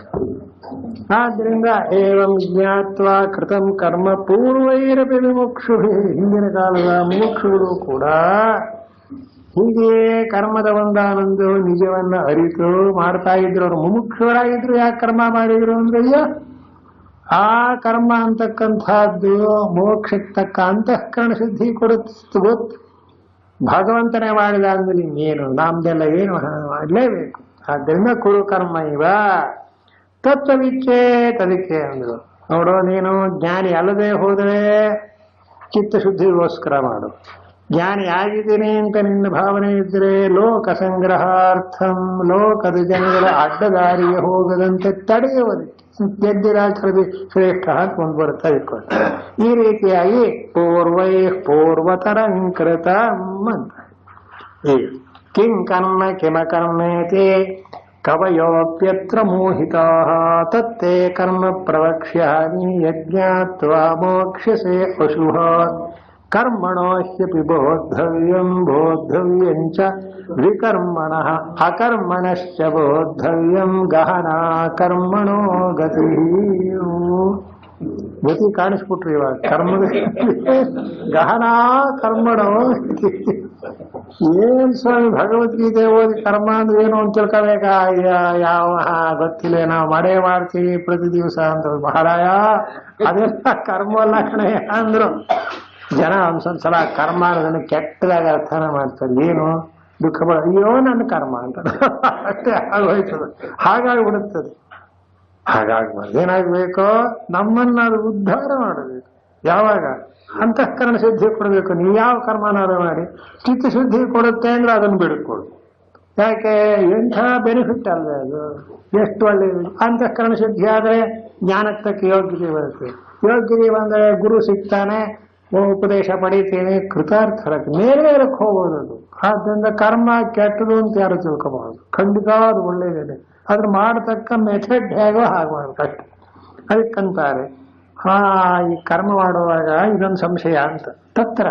ಆದ್ರಿಂದ ಏವಂ ಜ್ಞಾತ್ವ ಕೃತಂ ಕರ್ಮ ಪೂರ್ವೈರಪಿ ಮುಮುಕ್ಷು, ಹಿಂದಿನ ಕಾಲದ ಮುಮುಕ್ಷುಗಳು ಕೂಡ ಹೀಗೆಯೇ ಕರ್ಮದ ಒಂದಾನೊಂದು ನಿಜವನ್ನ ಅರಿತು ಮಾಡ್ತಾ ಇದ್ರು. ಅವರು ಮುಮುಕ್ಷುವರಾಗಿದ್ರು. ಯಾಕೆ ಕರ್ಮ ಮಾಡಿದ್ರು ಅಂದ್ರೆ ಆ ಕರ್ಮ ಅಂತಕ್ಕಂಥದ್ದು ಮೋಕ್ಷಕ್ಕೆ ತಕ್ಕ ಅಂತಃಕರಣ ಶುದ್ಧಿ ಕೊಡುತ್ತೆ. ಗೊತ್ತು ಭಗವಂತನೇ ಮಾಡಿದ ಅಂದ್ಮೇಲೆ ಇನ್ನೇನು ನಮ್ದೆಲ್ಲ ಏನು ಮಾಡಲೇಬೇಕು. ಆದ್ದರಿಂದ ಕುರು ಕರ್ಮ ಇವ ತತ್ವವಿಚ್ಛೇತ್. ಅದಕ್ಕೆ ಅಂದ್ರು ನೋಡು, ನೀನು ಜ್ಞಾನಿ ಅಲ್ಲದೆ ಹೋದರೆ ಚಿತ್ತಶುದ್ಧಿಗೋಸ್ಕರ ಮಾಡು. ಜ್ಞಾನಿ ಆಗಿದ್ದೀನಿ ಅಂತ ನಿನ್ನ ಭಾವನೆ ಇದ್ರೆ ಲೋಕ ಸಂಗ್ರಹಾರ್ಥಂ, ಲೋಕದ ಜನಗಳ ಅಡ್ಡದಾರಿಗೆ ಹೋಗದಂತೆ ತಡೆಯುವುದಕ್ಕೆ ಯಜ್ಞರಾಚರದಿ ಶ್ರೇಷ್ಠ ಅಂತ ಒಂದು ಬರುತ್ತಾ ಇಟ್ಕೊಂಡು ಈ ರೀತಿಯಾಗಿ ಪೂರ್ವತರಂಕೃತ ಅಂತ. ಕಿಂ ಕರ್ಮ ಕಿಮ ಕರ್ಮೇತಿ ಕವಯೋಪ್ಯತ್ರ ಮೋಹಿತಾಃ ತತ್ತೇ ಕರ್ಮ ಪ್ರವಕ್ಷ್ಯಾಮಿ ಯಜ್ಞಾತ್ವಾ ಮೋಕ್ಷ್ಯಸೇ ಅಶುಭಾತ್ ಕರ್ಮಣೋ ಹ್ಯಪಿ ಬೋದ್ಧವ್ಯಂ ಬೋದ್ಧವ್ಯಂಚ ವಿಕರ್ಮಣಃ ಅಕರ್ಮಣಶ್ಚ ಬೋದ್ಧವ್ಯಂ ಗಹನಾ ಕರ್ಮಣೋ ಗತಿಃ. ಗತಿ ಕಾಣಿಸ್ಬಿಟ್ರಿ ಇವಾಗ ಕರ್ಮದ ಗಹನಾ ಕರ್ಮಣೋ. ಏನ್ ಸ್ವಾಮಿ ಭಗವದ್ಗೀತೆ ಓದಿ ಕರ್ಮ ಅಂದ್ರೆ ಏನು ಅಂತ ತಿಳ್ಕೋಬೇಕಾ? ಯಾವ ಗೊತ್ತಿಲ್ಲ, ನಾವು ಮಾಡೇ ಮಾಡ್ತೀವಿ ಪ್ರತಿ ದಿವಸ ಅಂತ. ಮಹಾರಾಯ ಅದೆಲ್ಲ ಕರ್ಮ ಅಲ್ಲ ಕಣೆ ಅಂದ್ರು. ಜನ ಒಂದ್ಸಲ ಕರ್ಮ ಅನ್ನೋದನ್ನ ಕೆಟ್ಟದಾಗ ಅರ್ಥನ ಮಾಡ್ತಾರೆ. ಏನು ದುಃಖ ಪಡ, ಅಯ್ಯೋ ನನ್ನ ಕರ್ಮ ಅಂತ ಅಷ್ಟೇ ಆಗೋಯ್ತದೆ. ಹಾಗಾಗ್ಬಿಡುತ್ತದೆ. ಹಾಗಾಗ್ಬಾರ್ದು. ಏನಾಗ್ಬೇಕು? ನಮ್ಮನ್ನ ಅದು ಉದ್ಧಾರ ಮಾಡಬೇಕು. ಯಾವಾಗ? ಅಂತಃಕರಣ ಶುದ್ಧಿ ಕೊಡಬೇಕು. ನೀವು ಯಾವ ಕರ್ಮನಾದ್ರು ಮಾಡಿ ಚಿತ್ತ ಶುದ್ಧಿ ಕೊಡುತ್ತೆ ಅಂದ್ರೆ ಅದನ್ನು ಬಿಡ್ಕೊಡು. ಯಾಕೆ? ಎಂಥ ಬೆನಿಫಿಟ್ ಅಲ್ಲ ಅದು, ಎಷ್ಟು ಒಳ್ಳೆಯದು. ಅಂತಃಕರಣ ಶುದ್ಧಿ ಆದ್ರೆ ಜ್ಞಾನಕ್ಕೆ ತಕ್ಕ ಯೋಗ್ಯತೆ ಬರುತ್ತೆ. ಯೋಗ್ಯತೆ ಬಂದರೆ ಗುರು ಸಿಗ್ತಾನೆ, ಉಪದೇಶ ಪಡಿತೀನಿ, ಕೃತಾರ್ಥರಕ್ಕೆ ಮೇಲೇರಕ್ಕೆ ಹೋಗೋದು ಅದು. ಆದ್ದರಿಂದ ಕರ್ಮ ಕೆಟ್ಟದು ಅಂತ ಯಾರು ತಿಳ್ಕೋಬಹುದು. ಖಂಡಿತ ಅದು ಒಳ್ಳೇದಿದೆ. ಅದ್ರ ಮಾಡತಕ್ಕ ಮೆಥಡ್ ಹೇಗೋ ಹಾಗೆ ಮಾಡ್ಬೇಕು. ಅದಕ್ಕಂತಾರೆ ಈ ಕರ್ಮ ಮಾಡುವಾಗ ಇದೊಂದು ಸಂಶಯ ಅಂತ. ತತ್ರ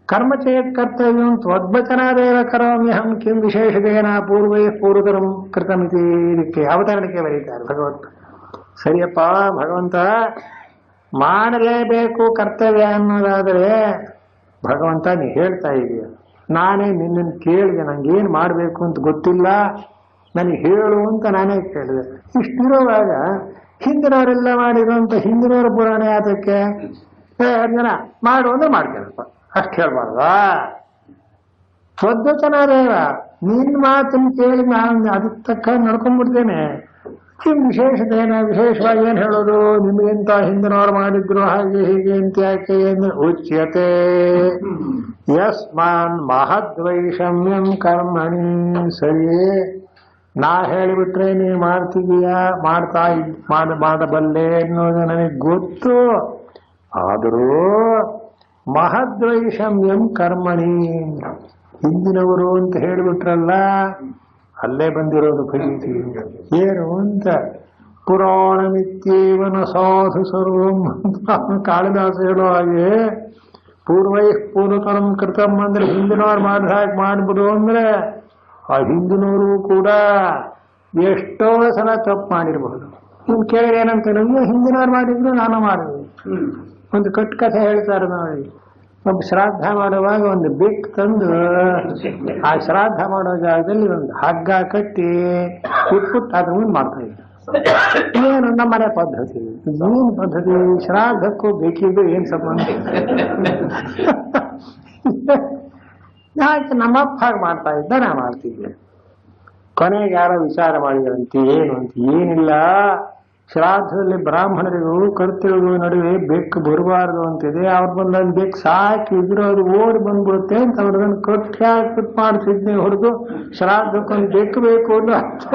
ಕರ್ಮ ಚೇತ್ ಕರ್ತವ್ಯ ತ್ವದ್ವಚನಾದೇವ ಕರೋಮ್ಯಹಂ ಕಿಂ ವಿಶೇಷದೇನ ಪೂರ್ವೇ ಪೂರ್ವತರಂ ಕೃತಮಿತಿ. ಇದಕ್ಕೆ ಅವತರಣಿಕೆ ಬರೀತಾರೆ ಭಗವಂತ. ಸರಿಯಪ್ಪ ಭಗವಂತ, ಮಾಡಲೇಬೇಕು ಕರ್ತವ್ಯ ಅನ್ನೋದಾದ್ರೆ ಭಗವಂತ ನೀ ಹೇಳ್ತಾ ಇದೀಯ, ನಾನೇ ನಿನ್ನನ್ನು ಕೇಳಿದೆ, ನಂಗೇನು ಮಾಡಬೇಕು ಅಂತ ಗೊತ್ತಿಲ್ಲ, ನನಗೆ ಹೇಳು ಅಂತ ನಾನೇ ಕೇಳಿದೆ. ಇಷ್ಟಿರುವಾಗ ಹಿಂದಿನವರೆಲ್ಲ ಮಾಡಿರುವಂತ ಹಿಂದಿನವರ ಪುರಾಣ ಯಾತಕ್ಕೆ? ಜನ ಮಾಡು ಅಂದ್ರೆ ಮಾಡ್ತೀನಪ್ಪ ಅಷ್ಟು ಹೇಳ್ಬಾರ್ದಾ? ಸ್ವದ್ವಚನಾದೇವ, ನಿನ್ ಮಾತನ್ನು ಕೇಳಿ ನಾನು ಅದಕ್ಕೆ ತಕ್ಕ ನಡ್ಕೊಂಡ್ಬಿಡ್ತೇನೆ. ವಿಶೇಷತೆನ ವಿಶೇಷವಾಗಿ ಏನ್ ಹೇಳೋದು? ನಿಮ್ಗೆಂತ ಹಿಂದಿನವ್ರು ಮಾಡಿದ್ರು ಹಾಗೆ ಹೀಗೆ ಅಂತ ಯಾಕೆ ಉಚ್ಯತೆ ಯಸ್ಮಾನ್ ಮಹದ್ವೈಷಮ್ಯಂ ಕರ್ಮಣಿ. ಸರಿಯೇ, ನಾ ಹೇಳಿಬಿಟ್ರೆ ನೀ ಮಾಡ್ತಿದೀಯಾ, ಮಾಡಬಲ್ಲೆ ಅನ್ನೋದು ನನಗೆ ಗೊತ್ತು. ಆದರೂ ಮಹದ್ವೈಷಮ್ಯಂ ಕರ್ಮಣಿ, ಹಿಂದಿನವರು ಅಂತ ಹೇಳಿಬಿಟ್ರಲ್ಲ, ಅಲ್ಲೇ ಬಂದಿರೋದು ಪ್ರೀತಿ. ಏನು ಅಂತ? ಪುರಾಣಮಿತ್ಯೇವನ ಸಾಧು ಸರ್ವಂ ಅಂತ ಕಾಳಿದಾಸ ಹೇಳೋ ಹಾಗೆ, ಪೂರ್ವೈ ಪೂರ್ವತರಂ ಕೃತಂ ಅಂದ್ರೆ ಹಿಂದಿನವ್ರು ಮಾಡಿದ ಹಾಗೆ ಮಾಡ್ಬಿಡು ಅಂದ್ರೆ, ಆ ಹಿಂದಿನವರು ಕೂಡ ಎಷ್ಟೋ ಸಲ ತಪ್ಪು ಮಾಡಿರ್ಬಹುದು. ನೀವು ಕೇಳಿದ್ರೆ ಏನಂತ, ನೀವು ಹಿಂದಿನವ್ರು ಮಾಡಿದ್ರು ನಾನು ಮಾಡಿದ್ವಿ. ಒಂದು ಕಥೆ ಹೇಳ್ತಾರೆ ನೋಡಿ. ಒಬ್ಬ ಶ್ರಾದ್ದ ಮಾಡುವಾಗ ಒಂದು ಬೆಕ್ ತಂದು ಆ ಶ್ರಾದ್ದ ಮಾಡೋ ಜಾಗದಲ್ಲಿ ಒಂದು ಹಗ್ಗ ಕಟ್ಟಿ ಇಟ್ಬಿಟ್ಟು ಅದ್ರ ಮುಂದೆ ಮಾಡ್ತಾ ಇದ್ರು. ಏನು ನಮ್ಮನೆ ಪದ್ಧತಿ, ಏನ್ ಪದ್ಧತಿ? ಶ್ರಾದ್ದಕ್ಕೂ ಬೇಕಿದ್ದು ಏನ್ ಸಂಬಂಧ? ಯಾಕೆ ನಮ್ಮಪ್ಪ ಹಾಗೆ ಮಾಡ್ತಾ ಇದ್ದ, ನಾ ಮಾಡ್ತಿದ್ದೆ. ಕೊನೆಗೆ ಯಾರೋ ವಿಚಾರ ಮಾಡಿದ್ರಂತೆ, ಏನು ಅಂತ. ಏನಿಲ್ಲ, ಶ್ರಾದ್ದದಲ್ಲಿ ಬ್ರಾಹ್ಮಣರಿಗೂ ಕರ್ತರಿಗೂ ನಡುವೆ ಬೆಕ್ಕು ಬರಬಾರ್ದು ಅಂತಿದೆ. ಅವ್ರು ಬಂದಲ್ಲಿ ಬೆಕ್ಕು ಸಾಕಿ ಇದ್ರು ಅದು ಓಡಿ ಬಂದ್ಬಿಡುತ್ತೆ ಅಂತ ಅವ್ರದನ್ನು ಕಟ್ಟಿ ಹಾಕ್ಬಿಟ್ಟು ಮಾಡ್ತಿದ್ನಿ ಹೊರತು ಶ್ರಾದ್ದಕ್ಕೊಂದು ಬೆಕ್ಕು ಬೇಕು ಅನ್ನೋ ಅರ್ಥ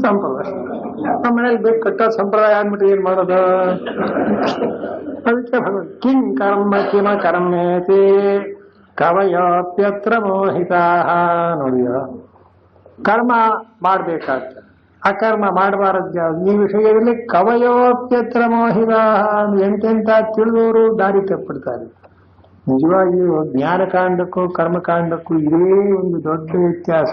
ಸಂಪ್ರದಾಯ. ನಮ್ಮ ಮನೇಲಿ ಬೆಕ್ಕು ಕಟ್ಟೋ ಸಂಪ್ರದಾಯ ಆಗ್ಬಿಟ್ಟು ಏನ್ ಮಾಡೋದು? ಅದಕ್ಕೆ ಕಿಂ ಕರ್ಮ ಕಿಮ ಕರ್ಮೇತಿ ಕವಯೋಪ್ಯತ್ರ ಮೋಹಿತಾ. ನೋಡಿಯ, ಕರ್ಮ ಮಾಡ್ಬೇಕಾಗ್ತದೆ, ಅಕರ್ಮ ಮಾಡಬಾರದು. ಈ ವಿಷಯದಲ್ಲಿ ಕವಯೋಪ್ಯತ್ರ ಮೋಹಿತಾ, ಎಂತೆಂತ ತಿಳಿದವರು ದಾರಿ ತಪ್ಪಿಡ್ತಾರೆ. ನಿಜವಾಗಿಯೂ ಜ್ಞಾನಕಾಂಡಕ್ಕೂ ಕರ್ಮಕಾಂಡಕ್ಕೂ ಇದೇ ಒಂದು ದೊಡ್ಡ ವ್ಯತ್ಯಾಸ.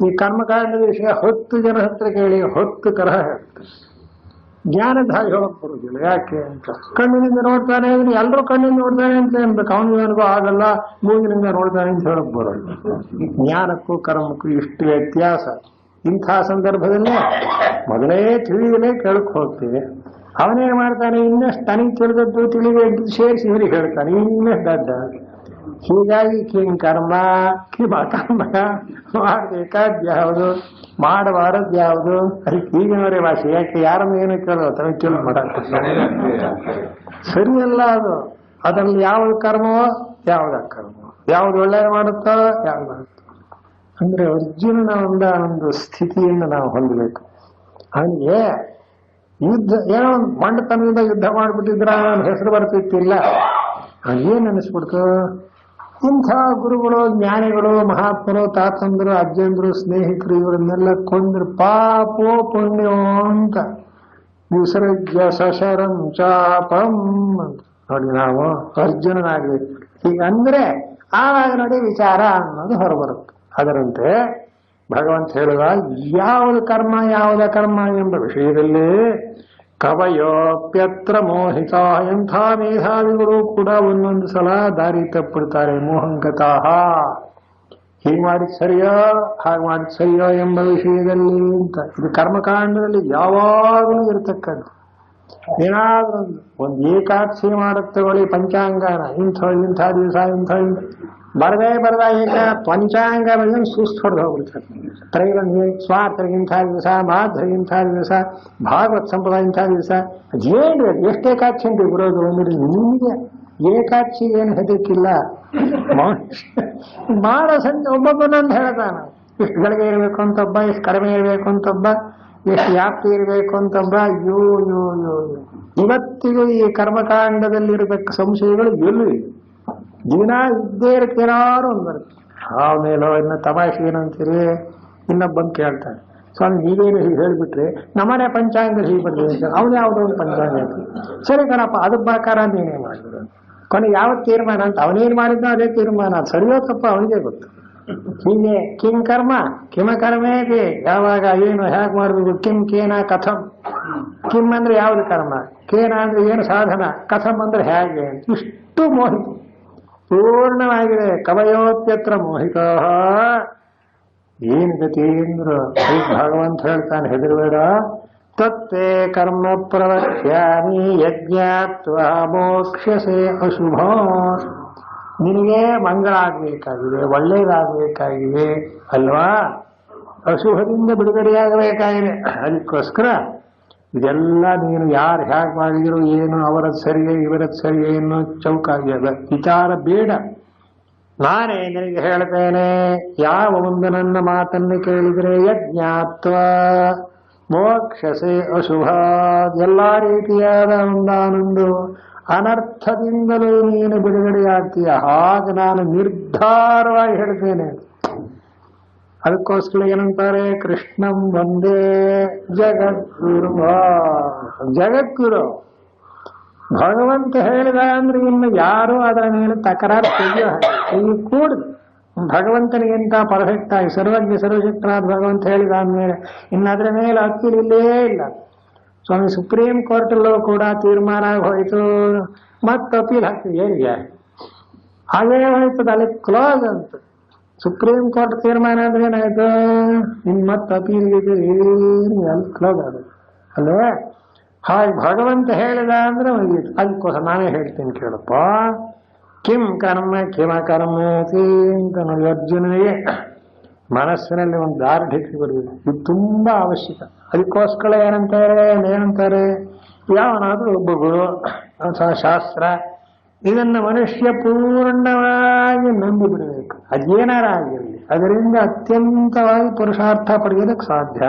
ಈ ಕರ್ಮಕಾಂಡದ ವಿಷಯ 10 ಜನ ಹತ್ರ ಕೇಳಿ 10 ತರಹ ಹೇಳ್ತಾರೆ. ಜ್ಞಾನದಾಗಿ ಹೇಳಕ್ ಬರುದಿಲ್ಲ. ಯಾಕೆ ಅಂತ, ಕಣ್ಣಿನಿಂದ ನೋಡ್ತಾನೆ ಅಂದ್ರೆ ಎಲ್ಲರೂ ಕಣ್ಣಿಂದ ನೋಡ್ತಾನೆ ಅಂತ ಅನ್ಬೇಕು. ಅವನಿಗೂ ಆಗಲ್ಲ, ಮೂಗಿನಿಂದ ನೋಡ್ತಾನೆ ಅಂತ ಹೇಳಕ್ ಬರೋಲ್ಲ. ಜ್ಞಾನಕ್ಕೂ ಕರ್ಮಕ್ಕೂ ಇಷ್ಟು ವ್ಯತ್ಯಾಸ. ಇಂಥ ಸಂದರ್ಭದಲ್ಲಿ ಮೊದಲೇ ತಿಳಿದಲೇ ಕೇಳಕ್ ಹೋಗ್ತೀವಿ. ಅವನೇನ್ ಮಾಡ್ತಾನೆ, ಇನ್ನಷ್ಟು ತನಗೆ ತಿಳಿದದ್ದು ತಿಳಿದು ಸೇರಿಸಿ ಇವರಿಗೆ ಹೇಳ್ತಾನೆ, ಇನ್ನಷ್ಟು ದಡ್ಡ. ಹೀಗಾಗಿ ಕಿಂ ಕರ್ಮ ಕಿಮ ಕರ್ಮ, ಮಾಡ್ಬೇಕಾದ್ ಯಾವುದು, ಮಾಡಬಾರದ್ ಯಾವುದು, ಅದಕ್ಕೆ ಈಗಿನವರೇ ಭಾಷೆ. ಯಾಕೆ ಯಾರನ್ನು ಏನು ಕೇಳೋ ಕೇಳಿ ಮಾಡಕ್ಕೆ ಸರಿಯಲ್ಲ ಅದು. ಅದರಲ್ಲಿ ಯಾವ್ದು ಕರ್ಮವೋ ಯಾವ್ದು ಅಕರ್ಮವೋ, ಯಾವ್ದು ಒಳ್ಳೆಯ ಮಾಡುತ್ತೋ ಯಾವ್ದು ಮಾಡುತ್ತೋ ಅಂದ್ರೆ ಅರ್ಜುನನ ಒಂದು ಸ್ಥಿತಿಯನ್ನು ನಾವು ಹೊಂದಬೇಕು. ಅವನಿಗೆ ಯುದ್ಧ ಏನೋ ಮಂಡತನದಿಂದ ಯುದ್ಧ ಮಾಡಿಬಿಟ್ಟಿದ್ರ ಹೆಸರು ಬರ್ತಿತ್ತಿಲ್ಲ. ಏನ್ ಅನಿಸ್ಬಿಡ್ತು, ಇಂಥ ಗುರುಗಳು, ಜ್ಞಾನಿಗಳು, ಮಹಾತ್ಮರು, ತಾತಂದ್ರು, ಅಜ್ಜಂದ್ರು, ಸ್ನೇಹಿತರು ಇವರನ್ನೆಲ್ಲ ಕೊಂದ್ರು ಪಾಪೋ ಪುಣ್ಯೋ ಅಂತ ವಿಸರ್ಜ್ಯ ಸಶರಂ ಚಾಪಂ ಅಂತ ನೋಡಿ ನಾವು ಅರ್ಜುನನಾಗ್ಬೇಕು. ಹೀಗಂದ್ರೆ ಆವಾಗ ನೋಡಿ ವಿಚಾರ ಅನ್ನೋದು ಹೊರಬರುತ್ತೆ. ಅದರಂತೆ ಭಗವಂತ ಹೇಳುವ ಯಾವುದು ಕರ್ಮ ಯಾವುದ ಕರ್ಮ ಎಂಬ ವಿಷಯದಲ್ಲಿ ಕವಯೋಪ್ಯತ್ರ ಮೋಹಿತ, ಎಂಥ ಮೇಧಾವಿಗಳು ಕೂಡ ಒಂದೊಂದು ಸಲ ದಾರಿ ತಪ್ಪಿಡ್ತಾರೆ. ಮೋಹಂಗತಾಹ, ಹೀಗೆ ಮಾಡಿದ್ ಸರಿಯೋ ಹಾಗೆ ಮಾಡಿದ್ ಸರಿಯೋ ಎಂಬ ವಿಷಯದಲ್ಲಿ ಅಂತ. ಇದು ಕರ್ಮಕಾಂಡದಲ್ಲಿ ಯಾವಾಗಲೂ ಇರತಕ್ಕದ್ದು. ಏನಾದ್ರೂ ಒಂದು ಏಕಾದಶಿ ಮಾಡಕ್ ತಗೊಳ್ಳಿ, ಪಂಚಾಂಗನ ಇಂಥ ದಿವಸ ಬರದ ಏಕ ಪಂಚಾಂಗ ಸುಸ್ತು ಹೊಡೆದು ಹೋಗ್ಬಿಡ್ತಾರೆ. ಸ್ವಾರ್ಥರಿಗೆ ಇಂಥ ದಿವಸ, ಮಾಧುರಿಗೆ ಇಂಥ ದಿವಸ, ಭಾಗವತ್ ಸಂಪ್ರದಾಯ ಇಂಥ ದಿವಸ. ಅದೇನು ಎಷ್ಟು ಏಕಾದಶಿ ಅಂತ ಬರೋದು ಅಂದ್ರೆ ನಿಮಗೆ ಏಕಾದಶಿ ಏನು ಹೆದರಿಕಿಲ್ಲ. ಮಾಡೋ ಸಂಜೆ ಒಬ್ಬೊಬ್ಬನೊಂದು ಹೇಳ್ತಾನ. ಎಷ್ಟು ಗಳಿಗೆ ಇರಬೇಕು ಅಂತೊಬ್ಬ, ಎಷ್ಟು ಕಡಿಮೆ ಇರಬೇಕು ಅಂತೊಬ್ಬ, ಎಷ್ಟು ವ್ಯಾಪ್ತಿ ಇರಬೇಕು ಅಂತೊಬ್ಬ. ಅಯ್ಯೋ ಯೋ ಯೋ ಇವತ್ತಿಗೂ ಈ ಕರ್ಮಕಾಂಡದಲ್ಲಿರಬೇಕು ಸಂಶಯಗಳು ಎಲ್ಲಿ ದಿನ ಇದ್ದೇ ಇರ್ತೀನಾರು ಒಂದು ಬರುತ್ತೆ. ಆಮೇಲೆ ಇನ್ನು ತಮಾಷೆ ಏನಂತೀರಿ, ಇನ್ನೊಬ್ಬಂದು ಕೇಳ್ತಾನೆ, ಸ್ವಾಮಿ ನೀವೇನು ಹೀಗೆ ಹೇಳಿಬಿಟ್ರೆ ನಮ್ಮನೆ ಪಂಚಾಂಗ ಹೀಗೆ ಬರ್ತೀವಿ ಅಂತ. ಅವನು ಯಾವುದೋ ಒಂದು ಪಂಚಾಂಗ ಸರಿ ಕಣಪ್ಪ, ಅದ್ರ ಪ್ರಕಾರ ನೀನೇ ಮಾಡಿದ್ರು. ಕೊನೆ ಯಾವತ್ತು ತೀರ್ಮಾನ ಅಂತ ಅವನೇನು ಮಾಡಿದ್ನೋ ಅದೇ ತೀರ್ಮಾನ. ಅದು ಸರಿಯೋ ತಪ್ಪ ಅವನಿಗೆ ಗೊತ್ತು. ಹೀಗೆ ಕಿಂ ಕರ್ಮ ಕಿಮ ಕರ್ಮೇತಿ, ಯಾವಾಗ ಏನು ಹೇಗೆ ಮಾಡಬೇಕು, ಕಿಂ ಕೇನ ಕಥಂ. ಕಿಮ್ ಅಂದ್ರೆ ಯಾವುದು ಕರ್ಮ, ಕೇನ ಅಂದ್ರೆ ಏನು ಸಾಧನ, ಕಥಂ ಅಂದ್ರೆ ಹೇಗೆ, ಇಷ್ಟು ಮೋಹಿತ ಪೂರ್ಣವಾಗಿದೆ. ಕವಯೋತ್ಯತ್ರ ಮೋಹಿತ. ಏನು ಗತಿ ಅಂದ್ರು ಭಗವಂತ ಹೇಳ್ತಾನೆ, ಹೆದರಬೇಡ. ತತ್ತೇ ಕರ್ಮ ಪ್ರವಕ್ಷ್ಯಾಮಿ ಯಜ್ಞಾತ್ವಾ ಮೋಕ್ಷಸೆ ಅಶುಭ. ನಿನಗೆ ಮಂಗಳ ಆಗ್ಬೇಕಾಗಿದೆ, ಒಳ್ಳೇದಾಗಬೇಕಾಗಿದೆ ಅಲ್ವಾ, ಅಶುಭದಿಂದ ಬಿಡುಗಡೆಯಾಗಬೇಕಾಗಿದೆ. ಅದಕ್ಕೋಸ್ಕರ ಇದೆಲ್ಲ ನೀನು ಯಾರು ಹೇಗೆ ಮಾಡಿದ್ರು ಏನು, ಅವರದ್ದು ಸರಿಯೇ ಇವರದ್ದು ಸರಿಯೇ ಅನ್ನೋ ಚೌಕಾಗ್ಯದ ವಿಚಾರ ಬೇಡ. ನಾನೇ ನಿನಗೆ ಹೇಳ್ತೇನೆ, ಯಾವ ಒಂದು ನನ್ನ ಮಾತನ್ನು ಕೇಳಿದರೆ ಯಜ್ಞಾತ್ವ ಮೋಕ್ಷಸೆ ಅಶುಭ, ಎಲ್ಲಾ ರೀತಿಯಾದ ಒಂದಾನೊಂದು ಅನರ್ಥದಿಂದಲೂ ನೀನು ಬಿಡುಗಡೆಯಾಗ್ತೀಯ. ಹಾಗೆ ನಾನು ನಿರ್ಧಾರವಾಗಿ ಹೇಳ್ತೇನೆ. ಅದಕ್ಕೋಸ್ಕರ ಏನಂತಾರೆ, ಕೃಷ್ಣಂ ವಂದೇ ಜಗದ್ಗುರು. ಜಗದ್ಗುರು ಭಗವಂತ ಹೇಳಿದ ಅಂದ್ರೆ ಇನ್ನು ಯಾರು ಅದರ ಮೇಲೆ ತಕರಾರು ತೆಗೆಯೋ ಹಾಗೆ ಕೂಡುದು. ಭಗವಂತನಿಗಿಂತ ಪರ್ಫೆಕ್ಟ್ ಆಗಿ ಸರ್ವಜ್ಞ ಸರ್ವಶಕ್ತನಾದ ಭಗವಂತ ಹೇಳಿದ ಅಂದ್ಮೇಲೆ ಇನ್ನು ಅದರ ಮೇಲೆ ಅಕ್ಕೀಲ್ ಇಲ್ಲೇ ಇಲ್ಲ. ಸ್ವಾಮಿ ಸುಪ್ರೀಂ ಕೋರ್ಟಲ್ಲೂ ಕೂಡ ತೀರ್ಮಾನ ಹೋಯಿತು, ಮತ್ತೆ ಅಪೀಲ್ ಹಾಕ್ತೀವಿ. ಏನಿಗೆ ಹಾಗೇ ಹೋಯ್ತದ, ಅಲ್ಲಿ ಕ್ಲೋಸ್ ಅಂತ. ಸುಪ್ರೀಂ ಕೋರ್ಟ್ ತೀರ್ಮಾನ ಅಂದ್ರೆ ಏನಾಯ್ತು, ಇನ್ ಮತ್ತೆ ಅಪೀಲ್ ಏನು ಅಲ್ಲಿ ಕ್ಲೋಸ್ ಆಗುತ್ತೆ ಅಲ್ವೇ. ಹಾಗೆ ಭಗವಂತ ಹೇಳಿದ ಅಂದ್ರೆ ಮುಗಿಯಿತು. ಅದಕ್ಕೋಸ್ಕರ ನಾನೇ ಹೇಳ್ತೀನಿ ಕೇಳಪ್ಪ. ಕಿಂ ಕರ್ಮ ಕಿಮ ಕರ್ಮೇತಿ ಅಂತ ನೋಡಿ ಅರ್ಜುನನಿಗೆ ಮನಸ್ಸಿನಲ್ಲಿ ಒಂದು ದಾರ್ಢ್ಯತೆ ಬರಬೇಕು. ಇದು ತುಂಬಾ ಅವಶ್ಯಕ. ಅದಕ್ಕೋಸ್ಕರ ಏನಂತಾರೆ, ಯಾವನಾದ್ರೂ ಒಬ್ಬ ಗುರು ಅಥವಾ ಶಾಸ್ತ್ರ ಇದನ್ನು ಮನುಷ್ಯ ಪೂರ್ಣವಾಗಿ ನಂಬಿ ಬಿಡಬೇಕು. ಅದೇನಾರ ಆಗಿರಲಿ, ಅದರಿಂದ ಅತ್ಯಂತವಾಗಿ ಪುರುಷಾರ್ಥ ಪಡೆಯೋದಕ್ಕೆ ಸಾಧ್ಯ.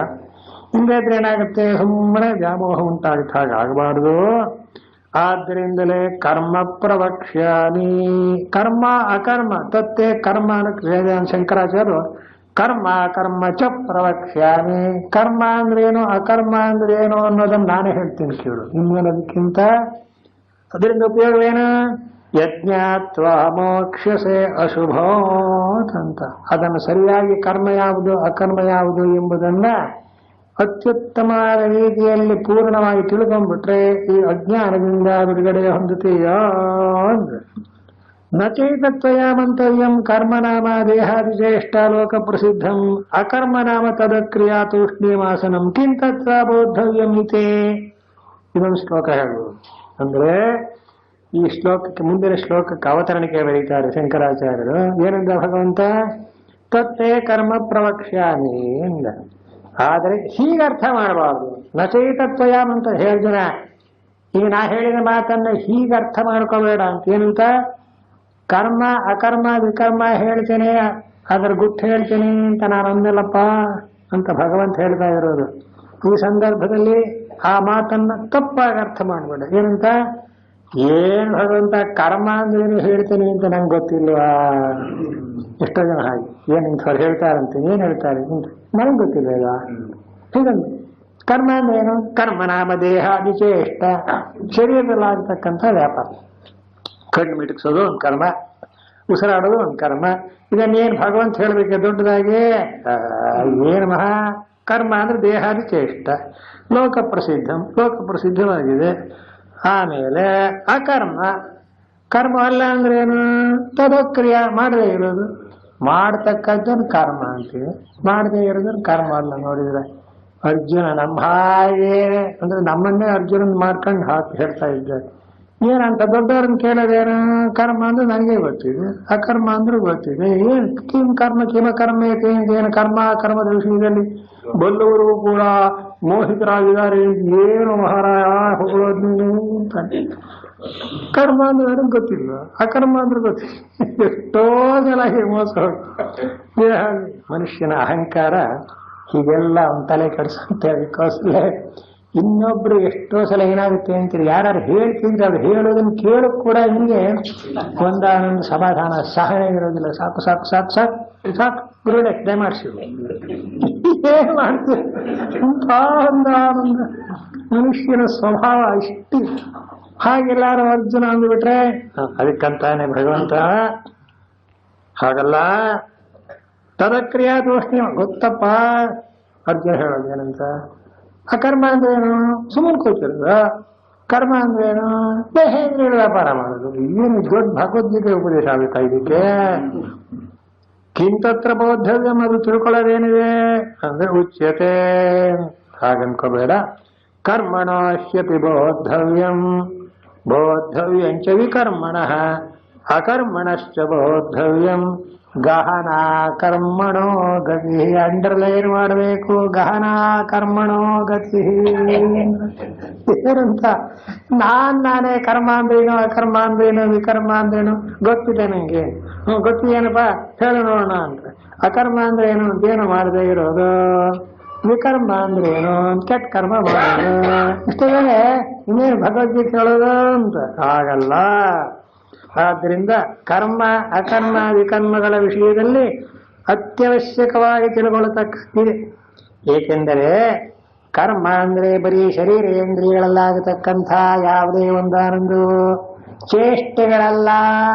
ಇಲ್ಲದ್ರೆ ಏನಾಗುತ್ತೆ, ಸುಮ್ಮನೆ ವ್ಯಾಮೋಹ ಉಂಟಾಗುತ್ತೆ. ಹಾಗಾಗಬಾರ್ದು. ಆದ್ದರಿಂದಲೇ ಕರ್ಮ ಪ್ರವಕ್ಷ್ಯಾಮಿ. ಕರ್ಮ ಅಕರ್ಮ ತತ್ತೇ ಕರ್ಮ ಶಂಕರಾಚಾರ್ಯರು ಕರ್ಮ ಕರ್ಮ ಚ ಪ್ರವಕ್ಷ್ಯಾಮಿ. ಕರ್ಮ ಅಂದ್ರೇನು ಅಕರ್ಮ ಅಂದ್ರೇನು ಅನ್ನೋದನ್ನ ನಾನೇ ಹೇಳ್ತೀನಿ ಕೇಳು. ಇನ್ನೇನದಕ್ಕಿಂತ ಅದರಿಂದ ಉಪಯೋಗವೇನು, ಯಜ್ಞಾತ್ವಾ ಮೋಕ್ಷಸೆ ಅಶುಭೋತ್ ಅಂತ. ಅದನ್ನು ಸರಿಯಾಗಿ ಕರ್ಮ ಯಾವುದು ಅಕರ್ಮ ಯಾವುದು ಎಂಬುದನ್ನ ಅತ್ಯುತ್ತಮವಾದ ರೀತಿಯಲ್ಲಿ ಪೂರ್ಣವಾಗಿ ತಿಳ್ಕೊಂಡ್ಬಿಟ್ರೆ ಈ ಅಜ್ಞಾನದಿಂದ ಬಿಡುಗಡೆ ಹೊಂದುತ್ತೀಯೋ ಅಂದ್ರೆ. ನಚೈತತ್ವಯ ಮಂತವ್ಯಂ ಕರ್ಮನಾಮ ದೇಹಾದಿಚೇಷ್ಟ ಲೋಕ ಪ್ರಸಿದ್ಧಂ ಅಕರ್ಮನಾಮ ತದಕ್ರಿಯಾ ತೂಷ್ಣೀಮಾಸನಂ ಕಿಂತತ್ವ ಬೋದ್ಧವ್ಯಂ ಇತೆ. ಇದೊಂದು ಶ್ಲೋಕ ಹೇಳುವುದು. ಅಂದ್ರೆ ಈ ಶ್ಲೋಕಕ್ಕೆ ಮುಂದಿನ ಶ್ಲೋಕಕ್ಕೆ ಅವತರಣಿಕೆ ಬರೀತಾರೆ ಶಂಕರಾಚಾರ್ಯರು. ಏನಂದ ಭಗವಂತ, ತತ್ತೇ ಕರ್ಮ ಪ್ರವಕ್ಷ್ಯಾಮಿ ಎಂದ. ಆದರೆ ಹೀಗೆ ಅರ್ಥ ಮಾಡಬಾರ್ದು. ನಚೈತತ್ವಯಂ ಅಂತ ಹೇಳಿದ್ರೆ ಈಗ ನಾ ಹೇಳಿದ ಮಾತನ್ನ ಹೀಗೆ ಅರ್ಥ ಮಾಡ್ಕೋಬೇಡ ಅಂತ. ಏನಂತ, ಕರ್ಮ ಅಕರ್ಮ ವಿಕರ್ಮ ಹೇಳ್ತೇನೆ, ಅದ್ರ ಗುಟ್ಟು ಹೇಳ್ತೇನೆ ಅಂತ ನಾನು ಅಂದಲ್ಲಪ್ಪ ಅಂತ ಭಗವಂತ ಹೇಳ್ತಾ ಇರೋದು. ಈ ಸಂದರ್ಭದಲ್ಲಿ ಆ ಮಾತನ್ನ ತಪ್ಪಾಗಿ ಅರ್ಥ ಮಾಡ್ಬೇಡ. ಏನಂತ, ಏನ್ ಭಗವಂತ ಕರ್ಮ ಅಂದ್ರೇನು ಹೇಳ್ತೇನೆ ಅಂತ ನಂಗೆ ಗೊತ್ತಿಲ್ವಾ? ಎಷ್ಟೋ ಜನ ಹಾಗೆ ಏನಿಂಥವ್ರು ಹೇಳ್ತಾರಂತೆ, ಏನ್ ಹೇಳ್ತಾರೆ ನನಗೆ ಗೊತ್ತಿಲ್ಲ ಈಗ. ಹೀಗಂತ ಕರ್ಮ ಅಂದ್ರೇನು, ಕರ್ಮನಾಮ ದೇಹ ವಿಚೇಷ್ಟ, ಶರೀರದಲ್ಲಾಗತಕ್ಕಂಥ ವ್ಯಾಪಾರ. ಕಣ್ಣು ಮಿಟಕ್ಸೋದು ಒಂದು ಕರ್ಮ, ಉಸಿರಾಡೋದು ಒಂದು ಕರ್ಮ. ಇದನ್ನೇನು ಭಗವಂತ ಹೇಳ್ಬೇಕು ದೊಡ್ಡದಾಗಿ? ಏನು ಮಹಾ ಕರ್ಮ ಅಂದ್ರೆ ದೇಹಾದಿ ಚೇಷ್ಟ, ಲೋಕ ಪ್ರಸಿದ್ಧವಾಗಿದೆ. ಆಮೇಲೆ ಅಕರ್ಮ, ಕರ್ಮ ಅಲ್ಲ ಅಂದ್ರೆ ಏನು? ತದಕ್ರಿಯೆ, ಮಾಡದೇ ಇರೋದು. ಮಾಡ್ತಕ್ಕದ್ದನ್ನು ಕರ್ಮ ಅಂತೀವಿ, ಮಾಡದೇ ಇರೋದನ್ನು ಕರ್ಮ ಅಲ್ಲ. ನೋಡಿದ್ರೆ ಅರ್ಜುನ ನಮ್ಮ ಹಾಗೆ ಅಂದ್ರೆ ನಮ್ಮನ್ನೇ ಅರ್ಜುನನ್ ಮಾಡ್ಕೊಂಡು ಹೇಳ್ತಾ ಇದ್ದಾರೆ. ಏನಂತ ದೊಡ್ಡವ್ರನ್ನ ಕೇಳೋದೇನು? ಕರ್ಮ ಅಂದ್ರೆ ನನಗೆ ಗೊತ್ತಿದೆ, ಅಕರ್ಮ ಅಂದ್ರೂ ಗೊತ್ತಿದೆ. ಏನ್ ಕಿಂ ಕರ್ಮ ಕಿಮ ಕರ್ಮ ಏನು ಕರ್ಮದ ವಿಷಯದಲ್ಲಿ ಬಲ್ಲವರು ಕೂಡ ಮೋಹಿತರಾಗಿದ್ದಾರೆ. ಏನು ಮಹಾರಾಯ ಹೊಗಳೋದ್ ನೀನು ಅಂತ. ಕರ್ಮ ಅಂದ್ರೆ ನನಗೆ ಗೊತ್ತಿಲ್ಲ, ಅಕರ್ಮ ಅಂದ್ರೆ ಗೊತ್ತಿಲ್ಲ. ಎಷ್ಟೋ ಜನ ಹೀಗೆ ಮೋಸ ಮನುಷ್ಯನ ಅಹಂಕಾರ ಹೀಗೆಲ್ಲ ಒಂದು ತಲೆ ಕೆಡಿಸುತ್ತೆ. ಅದಕ್ಕೋಸ್ಕರ ಇನ್ನೊಬ್ರು ಎಷ್ಟೋ ಸಲ ಏನಾಗುತ್ತೆ ಅಂತೀರಿ, ಯಾರು ಹೇಳ್ತಿದ್ರೆ ಅದು ಹೇಳೋದನ್ನ ಕೇಳಕ್ ಕೂಡ ಹಿಂಗೆ ಒಂದಾನೊಂದು ಸಮಾಧಾನ ಸಹನೆ ಇರೋದಿಲ್ಲ. ಸಾಕು ಸಾಕು ಸಾಕು ಸಾಕು ಸಾಕು ಗುರುಡೆ ದಯಮಾಡಿಸಿ ಏನ್ ಮಾಡ್ತೀವಿ. ಒಂದಾನೊಂದು ಮನುಷ್ಯನ ಸ್ವಭಾವ ಇಷ್ಟು. ಹಾಗೆಲ್ಲಾರು ಅರ್ಜುನ ಅಂದ್ಬಿಟ್ರೆ ಅದಕ್ಕಂತಾನೆ ಭಗವಂತ ಹಾಗಲ್ಲ. ತದಕ್ರಿಯಾ ದೋಷಣಿ ಗೊತ್ತಪ್ಪ. ಅರ್ಜುನ ಹೇಳೋದು ಏನಂತ? ಅಕರ್ಮ ಅಂದ್ರೇನು? ಸುಮ್ಮನೆ ಕೂತಿರೋದು. ಕರ್ಮ ಅಂದ್ರೇನು? ದೇಹೇಂದ್ರಿಯ ವ್ಯಾಪಾರ ಮಾಡೋದು. ಏನು ದೊಡ್ಡ ಭಗವದ್ಗೀತೆ ಉಪದೇಶ ಆಗುತ್ತಾ ಇದಕ್ಕೆ? ಕಿಂತತ್ರ ಬೋದ್ಧವ್ಯಂ, ಅದು ತಿಳ್ಕೊಳ್ಳೋದೇನಿದೆ ಅಂದ್ರೆ ಉಚ್ಯತೆ. ಹಾಗನ್ಕೋಬೇಡ. ಕರ್ಮಣಾಶ್ಯತಿ ಬೋದ್ಧವ್ಯಂ, ಬೋದ್ಧವ್ಯಂಚ ವಿಕರ್ಮಣಃ, ಅಕರ್ಮಣಶ್ಚ ಬೋದ್ಧವ್ಯಂ, ಗಹನಾ ಕರ್ಮಣೋ ಗತಿ. ಅಂಡರ್ಲೈನ್ ಮಾಡಬೇಕು, ಗಹನಾ ಕರ್ಮಣೋ ಗತಿ. ಏನಂತ? ನಾನೇ ಕರ್ಮ ಅಂದ್ರೇನು, ಅಕರ್ಮ ಅಂದ್ರೇನು, ವಿಕರ್ಮ ಅಂದ್ರೇನು ಗೊತ್ತಿದೆ ನಂಗೆ. ಗೊತ್ತಿದೇನಪ್ಪ ಹೇಳು ನೋಡೋಣ ಅಂತ. ಅಕರ್ಮ ಅಂದ್ರೆ ಏನು? ಏನು ಮಾಡದೇ ಇರೋದು. ವಿಕರ್ಮ ಅಂದ್ರೆ ಏನು? ಕೆಟ್ಟ ಕರ್ಮ ಮಾಡೋದು. ಇಷ್ಟೇ ಇನ್ನೇನು ಭಗವದ್ಗೀತೆ ಹೇಳೋದು ಅಂತ ಆಗಲ್ಲ. ಆದ್ದರಿಂದ ಕರ್ಮ ಅಕರ್ಮ ವಿಕರ್ಮಗಳ ವಿಷಯದಲ್ಲಿ ಅತ್ಯವಶ್ಯಕವಾಗಿ ತಿಳ್ಕೊಳ್ಳತಕ್ಕಂತಿದೆ. ಏಕೆಂದರೆ ಕರ್ಮ ಅಂದ್ರೆ ಬರೀ ಶರೀರೇಂದ್ರಿಯಗಳಲ್ಲಾಗತಕ್ಕಂಥ ಯಾವುದೇ ಒಂದಾನೊಂದು ಚೇಷ್ಟೆಗಳಲ್ಲ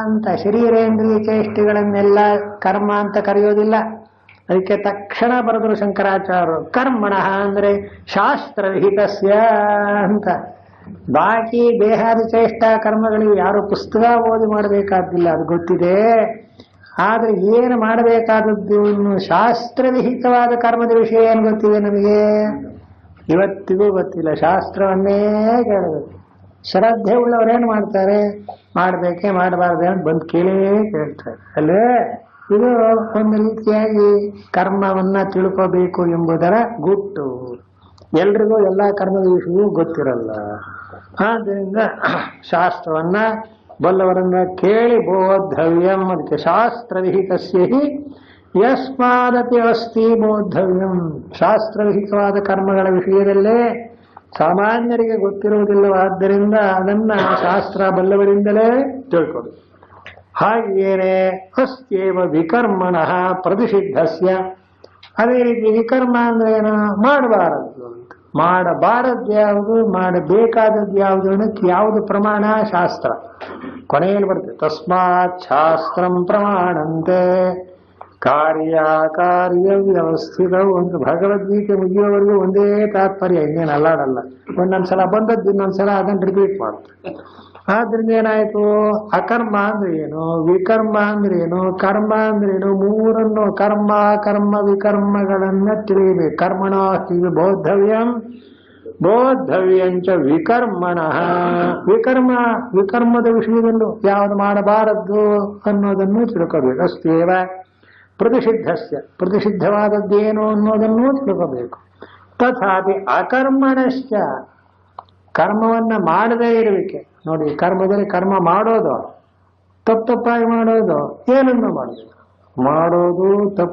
ಅಂತ. ಶರೀರೇಂದ್ರಿಯ ಚೇಷ್ಟೆಗಳನ್ನೆಲ್ಲ ಕರ್ಮ ಅಂತ ಕರೆಯೋದಿಲ್ಲ. ಅದಕ್ಕೆ ತಕ್ಷಣ ಬರೆದರು ಶಂಕರಾಚಾರ್ಯರು, ಕರ್ಮಣ ಅಂದ್ರೆ ಶಾಸ್ತ್ರವಿಹಿತಸ್ಯ ಅಂತ. ಬಾಕಿ ದೇಹಾದಿ ಚೇಷ್ಟ ಕರ್ಮಗಳಿಗೆ ಯಾರು ಪುಸ್ತಕ ಓದಿ ಮಾಡಬೇಕಾದಿಲ್ಲ, ಅದು ಗೊತ್ತಿದೆ. ಆದ್ರೆ ಏನು ಮಾಡಬೇಕಾದದ್ದು ಇನ್ನು ಶಾಸ್ತ್ರವಿಹಿತವಾದ ಕರ್ಮದ ವಿಷಯ ಏನು ಗೊತ್ತಿದೆ ನಮಗೆ? ಇವತ್ತಿಗೂ ಗೊತ್ತಿಲ್ಲ. ಶಾಸ್ತ್ರವನ್ನೇ ಕೇಳಬೇಕು. ಶ್ರದ್ಧೆ ಉಳ್ಳವರೇನು ಮಾಡ್ತಾರೆ? ಮಾಡಬೇಕೆ ಮಾಡಬಾರ್ದೆ ಅಂತ ಬಂದು ಕೇಳ್ತಾರೆ ಅಲ್ಲೇ. ಇದು ಒಂದು ರೀತಿಯಾಗಿ ಕರ್ಮವನ್ನ ತಿಳ್ಕೋಬೇಕು ಎಂಬುದರ ಗುಟ್ಟು. ಎಲ್ರಿಗೂ ಎಲ್ಲಾ ಕರ್ಮದ ವಿಷಯವೂ ಗೊತ್ತಿರಲ್ಲ. ಆದ್ದರಿಂದ ಶಾಸ್ತ್ರವನ್ನ ಬಲ್ಲವರನ್ನ ಕೇಳಿ ಬೋದ್ಧವ್ಯಂ. ಅದಕ್ಕೆ ಶಾಸ್ತ್ರವಿಹಿತಸ್ಯ ಹಿ ಯಸ್ಮಾದಪಿ ಅಸ್ತಿ ಬೋದ್ಧವ್ಯಂ. ಶಾಸ್ತ್ರವಿಹಿತವಾದ ಕರ್ಮಗಳ ವಿಷಯದಲ್ಲೇ ಸಾಮಾನ್ಯರಿಗೆ ಗೊತ್ತಿರುವುದಿಲ್ಲವಾದ್ದರಿಂದ ಅದನ್ನ ಶಾಸ್ತ್ರ ಬಲ್ಲವರಿಂದಲೇ ತಿಳ್ಕೊಬೇಕು. ಹಾಗೇನೆ ಅಸ್ತ್ಯೇವ ವಿಕರ್ಮಣಃ ಪ್ರತಿಷಿದ್ಧಸ್ಯ. ಅದೇ ರೀತಿ ವಿಕರ್ಮ ಅಂದ್ರೆ ಏನು? ಮಾಡಬಾರದು ಅಂತ. ಮಾಡಬಾರದ್ದು ಯಾವುದು, ಮಾಡಬೇಕಾದದ್ದು ಯಾವುದು ಅನ್ನೋಕ್ಕೆ ಯಾವುದು ಪ್ರಮಾಣ? ಶಾಸ್ತ್ರ. ಕೊನೆಯಲ್ಲಿ ಬರ್ತದೆ ತಸ್ಮಾತ್ ಶಾಸ್ತ್ರಂ ಪ್ರಮಾಣಂತೆ ಕಾರ್ಯ ವ್ಯವಸ್ಥಿತ. ಒಂದು ಭಗವದ್ಗೀತೆ ಮುಗಿಯೋವರೆಗೂ ಒಂದೇ ತಾತ್ಪರ್ಯ, ಇನ್ನೇನು ಅಲ್ಲಾಡಲ್ಲ. ಒಂದೊಂದ್ಸಲ ಬಂದದ್ದು ಇನ್ನೊಂದ್ಸಲ ಅದನ್ನು ರಿಪೀಟ್ ಮಾಡ್ತಾರೆ. ಆದ್ರಿಂದ ಏನಾಯ್ತು? ಅಕರ್ಮ ಅಂದ್ರೆ ಏನು, ವಿಕರ್ಮ ಅಂದ್ರೆ ಏನು, ಕರ್ಮ ಅಂದ್ರೆ ಏನು, ಮೂರನ್ನು ಕರ್ಮ ವಿಕರ್ಮಗಳನ್ನ ತಿಳಿಯಬೇಕು. ಕರ್ಮಣ ಬೋದ್ಧವ್ಯಂ, ಬೋದ್ಧವ್ಯಂಚ ವಿಕರ್ಮಣಃ. ವಿಕರ್ಮದ ವಿಷಯದಲ್ಲೂ ಯಾವುದು ಮಾಡಬಾರದ್ದು ಅನ್ನೋದನ್ನು ತಿಳ್ಕೋಬೇಕು. ಅಷ್ಟೇವ ಪ್ರತಿಷಿದ್ಧಸ್ಯ, ಪ್ರತಿಷಿದ್ಧವಾದದ್ದೇನು ಅನ್ನೋದನ್ನು ತಿಳ್ಕೋಬೇಕು. ತಥಾಪಿ ಅಕರ್ಮಣಶ್ಚ, ಕರ್ಮವನ್ನ ಮಾಡದೇ ಇರುವಿಕೆ. ನೋಡಿ, ಕರ್ಮದಲ್ಲಿ ಕರ್ಮ ಮಾಡೋದು, ತಪ್ಪಾಗಿ ಮಾಡೋದು, ಏನನ್ನು ಮಾಡೋದು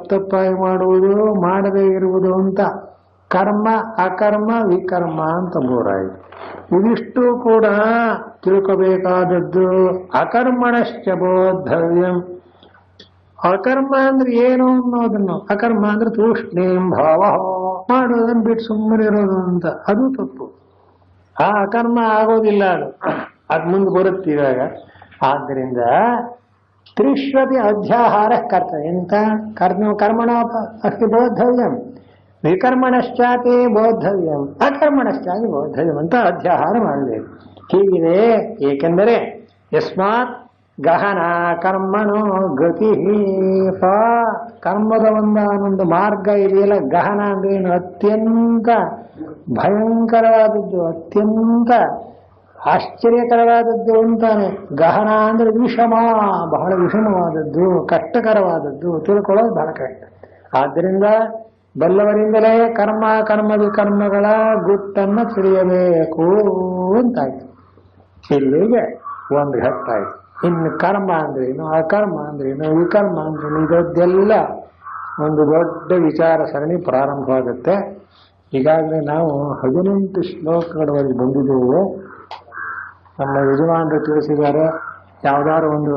ತಪ್ಪಾಗಿ ಮಾಡುವುದು, ಮಾಡದೇ ಇರುವುದು ಅಂತ ಕರ್ಮ ಅಕರ್ಮ ವಿಕರ್ಮ ಅಂತ ಮೂರಾಯಿತು. ಇದಿಷ್ಟು ಕೂಡ ತಿಳ್ಕೋಬೇಕಾದದ್ದು. ಅಕರ್ಮಣಶ್ಚ ಬೋದ್ಧವ್ಯಂ. ಅಕರ್ಮ ಅಂದ್ರೆ ಏನು ಅನ್ನೋದನ್ನು, ಅಕರ್ಮ ಅಂದ್ರೆ ತೂಷ್ಣೀಂ ಭಾವ, ಮಾಡೋದನ್ನು ಬಿಟ್ಟು ಸುಮ್ಮನೆ ಇರೋದು ಅಂತ, ಅದು ತಪ್ಪು. ಆ ಅಕರ್ಮ ಆಗೋದಿಲ್ಲ, ಅದು ಮುಂದೆ ಬರುತ್ತೆ ಇವಾಗ. ಆದ್ದರಿಂದ ತ್ರಿಶ್ವಪಿ ಅಧ್ಯಾಹಾರ ಕರ್ತವ್ಯ ಎಂತ ಕರ್ಮಣ ಅಸ್ತಿ ಬೋದ್ಧವ್ಯಂ ವಿಕರ್ಮಣಶ್ಚಾಪಿ ಬೋದ್ಧವ್ಯಂ ಅಕರ್ಮಣಶ್ಚಾಪಿ ಬೋದ್ಧವ್ಯಂ ಅಂತ ಅಧ್ಯಾಹಾರ ಮಾಡಬೇಕು. ಹೀಗಿದೆ. ಏಕೆಂದರೆ ಯಸ್ಮಾತ್ ಗಹನ ಕರ್ಮಣೋ ಗತಿ. ಕರ್ಮದ ಒಂದೊಂದು ಮಾರ್ಗ ಇದೆಯಲ್ಲ, ಗಹನ ಅಂದ್ರೆ ಏನು, ಅತ್ಯಂತ ಭಯಂಕರವಾದದ್ದು, ಅತ್ಯಂತ ಆಶ್ಚರ್ಯಕರವಾದದ್ದು ಅಂತಾನೆ. ಗಹನ ಅಂದ್ರೆ ವಿಷಮ, ಬಹಳ ವಿಷಮವಾದದ್ದು, ಕಷ್ಟಕರವಾದದ್ದು, ತಿಳ್ಕೊಳ್ಳೋದು ಬಹಳ ಕಷ್ಟ. ಆದ್ದರಿಂದ ಬಲ್ಲವರಿಂದಲೇ ಕರ್ಮ ವಿಕರ್ಮಗಳ ಗುಟ್ಟನ್ನು ತಿಳಿಯಬೇಕು ಅಂತಾಯ್ತು. ಇಲ್ಲಿಗೆ ಒಂದು ಘಟ್ಟಾಯ್ತು. ಇನ್ನು ಕರ್ಮ ಅಂದ್ರೇನು, ಅಕರ್ಮ ಅಂದ್ರೇನು, ವಿಕರ್ಮ ಅಂದ್ರೇನು, ಇದೆಲ್ಲ ಒಂದು ದೊಡ್ಡ ವಿಚಾರ ಸರಣಿ ಪ್ರಾರಂಭವಾಗುತ್ತೆ. ಈಗಾಗಲೇ ನಾವು 18 ಶ್ಲೋಕಗಳವರೆಗೆ ಬಂದಿದ್ದೇವೆ. ನಮ್ಮ ಯಜಮಾನರು ತಿಳಿಸಿದ್ದಾರೆ, ಯಾವ್ದಾದ್ರು ಒಂದು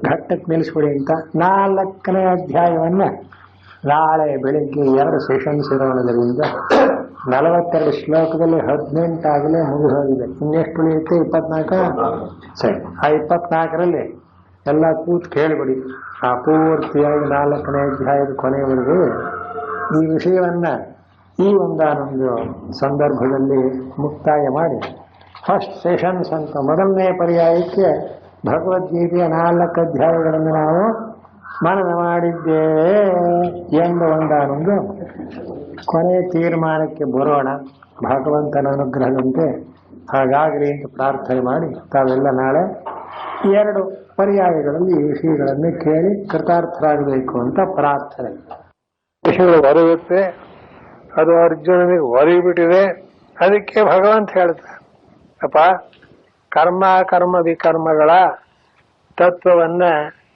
ಘಟ್ಟಕ್ಕೆ ನಿಲ್ಲಿಸ್ಬಿಡಿ ಅಂತ. 4ನೇ ಅಧ್ಯಾಯವನ್ನ ನಾಳೆ ಬೆಳಿಗ್ಗೆ 2 ಸೆಷನ್ಸ್ ಇರೋದ್ರಿಂದ 42 ಶ್ಲೋಕದಲ್ಲಿ 18 ಆಗಲೇ ಮುಗಿದೋಗಿದೆ. ಇನ್ನೆಷ್ಟು ಉಳಿಯುತ್ತೆ? 24. ಸರಿ, ಆ 24ರಲ್ಲಿ ಎಲ್ಲ ಕೂತ್ ಕೇಳಿಬಿಡಿ. ಆ ಪೂರ್ತಿಯಾಗಿ 4ನೇ ಅಧ್ಯಾಯದ ಕೊನೆಯವರೆಗೂ ಈ ವಿಷಯವನ್ನ ಈ ಒಂದಾನೊಂದು ಸಂದರ್ಭದಲ್ಲಿ ಮುಕ್ತಾಯ ಮಾಡಿ, ಫಸ್ಟ್ ಸೆಷನ್ಸ್ ಅಂತ ಮೊದಲನೇ ಪರ್ಯಾಯಕ್ಕೆ ಭಗವದ್ಗೀತೆಯ 4 ಅಧ್ಯಾಯಗಳನ್ನು ನಾವು ಮನನ ಮಾಡಿದ್ದೇವೆ ಎಂಬ ಒಂದಾನೊಂದು ಕೊನೆಯ ತೀರ್ಮಾನಕ್ಕೆ ಬರೋಣ. ಭಗವಂತನ ಅನುಗ್ರಹದಂತೆ ಹಾಗಾಗಲಿ ಅಂತ ಪ್ರಾರ್ಥನೆ ಮಾಡಿ ತಾವೆಲ್ಲ ನಾಳೆ 2 ಪರ್ಯಾಯಗಳಲ್ಲಿ ಈ ವಿಷಯಗಳನ್ನು ಕೇಳಿ ಕೃತಾರ್ಥರಾಗಬೇಕು ಅಂತ ಪ್ರಾರ್ಥನೆ. ವಿಷಯಗಳು ಒದಗುತ್ತೆ, ಅದು ಅರ್ಜುನನಿಗೆ ಒದಗಿಬಿಟ್ಟಿದೆ. ಅದಕ್ಕೆ ಭಗವಂತ ಹೇಳ್ತಾರೆ, ಅಪ್ಪ ಕರ್ಮ ವಿಕರ್ಮಗಳ ತತ್ವವನ್ನ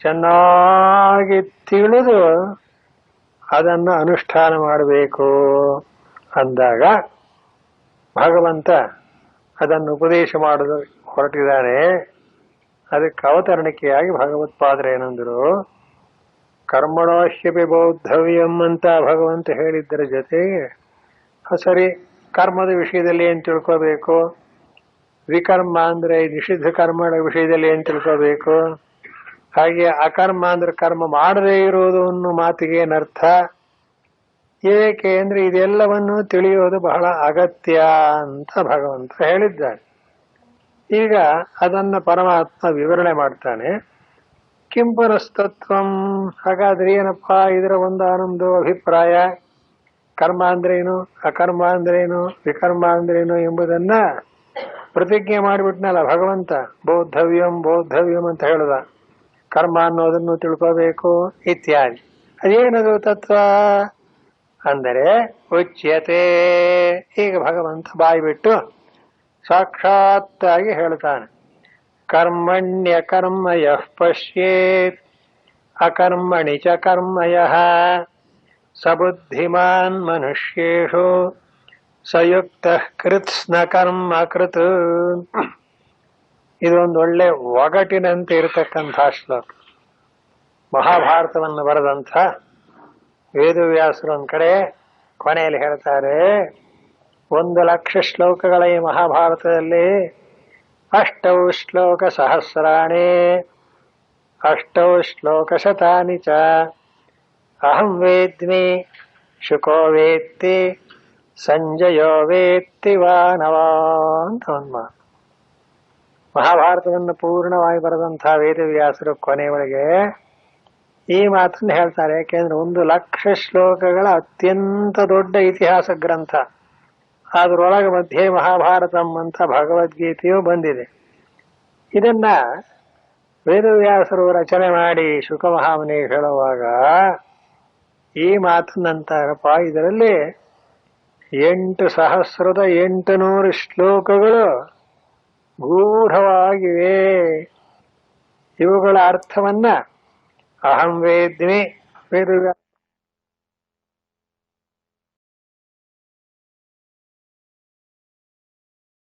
ಚೆನ್ನಾಗಿ ತಿಳಿದು ಅದನ್ನು ಅನುಷ್ಠಾನ ಮಾಡಬೇಕು ಅಂದಾಗ ಭಗವಂತ ಅದನ್ನು ಉಪದೇಶ ಮಾಡಲು ಹೊರಟಿದ್ದಾನೆ. ಅದಕ್ಕೆ ಅವತರಣಿಕೆಯಾಗಿ ಭಗವತ್ಪಾದರು ಏನಂದ್ರು, ಕರ್ಮಣೋಹ್ಯಪಿ ಬೌದ್ಧವ್ಯಂ ಅಂತ ಭಗವಂತ ಹೇಳಿದ್ದರ ಜೊತೆಗೆ ಸರಿ ಕರ್ಮದ ವಿಷಯದಲ್ಲಿ ಏನ್ ತಿಳ್ಕೋಬೇಕು, ವಿಕರ್ಮ ಅಂದ್ರೆ ನಿಷಿದ್ಧ ಕರ್ಮಗಳ ವಿಷಯದಲ್ಲಿ ಏನ್ ತಿಳ್ಕೋಬೇಕು, ಹಾಗೆ ಅಕರ್ಮ ಅಂದ್ರೆ ಕರ್ಮ ಮಾಡದೇ ಇರುವುದು ಅನ್ನೋ ಮಾತಿಗೆ ಏನರ್ಥ, ಏಕೆ ಅಂದ್ರೆ ಇದೆಲ್ಲವನ್ನು ತಿಳಿಯೋದು ಬಹಳ ಅಗತ್ಯ ಅಂತ ಭಗವಂತ ಹೇಳಿದ್ದಾನೆ. ಈಗ ಅದನ್ನ ಪರಮಾತ್ಮ ವಿವರಣೆ ಮಾಡ್ತಾನೆ. ಕಿಂಪುನಸ್ತತ್ವಂ, ಹಾಗಾದ್ರೆ ಏನಪ್ಪಾ ಇದರ ಒಂದಾನೊಂದು ಅಭಿಪ್ರಾಯ, ಕರ್ಮ ಅಂದ್ರೇನು, ಅಕರ್ಮ ಅಂದ್ರೇನು, ವಿಕರ್ಮ ಅಂದ್ರೇನು ಎಂಬುದನ್ನ ಪ್ರತಿಜ್ಞೆ ಮಾಡಿಬಿಟ್ನಲ್ಲ ಭಗವಂತ. ಬೌದ್ಧವ್ಯಂ ಅಂತ ಹೇಳುದ, ಕರ್ಮ ಅನ್ನೋದನ್ನು ತಿಳ್ಕೋಬೇಕು ಇತ್ಯಾದಿ. ಅದೇನದು ತತ್ವ ಅಂದರೆ ಉಚ್ಯತೆ. ಈಗ ಭಗವಂತ ಬಾಯಿ ಬಿಟ್ಟು ಸಾಕ್ಷಾತ್ತಾಗಿ ಹೇಳ್ತಾನೆ, ಕರ್ಮಣ್ಯ ಕರ್ಮ ಯಃ ಪಶ್ಯೇತ್ ಅಕರ್ಮಣಿ ಚ ಕರ್ಮ ಯಃ ಸಬುದ್ಧಿಮಾನ್ ಮನುಷ್ಯೇಷು ಸಯುಕ್ತ ಕೃತ್ಸ್ನ ಕರ್ಮ ಕೃತ್. ಇದೊಂದು ಒಳ್ಳೆ ಒಗಟಿನಂತೆ ಇರತಕ್ಕಂಥ ಶ್ಲೋಕ. ಮಹಾಭಾರತವನ್ನು ಬರೆದಂಥ ವೇದವ್ಯಾಸರು ಒಂದ್ ಕಡೆ ಕೊನೆಯಲ್ಲಿ ಹೇಳ್ತಾರೆ, 1,00,000 ಶ್ಲೋಕಗಳ ಈ ಮಹಾಭಾರತದಲ್ಲಿ 8 ಶ್ಲೋಕ ಸಹಸ್ರಾಣಿ 8 ಶ್ಲೋಕ ಶತಾನಿ ಚ ಅಹಂ ವೇದ್ಮಿ ಶುಕೋ ವೇತ್ತಿ ಸಂಜಯೋ ವೇತ್ತಿ ವಾನವ ಅಂತ ಒಂದು ಮಾತು. ಮಹಾಭಾರತವನ್ನು ಪೂರ್ಣವಾಗಿ ಬರೆದಂತಹ ವೇದವ್ಯಾಸರು ಕೊನೆಯವರೆಗೆ ಈ ಮಾತನ್ನು ಹೇಳ್ತಾರೆ. ಯಾಕೆಂದ್ರೆ 1,00,000 ಶ್ಲೋಕಗಳ ಅತ್ಯಂತ ದೊಡ್ಡ ಇತಿಹಾಸ ಗ್ರಂಥ. ಅದರೊಳಗೆ ಮಧ್ಯೆ ಮಹಾಭಾರತಂ ಅಂತ ಭಗವದ್ಗೀತೆಯೂ ಬಂದಿದೆ. ಇದನ್ನ ವೇದವ್ಯಾಸರು ರಚನೆ ಮಾಡಿ ಶುಕ ಮಹಾಮುನಿಗೆ ಹೇಳುವಾಗ ಈ ಮಾತನ್ನಂತಾರಪ್ಪ, ಇದರಲ್ಲಿ 8,800 ಶ್ಲೋಕಗಳು ಗೂಢವಾಗಿವೆ. ಇವುಗಳ ಅರ್ಥವನ್ನ ಅಹಂ ವೇದ್ಮಿ ವೇದವ್ಯಾಸ